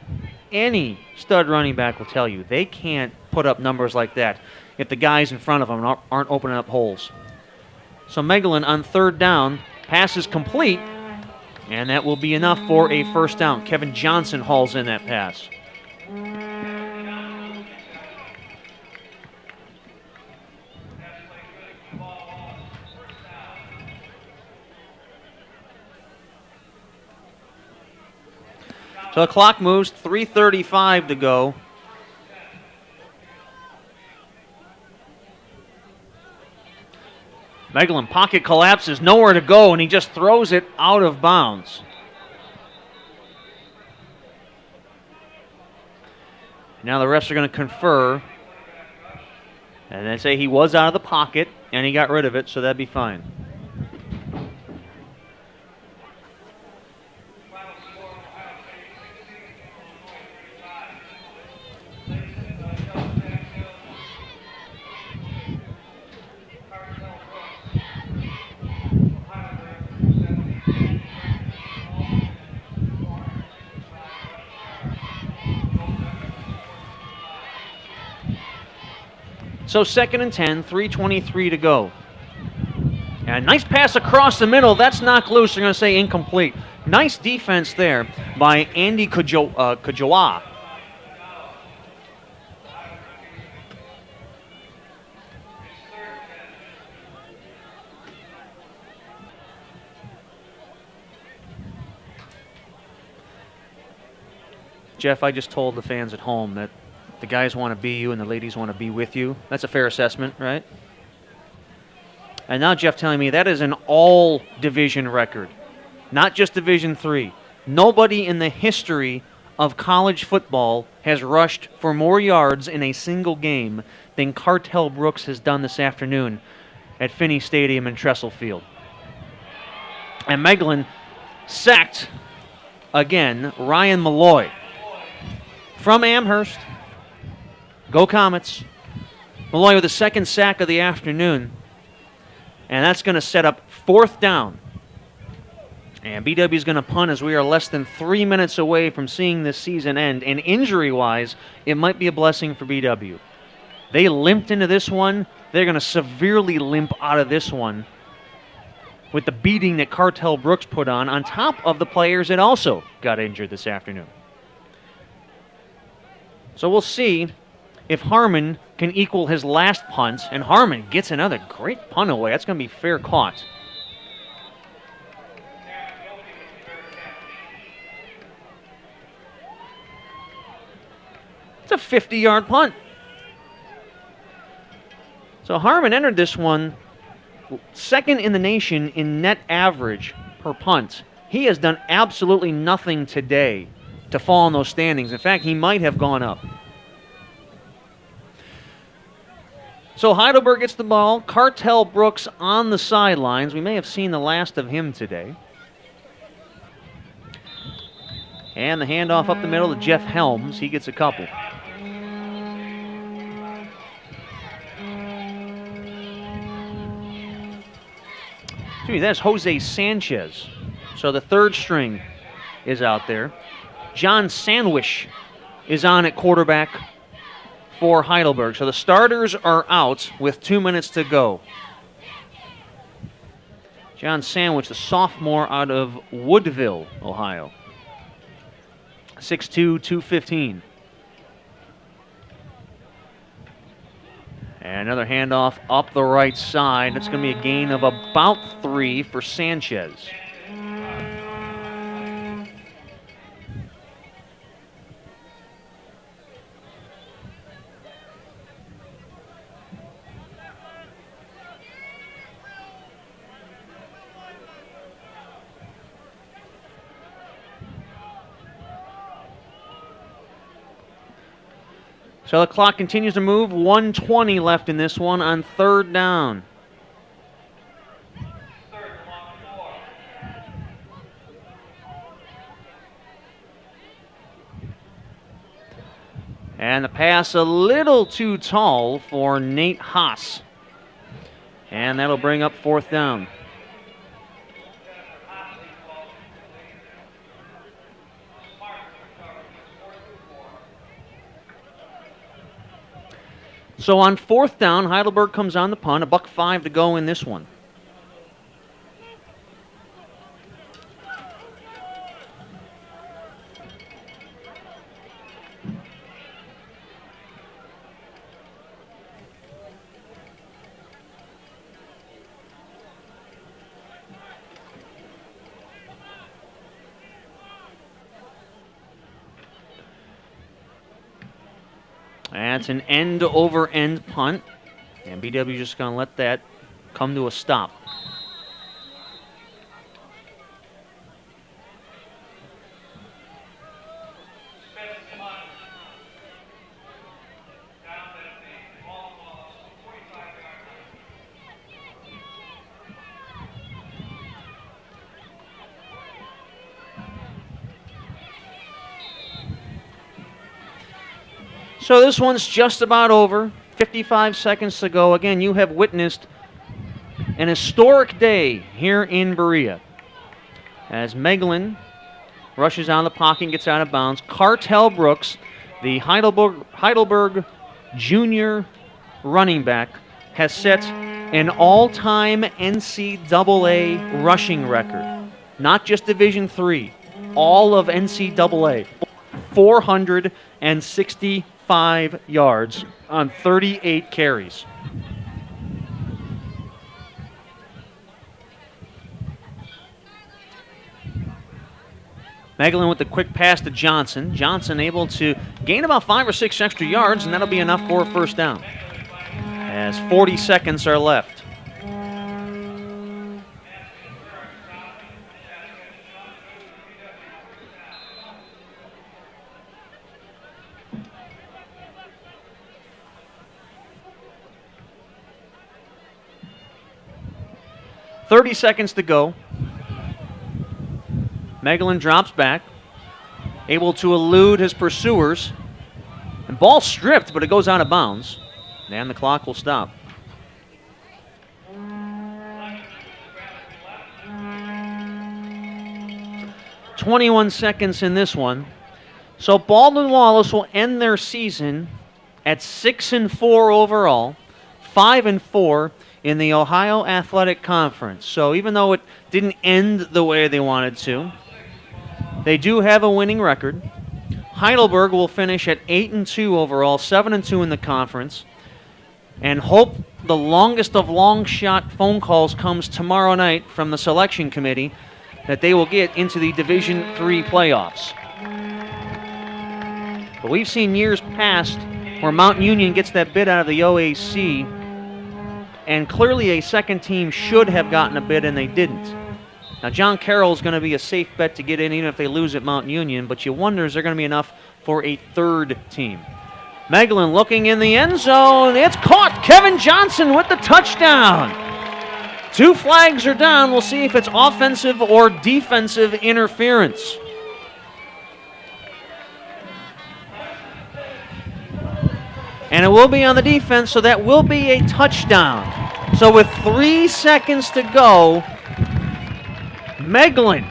Any stud running back will tell you they can't put up numbers like that if the guys in front of them aren't opening up holes. So Meglin on third down, pass is complete, and that will be enough for a first down. Kevin Johnson hauls in that pass. So the clock moves, 3:35 to go. Meglin pocket collapses, nowhere to go, and he just throws it out of bounds. Now the refs are going to confer, and they say he was out of the pocket, and he got rid of it, so that'd be fine. So 2nd and 10, 3:23 to go. And a nice pass across the middle. That's knocked loose. They're going to say incomplete. Nice defense there by Andy Kajoa. Jeff, I just told the fans at home that the guys want to be you and the ladies want to be with you. That's a fair assessment, right? And now Jeff telling me that is an all-division record, not just Division III. Nobody in the history of college football has rushed for more yards in a single game than Cartel Brooks has done this afternoon at Finnie Stadium in Tressel Field. And Meglin sacked, again, Ryan Malloy from Amherst. Go Comets. Malloy with the second sack of the afternoon. And that's going to set up 4th down. And BW is going to punt as we are less than 3 minutes away from seeing this season end. And injury-wise, it might be a blessing for BW. They limped into this one. They're going to severely limp out of this one with the beating that Cartel Brooks put on top of the players that also got injured this afternoon. So we'll see if Harmon can equal his last punt, and Harmon gets another great punt away. That's going to be fair caught. It's a 50-yard punt. So Harmon entered this one 2nd in the nation in net average per punt. He has done absolutely nothing today to fall in those standings. In fact, he might have gone up. So Heidelberg gets the ball. Cartel Brooks on the sidelines. We may have seen the last of him today. And the handoff up the middle to Jeff Helms. He gets a couple. Excuse me, that's Jose Sanchez. So the third string is out there. John Sandwich is on at quarterback for Heidelberg. So the starters are out with 2 minutes to go. John Sandwich, the sophomore out of Woodville, Ohio. 6'2", 215. And another handoff up the right side. That's going to be a gain of about 3 for Sanchez. So the clock continues to move. 1:20 left in this one on third down. And the pass a little too tall for Nate Haas. And that'll bring up fourth down. So on fourth down, Heidelberg comes on the punt. $1.05 to go in this one. That's an end-over-end punt, and BW just going to let that come to a stop. So this one's just about over. 55 seconds to go. Again, you have witnessed an historic day here in Berea as Meglin rushes out of the pocket and gets out of bounds. Cartel Brooks, the Heidelberg junior running back, has set an all-time NCAA rushing record. Not just Division III, all of NCAA. 465 yards on 38 carries. Meglin with the quick pass to Johnson. Johnson able to gain about 5 or 6 extra yards, and that'll be enough for a first down. As 40 seconds are left. .30 seconds to go. Meglin drops back, able to elude his pursuers. And ball stripped, but it goes out of bounds. And the clock will stop. .21 seconds in this one. So Baldwin Wallace will end their season at 6-4 overall, 5-4 in the Ohio Athletic Conference. So even though it didn't end the way they wanted to, they do have a winning record. Heidelberg will finish at 8-2 overall, 7-2 in the conference, and hope the longest of long shot phone calls comes tomorrow night from the selection committee that they will get into the Division III playoffs. But we've seen years past where Mount Union gets that bid out of the OAC, and clearly a second team should have gotten a bid, and they didn't. Now, John Carroll is going to be a safe bet to get in even if they lose at Mount Union, but you wonder, is there going to be enough for a third team? Meglin looking in the end zone. It's caught. Kevin Johnson with the touchdown. 2 flags are down. We'll see if it's offensive or defensive interference. And it will be on the defense, so that will be a touchdown. So with 3 seconds to go, Meglin,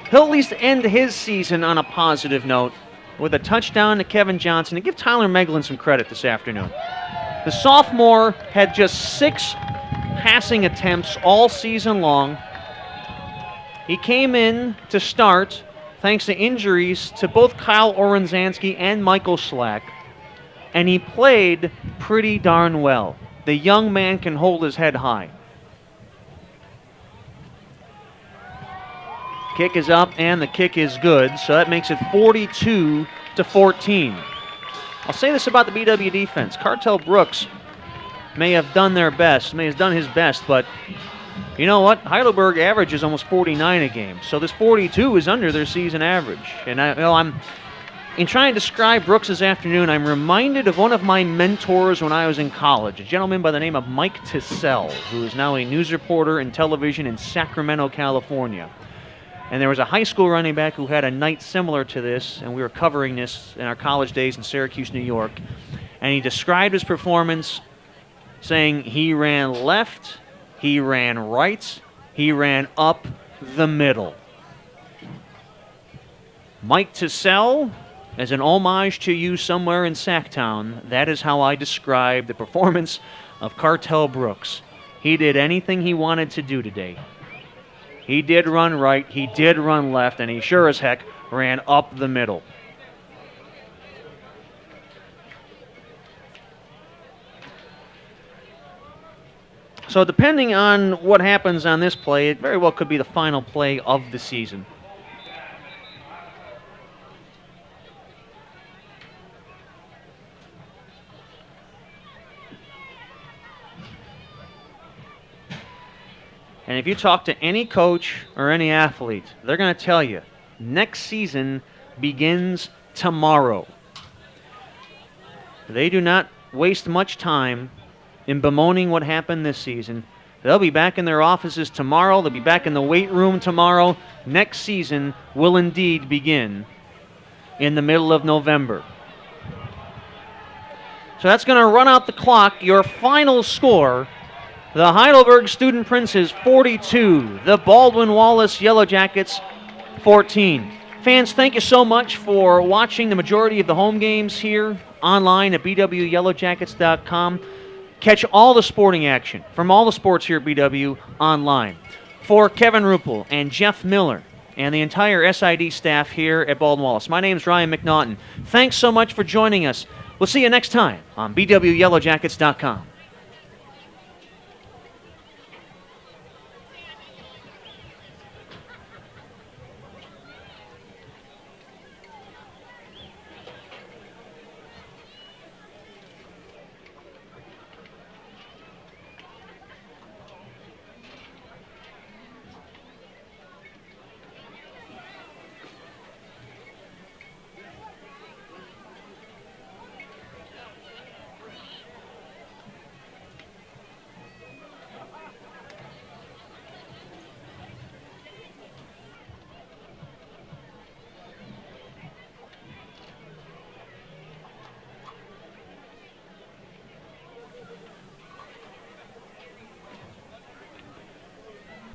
he'll at least end his season on a positive note with a touchdown to Kevin Johnson. And give Tyler Meglin some credit this afternoon. The sophomore had just 6 passing attempts all season long. He came in to start thanks to injuries to both Kyle Orenzansky and Michael Slack, and he played pretty darn well. The young man can hold his head high. Kick is up, and the kick is good, so that makes it 42-14. I'll say this about the BW defense. Cartel Brooks may have done his best, but you know what? Heidelberg averages almost 49 a game, so this 42 is under their season average. And in trying to describe Brooks this afternoon, I'm reminded of one of my mentors when I was in college, a gentleman by the name of Mike Tressel, who is now a news reporter in television in Sacramento, California. And there was a high school running back who had a night similar to this, and we were covering this in our college days in Syracuse, New York. And he described his performance saying he ran left, he ran right, he ran up the middle. Mike Tressel, as an homage to you somewhere in Sacktown, that is how I describe the performance of Cartel Brooks. He did anything he wanted to do today. He did run right, he did run left, and he sure as heck ran up the middle. So depending on what happens on this play, it very well could be the final play of the season. And if you talk to any coach or any athlete, they're going to tell you, next season begins tomorrow. They do not waste much time in bemoaning what happened this season. They'll be back in their offices tomorrow. They'll be back in the weight room tomorrow. Next season will indeed begin in the middle of November. So that's going to run out the clock. Your final score: the Heidelberg Student Princes 42, the Baldwin Wallace Yellow Jackets 14. Fans, thank you so much for watching the majority of the home games here online at bwyellowjackets.com. Catch all the sporting action from all the sports here at BW online. For Kevin Ruppel and Jeff Miller and the entire SID staff here at Baldwin Wallace, my name is Ryan McNaughton. Thanks so much for joining us. We'll see you next time on bwyellowjackets.com.